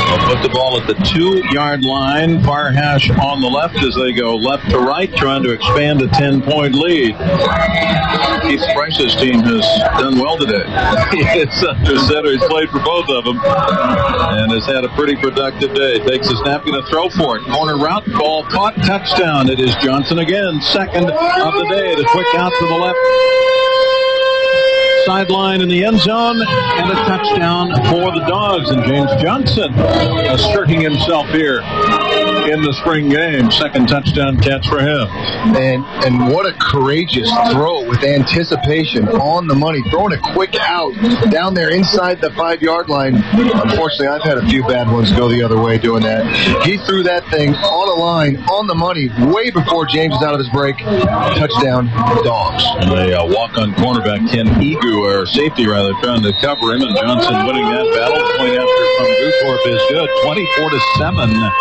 They'll put the ball at the 2-yard line. Far hash on the left as they go left to right, trying to expand a 10-point lead. Keith Price's team has done well today. It's under center. He's played for both of them and has had a pretty productive day. Takes a snap, going to throw for it. Corner route, ball caught, touchdown. It is Johnson again, second of the day. The quick out to the left sideline in the end zone, and a touchdown for the Dogs. And James Johnson asserting himself here in the spring game. Second touchdown catch for him. And what a courageous throw with anticipation on the money. Throwing a quick out down there inside the 5-yard line. Unfortunately, I've had a few bad ones go the other way doing that. He threw that thing on a line, on the money, way before James was out of his break. Touchdown, Dogs. And a walk-on cornerback, Ken Egu, or safety rather, trying to cover him, and Johnson winning that battle. Point after from Guthorpe is good. 24-7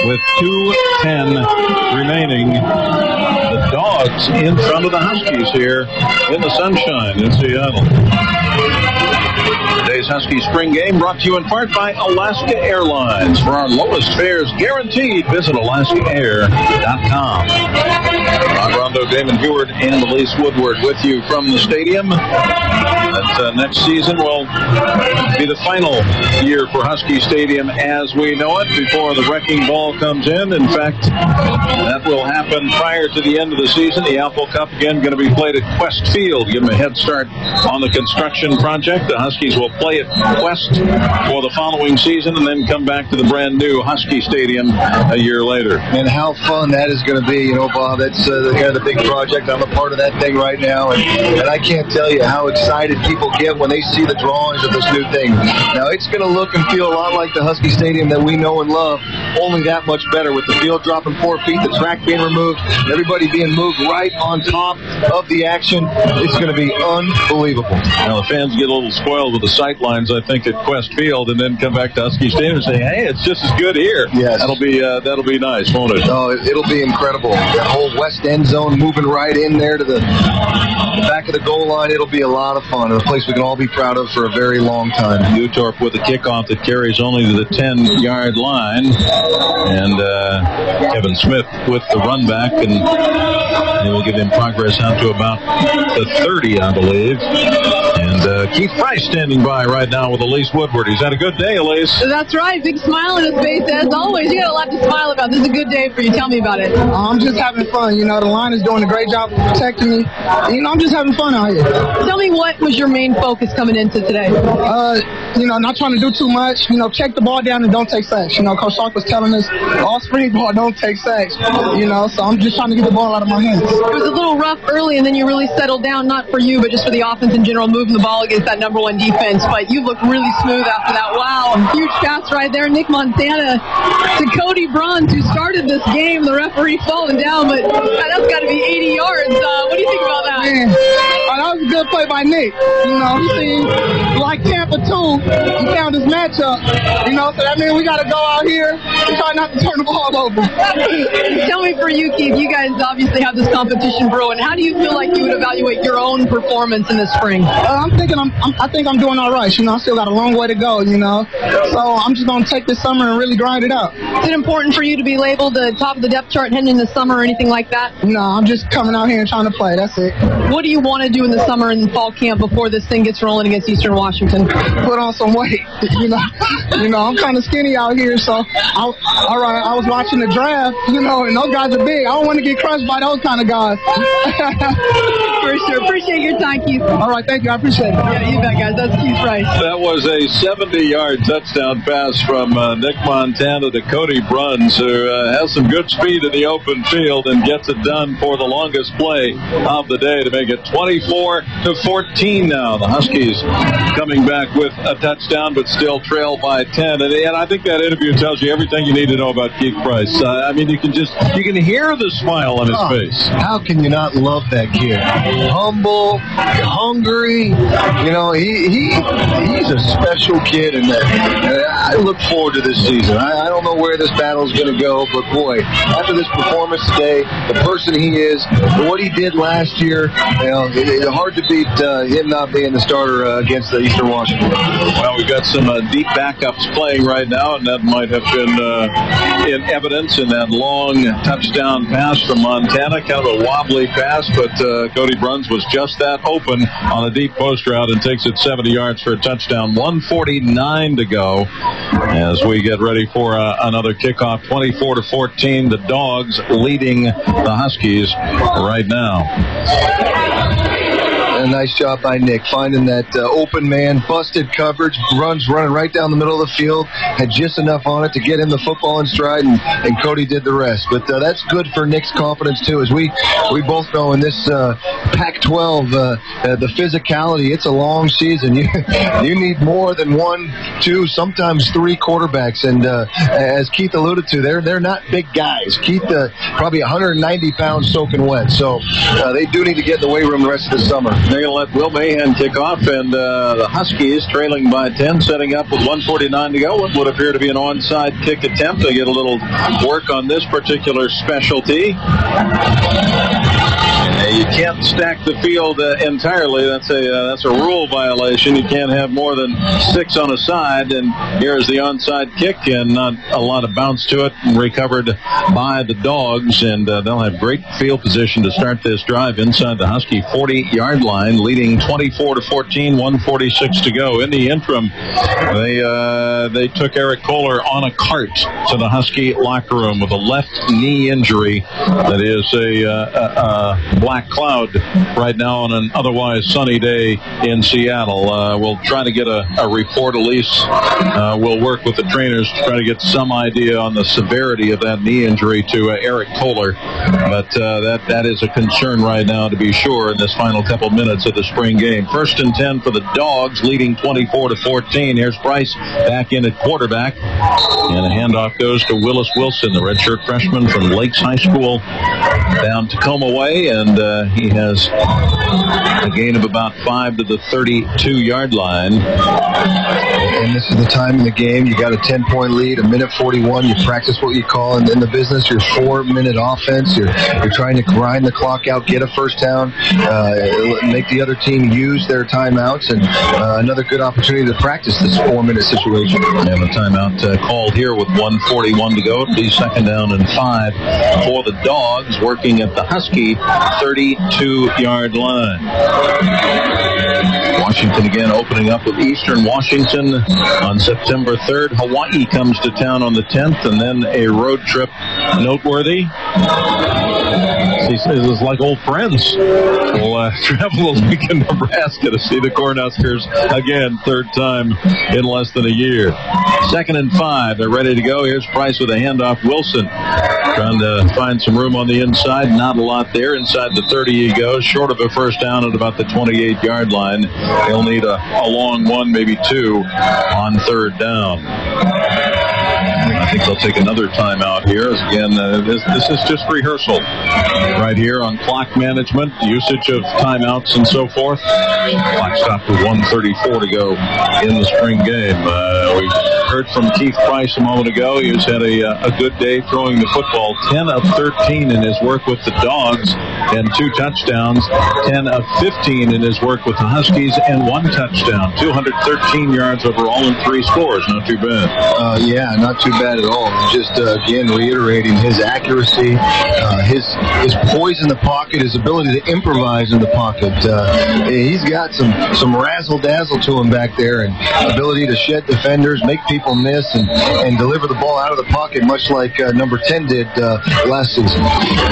with 2:10 remaining. The Dogs in front of the Huskies here in the sunshine in Seattle. Today's Husky Spring Game brought to you in part by Alaska Airlines. For our lowest fares guaranteed, visit AlaskaAir.com. Ron Rondo, Damon Heward, and Elise Woodward with you from the stadium. That next season will be the final year for Husky Stadium as we know it before the wrecking ball comes in. In fact, that will happen prior to the end of the season. The Apple Cup again going to be played at Quest Field. Give them a head start on the construction project. The Huskies will play at Quest for the following season and then come back to the brand new Husky Stadium a year later. And how fun that is going to be, Bob. That's kind of the big project. I'm a part of that thing right now, and I can't tell you how excited people get when they see the drawings of this new thing. Now, it's going to look and feel a lot like the Husky Stadium that we know and love, only that much better, with the field dropping 4 feet, the track being removed, everybody being moved right on top of the action. It's going to be unbelievable. Now, the fans get a little spoiled with the sight lines, I think, at Quest Field, and then come back to Husky Stadium and say, hey, it's just as good here. Yes. That'll be nice, won't it? Oh, it'll be incredible. That whole west end zone moving right in there to the back of the goal line. It'll be a lot of fun. A place we can all be proud of for a very long time. Guthorpe with a kickoff that carries only to the 10-yard line. And Kevin Smith with the run back. And he will give him progress out to about the 30, I believe. And Keith Price standing by right now with Elise Woodward. He's had a good day, Elise. That's right. Big smile on his face as always. You got a lot to smile about. This is a good day for you. Tell me about it. I'm just having fun. You know, the line is doing a great job of protecting me. You know, I'm just having fun out here. Tell me, what was your main focus coming into today? You know, not trying to do too much. You know, check the ball down and don't take sacks. You know, Coach Sark was telling us all spring ball, don't take sacks. You know, so I'm just trying to get the ball out of my hands. It was a little rough early, and then you really settled down, not for you, but just for the offense in general, moving the ball against that number one defense. But you look really smooth after that. Wow, huge pass right there. Nick Montana to Cody Bruns, who started this game. The referee falling down, but that's got to be 80 yards. What do you think about that? Man, that was a good play by Nick. You know, he seemed like Tampa 2. He found his matchup. You know, so that means we got to go out here and try not to turn the ball over. Tell me, for you, Keith, you guys obviously have this competition brewing. How do you feel like you would evaluate your own performance in the spring? I think I'm doing all right. You know, I still got a long way to go, you know. So I'm just going to take this summer and really grind it out. Is it important for you to be labeled the top of the depth chart heading into summer or anything like that? No, I'm just coming out here and trying to play. That's it. What do you want to do in the summer and fall camp before this thing gets rolling against Eastern Washington? Put on some weight. You know, I'm kind of skinny out here, so I was watching the draft, you know, and those guys are big. I don't want to get crushed by those kind of guys. For sure. Appreciate your time, Keith. All right, thank you. I appreciate it. Yeah, you bet, guys. That's Keith Price. That was a 70-yard touchdown pass from Nick Montana to Cody Bruns, who has some good speed in the open field and gets it done for the longest play of the day to make it 24-14 now. The Huskies coming back with a touchdown, but still trail by 10. And I think that interview tells you everything you need to know about Keith Price. I mean, you can hear the smile on his face. How can you not love that kid? Humble, hungry. You know, he's a special kid, and I look forward to this season. I don't know where this battle is going to go, but boy, after this performance today, the person he is, what he did last year, you know, it's hard to beat him not being the starter against the Eastern Washington. Well, we've got some deep backups playing right now, and that might have been in evidence in that long touchdown pass from Montana. Kind of a wobbly pass, but Cody Bruns was just that open on a deep post route and takes it 70 yards for a touchdown. 1:49 to go as we get ready for another kickoff. 24-14, the Dogs leading the Huskies right now. A nice job by Nick finding that open man, busted coverage, runs running right down the middle of the field, had just enough on it to get him the football in stride, and Cody did the rest. But that's good for Nick's confidence too, as we both know in this Pac-12, the physicality, it's a long season. You need more than 1, 2, sometimes 3 quarterbacks, and as Keith alluded to, they're not big guys. Keith probably 190 pounds soaking wet, so they do need to get in the weight room the rest of the summer. They're going to let Will Mahan kick off, and the Huskies trailing by 10, setting up with 1:49 to go. What would appear to be an onside kick attempt. They get a little work on this particular specialty. You can't stack the field entirely. That's a rule violation. You can't have more than 6 on a side. And here's the onside kick, and not a lot of bounce to it, and recovered by the Dogs. And they'll have great field position to start this drive inside the Husky 40-yard line, leading 24-14, 1:46 to go. In the interim, they took Eric Kohler on a cart to the Husky locker room with a left knee injury. That is a black cloud right now on an otherwise sunny day in Seattle. We'll try to get a report. Elise will work with the trainers to try to get some idea on the severity of that knee injury to Eric Kohler. But that is a concern right now, to be sure, in this final couple minutes of the spring game. 1st and 10 for the Dogs, leading 24-14. Here's Price back in at quarterback, and a handoff goes to Willis Wilson, the redshirt freshman from Lakes High School down Tacoma way, and he has a gain of about 5 to the 32-yard line. And this is the time in the game. You got a 10-point lead, 1:41. You practice what you call in the business your 4-minute offense. You're trying to grind the clock out, get a first down, make the other team use their timeouts, and another good opportunity to practice this 4-minute situation. And a timeout called here with 1:41 to go. It'll be 2nd down and 5 for the Dogs, working at the Husky 32-yard line. Washington again opening up with Eastern Washington on September 3rd. Hawaii comes to town on the 10th, and then a road trip noteworthy. He says it's like old friends. We'll travel a week in Nebraska to see the Cornhuskers again, 3rd time in less than a year. 2nd and 5. They're ready to go. Here's Price with a handoff. Wilson trying to find some room on the inside. Not a lot there. Inside the 30 he goes. Short of a first down at about the 28-yard line. He'll need a long one, maybe two, on 3rd down. I think they'll take another timeout here. As again, this is just rehearsal right here on clock management, usage of timeouts and so forth. Clock stopped with 1:34 to go in the spring game. We heard from Keith Price a moment ago. He's had a good day throwing the football. 10 of 13 in his work with the Dogs and 2 touchdowns. 10 of 15 in his work with the Huskies and 1 touchdown. 213 yards overall and 3 scores. Not too bad. Yeah, not too bad at all. Just again reiterating his accuracy, his poise in the pocket, his ability to improvise in the pocket. He's got some razzle dazzle to him back there, and ability to shed defenders, make people miss, and deliver the ball out of the pocket, much like number 10 did last season.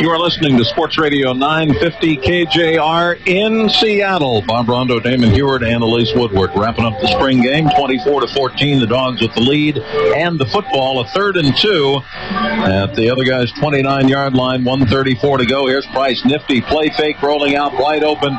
You are listening to Sports Radio 950 KJR in Seattle. Bob Rondo, Damon Heward, and Elise Woodward wrapping up the spring game. 24-14, the Dogs with the lead, and the football a 3rd and 2 at the other guy's 29-yard line. 1:34 to go. Here's Price, nifty play fake, rolling out wide open.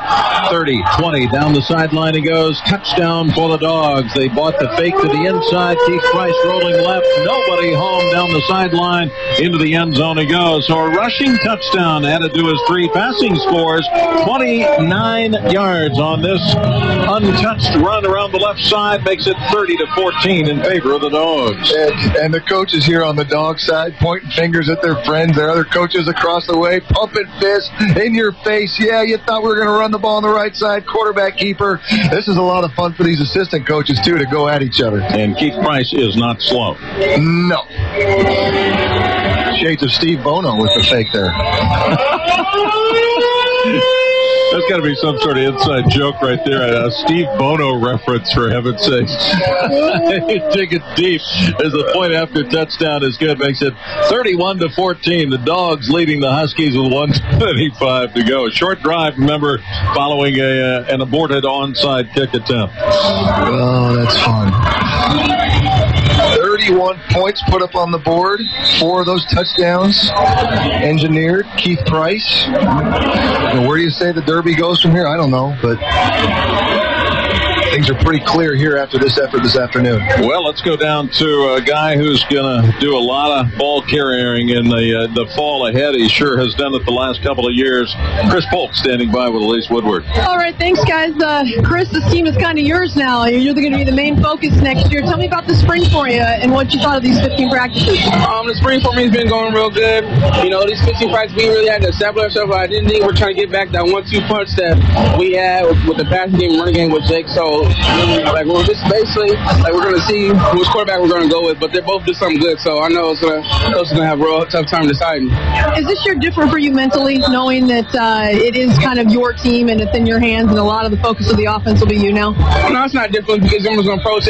30, 20, down the sideline he goes. Touchdown for the Dogs. They bought the fake to the inside. Keith Price rolling left. Nobody home, down the sideline. Into the end zone he goes. So a rushing touchdown added to his 3 passing scores. 29 yards on this untouched run around the left side. Makes it 30-14 in favor of the Dogs. And the coaches here on the Dog side pointing fingers at their friends, their other coaches across the way, pumping fists in your face. Yeah, you thought we were going to run the ball on the right side, quarterback keeper. This is a lot of fun for these assistant coaches, too, to go at each other. And Keith Price is not slow. No. Shades of Steve Bono with the fake there. That's got to be some sort of inside joke right there. A Steve Bono reference, for heaven's sakes. Dig it deep as the point after touchdown is good. Makes it 31-14. The Dogs leading the Huskies with 1:25 to go. Short drive, remember, following an aborted onside kick attempt. Oh, that's fun. 31 points put up on the board. 4 of those touchdowns engineered. Keith Price. And where do you say the Derby goes from here? I don't know, but things are pretty clear here after this effort this afternoon. Well, let's go down to a guy who's going to do a lot of ball carrying in the fall ahead. He sure has done it the last couple of years. Chris Polk standing by with Elise Woodward. All right, thanks, guys. Chris, this team is kind of yours now. You're going to be the main focus next year. Tell me about the spring for you and what you thought of these 15 practices. The spring for me has been going real good. You know, these 15 practices, we really had to establish ourselves. I didn't think we're trying to get back that 1-2 punch that we had with the passing game and running game with Jake. So, like, we're just basically, like, we're going to see which quarterback we're going to go with, but they're both doing something good. So I know Coach is going to have a real tough time deciding. Is this year different for you mentally, knowing that it is kind of your team and it's in your hands and a lot of the focus of the offense will be you now? No, it's not different because I'm going to approach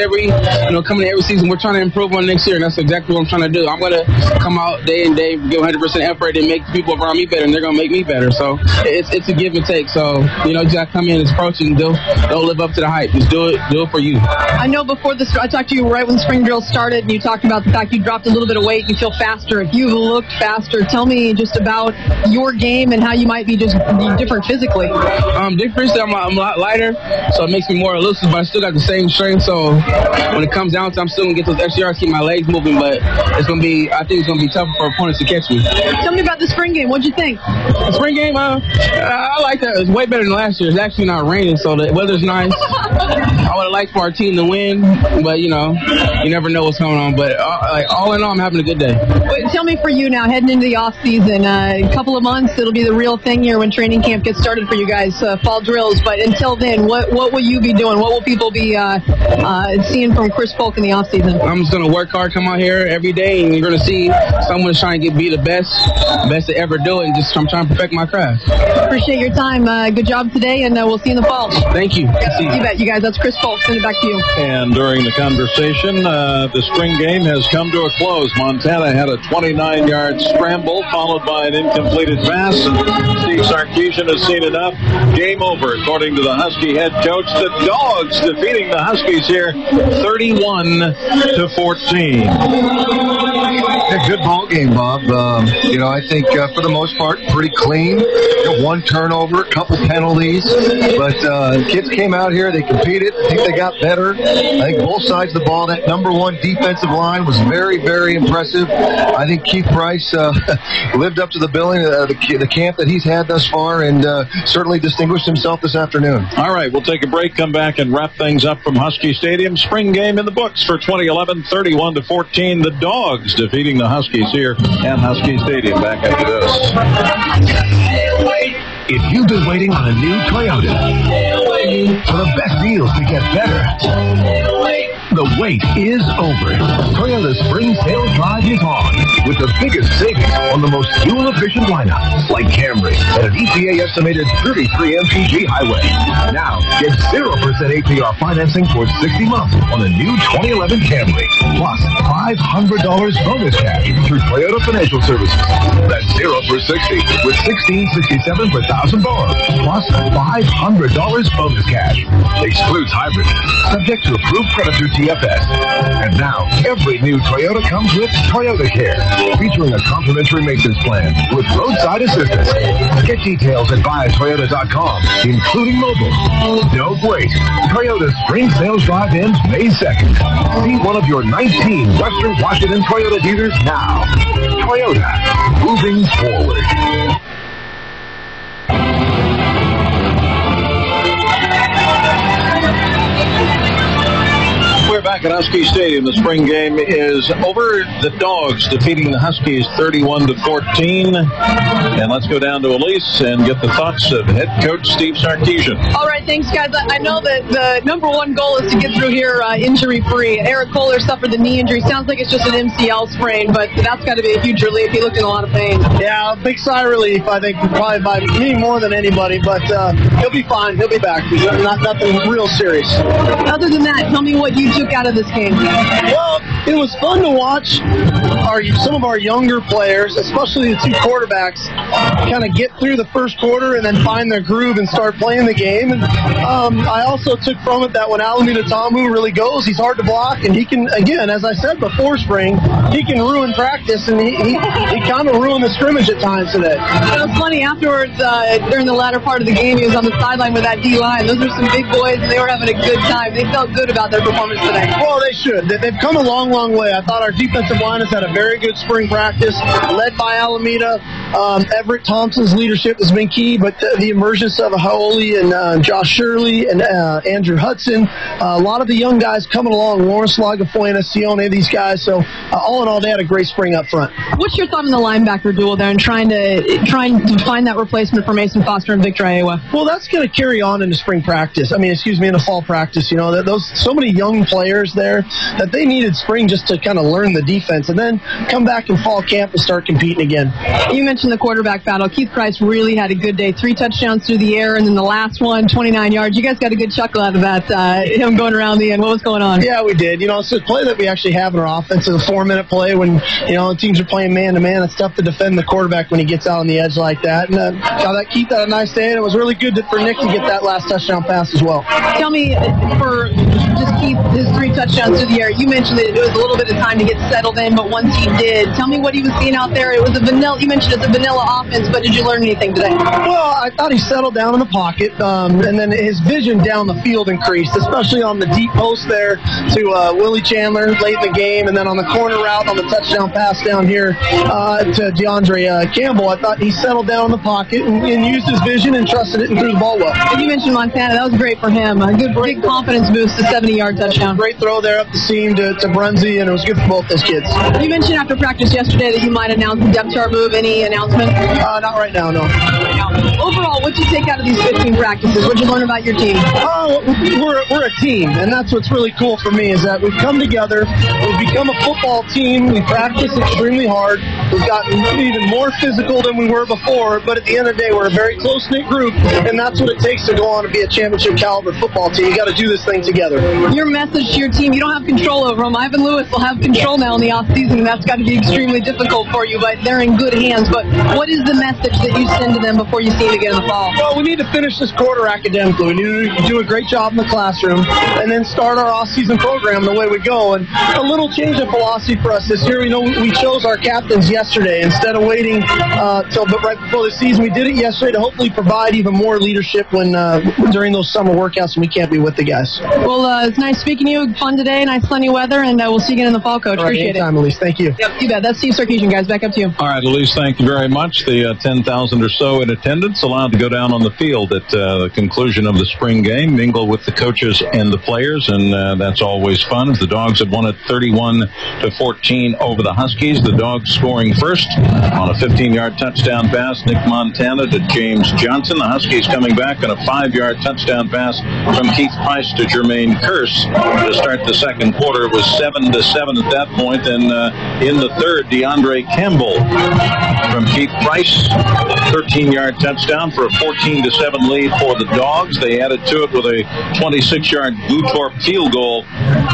coming to every season, we're trying to improve on next year, and that's exactly what I'm trying to do. I'm going to come out day and day, give 100% effort, and make the people around me better, and they're going to make me better. So it's a give and take. So, you just got to come in and approach, and they'll live up to the hype. Just do it for you. I know before this, I talked to you right when spring drill started, and you talked about the fact you dropped a little bit of weight. You feel faster. You looked faster. Tell me just about your game and how you might be just different physically. Different. I'm a lot lighter, so it makes me more elusive, but I still got the same strength. So when it comes down to, I'm still gonna get those extra yards, keep my legs moving, but I think it's gonna be tough for opponents to catch me. Tell me about the spring game. What'd you think? The spring game, I like that. It's way better than last year. It's actually not raining, so the weather's nice. I would have liked for our team to win, but you never know what's going on. But all in all, I'm having a good day. Wait, tell me for you now, heading into the off season, a couple of months, it'll be the real thing here when training camp gets started for you guys, fall drills. But until then, what will you be doing? What will people be seeing from Chris Polk in the off season? I'm just gonna work hard, come out here every day, and you're gonna see someone's trying to be the best to ever do it, and I'm trying to perfect my craft. Appreciate your time. Good job today, and we'll see you in the fall. Thank you. You bet, you guys. That's Chris Polk. Send it back to you. And during the conversation, the spring game has come to a close. Montana had a 29-yard scramble followed by an incompleted pass. Steve Sarkisian has seen enough. Game over, according to the Husky head coach. The Dogs defeating the Huskies here 31-14. A good ball game, Bob. I think for the most part, pretty clean. One turnover, a couple penalties, but kids came out here. They competed. I think they got better. I think both sides of the ball. That number one defensive line was very, very impressive. I think Keith Price lived up to the billing, the camp that he's had thus far, and certainly distinguished himself this afternoon. All right, we'll take a break, come back, and wrap things up from Husky Stadium. Spring game in the books for 2011, 31-14. The Dogs defeating the Huskies here at Husky Stadium. Back after this. If you've been waiting on a new Toyota for the best deals to get better, the wait is over. Toyota Spring Sales Drive is on with the biggest savings on the most fuel-efficient lineup, like Camry at an EPA-estimated 33 mpg highway. Now, get 0% APR financing for 60 months on the new 2011 Camry, plus $500 bonus cash through Toyota Financial Services. That's 0 for 60 with $1,667 per $1,000 borrowed, plus $500 bonus cash. Excludes hybrid. Subject to approved credit through TFS. And now, every new Toyota comes with Toyota Care, featuring a complimentary maintenance plan with roadside assistance. Get details at buyatoyota.com, including mobile. Don't wait. Toyota Spring Sales Drive ends May 2nd. See one of your 19 Western Washington Toyota dealers now. Toyota, moving forward. We're back at Husky Stadium. The spring game is over. The Dogs defeating the Huskies 31-14. And let's go down to Elise and get the thoughts of head coach Steve Sarkisian. All right, thanks, guys. I know that the number one goal is to get through here injury-free. Eric Kohler suffered the knee injury. Sounds like it's just an MCL sprain, but that's got to be a huge relief. He looked in a lot of pain. Yeah, big sigh of relief, I think, probably by me more than anybody, but he'll be fine. He'll be back. Nothing real serious. Other than that, tell me what you took out of this game. Well, it was fun to watch some of our younger players, especially the two quarterbacks, kind of get through the first quarter and then find their groove and start playing the game. And I also took from it that when Alameda Tomu really goes, he's hard to block, and he can, again, as I said before spring, he can ruin practice, and he kind of ruined the scrimmage at times today. It was funny, afterwards, during the latter part of the game, he was on the sideline with that D-line. Those are some big boys, and they were having a good time. They felt good about their performance today. Well, they should. They've come a long, long way. I thought our defensive line has had a very good spring practice, led by Alameda. Everett Thompson's leadership has been key, but the emergence of Haoli and Josh Shirley and Andrew Hudson, a lot of the young guys coming along, Lawrence Lagafuena, Sione, these guys. So all in all, they had a great spring up front. What's your thought on the linebacker duel there and trying to find that replacement for Mason Foster and Victor Iowa? Well, that's going to carry on into spring practice. In the fall practice. You know, those so many young players there that they needed spring spring just to kind of learn the defense, and then come back in fall camp and start competing again. You mentioned the quarterback battle. Keith Price really had a good day. 3 touchdowns through the air, and then the last one, 29 yards. You guys got a good chuckle out of that, him going around the end. What was going on? Yeah, we did. It's a play that we actually have in our offense. It's a 4-minute play when, teams are playing man-to-man. It's tough to defend the quarterback when he gets out on the edge like that. And Keith had a nice day, and it was really good for Nick to get that last touchdown pass as well. Tell me, for just Keith, his 3 touchdowns through the air, you mentioned that it was a little bit of time to get settled in, but once he did, tell me what he was seeing out there. It was you mentioned it's a vanilla offense, but did you learn anything today? Well, I thought he settled down in the pocket, and then his vision down the field increased, especially on the deep post there to Willie Chandler late in the game, and then on the corner route on the touchdown pass down here to DeAndre Campbell. I thought he settled down in the pocket and used his vision and trusted it and threw the ball well. And you mentioned Montana. That was great for him. A good, big confidence boost, a 70-yard touchdown. Great throw there up the seam to Brunzy, and it was good for both those kids. You mentioned after practice yesterday that you might announce the depth chart move. Any announcement? Not right now, no. Overall, what'd you take out of these 15 practices? What'd you learn about your team? We're a team, and that's what's really cool for me is that we've come together. We've become a football team. We practice extremely hard. We've gotten even more physical than we were before, but at the end of the day, we're a very close-knit group, and that's what it takes to go on and be a championship caliber football team. You got to do this thing together. Your message to your team, you don't have control over them. Ivan Lewis will have control now in the offseason, and that's got to be extremely difficult for you, but they're in good hands. But what is the message that you send to them before you see them again in the fall? Well, we need to finish this quarter academically. We need to do a great job in the classroom and then start our off-season program the way we go. And a little change of philosophy for us this year. We chose our captains yesterday instead of waiting till right before the season. We did it yesterday to hopefully provide even more leadership during those summer workouts when we can't be with the guys. Well, it's nice speaking to you. Fun today. Nice sunny weather, and we'll see you again in the fall, Coach. All right, appreciate anytime, it. Elise. Thank you. Yep, you bet. That's Steve Sarkisian, guys. Back up to you. All right, Elise, thank you very much. The 10,000 or so in attendance allowed to go down on the field at the conclusion of the spring game, mingle with the coaches and the players, and that's always fun. The Dogs have won it 31-14 over the Huskies. The Dogs scoring first on a 15-yard touchdown pass, Nick Montana to James Johnson. The Huskies coming back on a 5-yard touchdown pass from Keith Price to Jermaine Kearse to start the second quarter. It was 7-7 at that point, and in the third, DeAndre Campbell from Keith Price, 13-yard touchdown for a 14-7 lead for the Dogs. They added to it with a 26-yard Gutorp field goal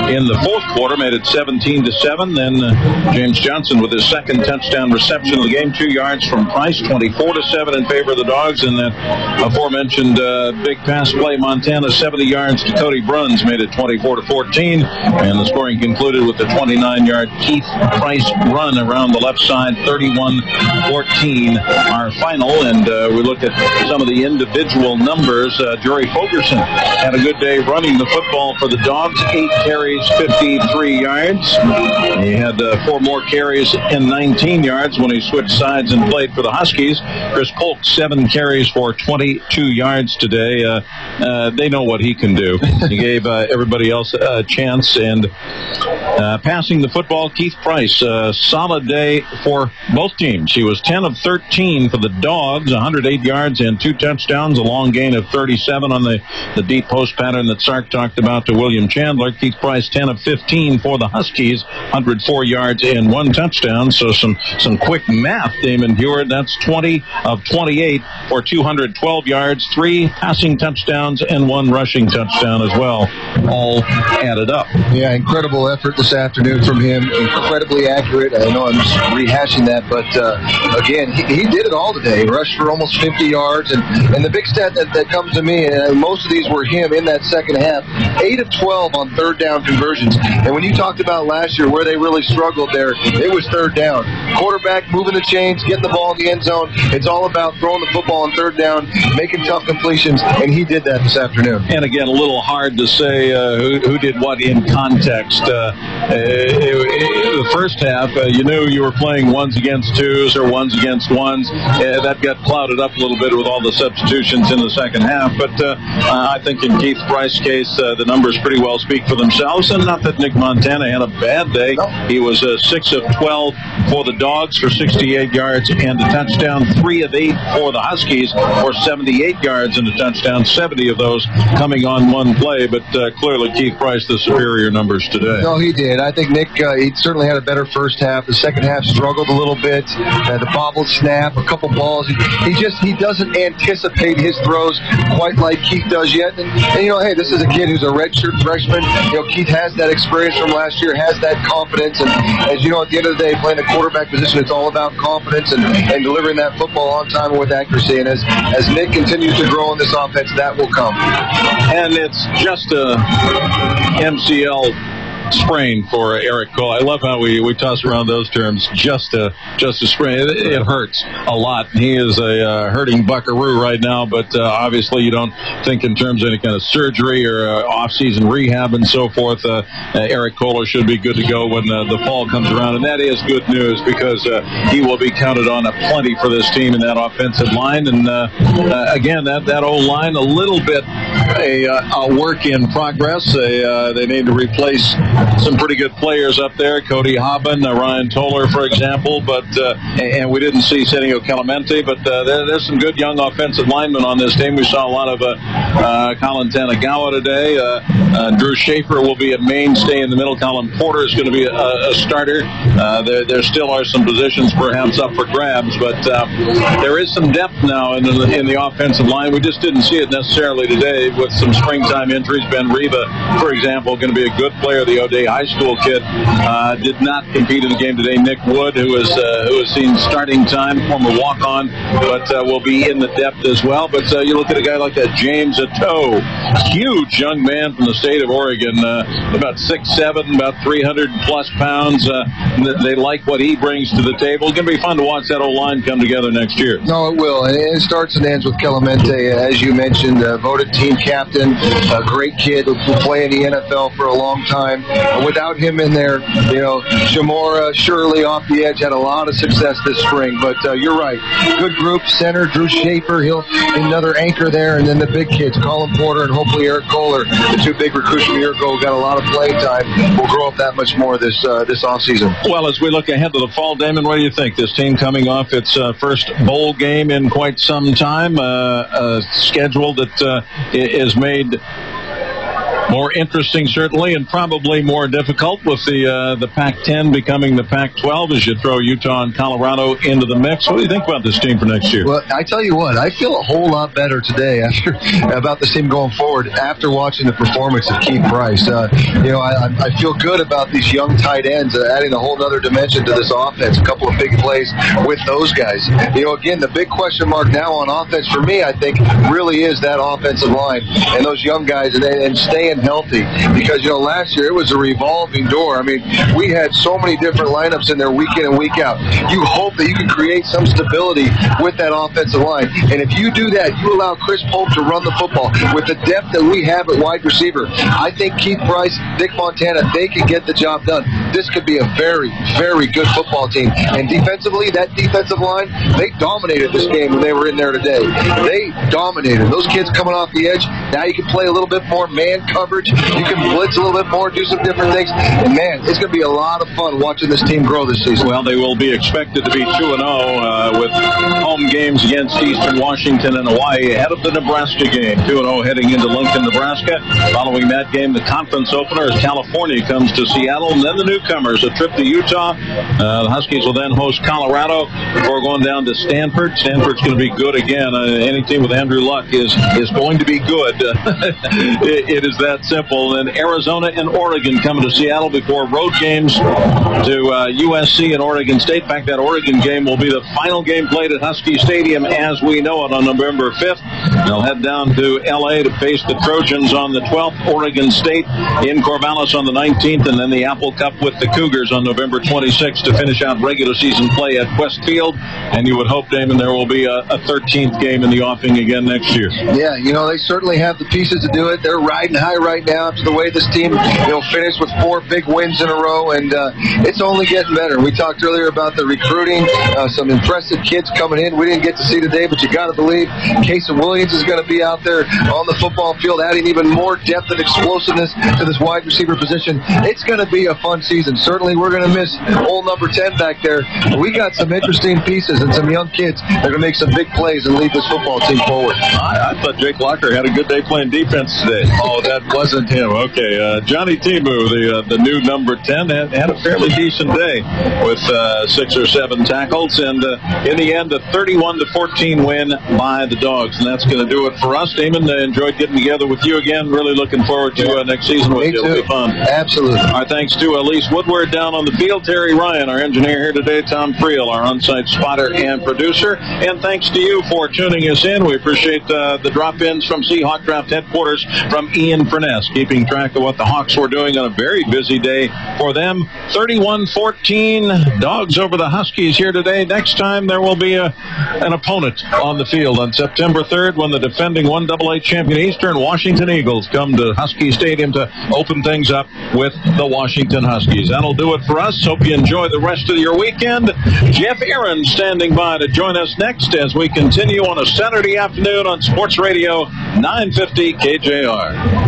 in the fourth quarter, made it 17-7. Then James Johnson with his second touchdown reception of the game, 2 yards from Price, 24-7 in favor of the Dogs. And that aforementioned big pass play, Montana, 70 yards to Cody Bruns, made it 24-14. And the scoring concluded with the 29-yard Keith Price run around the left side, 31-14, our final. And we look at some of the individual numbers. Jory Fogerson had a good day running the football for the Dogs, 8 carries, 53 yards. He had 4 more carries and 19 yards when he switched sides and played for the Huskies. Chris Polk, 7 carries for 22 yards today. They know what he can do. He gave everybody else a chance. And passing the football, Keith Price, solid day for both teams. He was 10 of 13 for the Dogs, 108 yards and 2 touchdowns, a long gain of 37 on the deep post pattern that Sark talked about to William Chandler. Keith Price, 10 of 15 for the Huskies, 104 yards and 1 touchdown. So some quick math, Damon Heward. That's 20 of 28 for 212 yards, 3 passing touchdowns and 1 rushing touchdown as well, all added up. Yeah, incredible effort this afternoon from him. Incredibly accurate. I know I'm just rehashing that, but again, he did it all today. He rushed for almost 50 yards, and the big stat that comes to me, and most of these were him in that second half, 8 of 12 on third down conversions. And when you talked about last year where they really struggled there, it was third down. Quarterback moving the chains, getting the ball in the end zone. It's all about throwing the football on third down, making tough completions, and he did that this afternoon. And again, a little hard to say who did what in context. The first half, you knew you were playing ones against twos or ones against ones. That got clouded up a little bit with all the substitutions in the second half. But I think in Keith Price's case, the numbers pretty well speak for themselves. And not that Nick Montana had a bad day. He was 6 of 12 for the Dogs for 68 yards and a touchdown. 3 of 8 for the Huskies for 78 yards and a touchdown. 70 of those coming on one play. But clearly Keith Price, the superior numbers today. No, he did. did. I think Nick, he certainly had a better first half. The second half struggled a little bit. The bobbled snap, a couple balls. He doesn't anticipate his throws quite like Keith does yet. And hey, this is a kid who's a redshirt freshman. Keith has that experience from last year, has that confidence. And as you know, at the end of the day, playing a quarterback position, it's all about confidence and delivering that football on time and with accuracy. And as Nick continues to grow in this offense, that will come. And it's just a MCL sprain for Eric Cole. I love how we toss around those terms. Just a sprain. It hurts a lot. He is a hurting buckaroo right now, but obviously you don't think in terms of any kind of surgery or off-season rehab and so forth. Eric Kohler should be good to go when the fall comes around, and that is good news because he will be counted on plenty for this team in that offensive line. And again, that O-line, a little bit a work in progress. They need to replace some pretty good players up there, Cody Hobbin, Ryan Toller, for example, but and we didn't see Senio Clemente, but there's some good young offensive linemen on this team. We saw a lot of Colin Tanagawa today. Drew Schaefer will be a mainstay in the middle. Colin Porter is going to be a starter. There still are some positions perhaps up for grabs, but there is some depth now in the offensive line. We just didn't see it necessarily today with some springtime injuries. Ben Riva, for example, going to be a good player. The O'Day High School kid did not compete in the game today. Nick Wood, who has seen starting time, former walk-on, but will be in the depth as well. But you look at a guy like that, James Atto, huge young man from the state of Oregon, about 6'7", about 300-plus pounds. They like what he brings to the table. It's going to be fun to watch that O-line come together next year. No, it will. And it starts and ends with Clemente, as you mentioned, voted team captain, a great kid who will play in the NFL for a long time. Without him in there, Shamora, Shirley off the edge had a lot of success this spring. But you're right. Good group. Center, Drew Schaefer, he'll another anchor there. And then the big kids, Colin Porter and hopefully Eric Kohler, the two big recruits from a year ago, got a lot of playing time. Will grow up that much more this offseason. Well, as we look ahead to the fall, Damon, what do you think? This team coming off its first bowl game in quite some time, a schedule that is made more interesting, certainly, and probably more difficult with the Pac-10 becoming the Pac-12 as you throw Utah and Colorado into the mix. What do you think about this team for next year? Well, I tell you what, I feel a whole lot better today about this team going forward after watching the performance of Keith Price. I feel good about these young tight ends, adding a whole other dimension to this offense. A couple of big plays with those guys. Again, the big question mark now on offense for me, I think, really is that offensive line and those young guys and staying healthy, because last year it was a revolving door. I mean, we had so many different lineups in there week in and week out. You hope that you can create some stability with that offensive line, and if you do that, you allow Chris Polk to run the football with the depth that we have at wide receiver. I think Keith Price, Dick Montana, they can get the job done. This could be a very, very good football team. And defensively, that defensive line, they dominated this game when they were in there today. They dominated. Those kids coming off the edge, now you can play a little bit more man coverage. You can blitz a little bit more, do some different things. And, man, it's going to be a lot of fun watching this team grow this season. Well, they will be expected to be 2-0 with home games against Eastern Washington and Hawaii ahead of the Nebraska game. 2-0 heading into Lincoln, Nebraska. Following that game, the conference opener as California comes to Seattle. And then the newcomers, a trip to Utah. The Huskies will then host Colorado before going down to Stanford. Stanford's going to be good again. Any team with Andrew Luck is going to be good. It is that simple. And Arizona and Oregon coming to Seattle before road games to USC and Oregon State. In fact, that Oregon game will be the final game played at Husky Stadium as we know it on November 5th. They'll head down to L.A. to face the Trojans on the 12th, Oregon State in Corvallis on the 19th, and then the Apple Cup with the Cougars on November 26th to finish out regular season play at West Field. And you would hope, Damon, there will be a 13th game in the offing again next year. Yeah, they certainly have the pieces to do it. They're riding high right now after the way this team finished with 4 big wins in a row, and it's only getting better. We talked earlier about the recruiting, some impressive kids coming in we didn't get to see today, but you got to believe Casey Williams is going to be out there on the football field, adding even more depth and explosiveness to this wide receiver position. It's going to be a fun season. Certainly we're going to miss old number 10 back there. We got some interesting pieces and some young kids that are going to make some big plays and lead this football team forward. I thought Jake Locker had a good day they playing defense today? Oh, that wasn't him. Okay, Johnny Timu, the new number 10, had a fairly decent day with 6 or 7 tackles, and in the end, a 31-14 win by the Dogs, and that's going to do it for us. Damon, enjoyed getting together with you again. Really looking forward to next season with you. It'll be fun. Absolutely. Our thanks to Elise Woodward down on the field, Terry Ryan, our engineer here today, Tom Friel, our on-site spotter and producer, and thanks to you for tuning us in. We appreciate the drop-ins from Seahawk Draft headquarters from Ian Furness, keeping track of what the Hawks were doing on a very busy day for them. 31-14, Dogs over the Huskies here today. Next time there will be an opponent on the field on September 3rd when the defending 1AA champion Eastern Washington Eagles come to Husky Stadium to open things up with the Washington Huskies. That'll do it for us. Hope you enjoy the rest of your weekend. Jeff Aaron standing by to join us next as we continue on a Saturday afternoon on Sports Radio 950 KJR.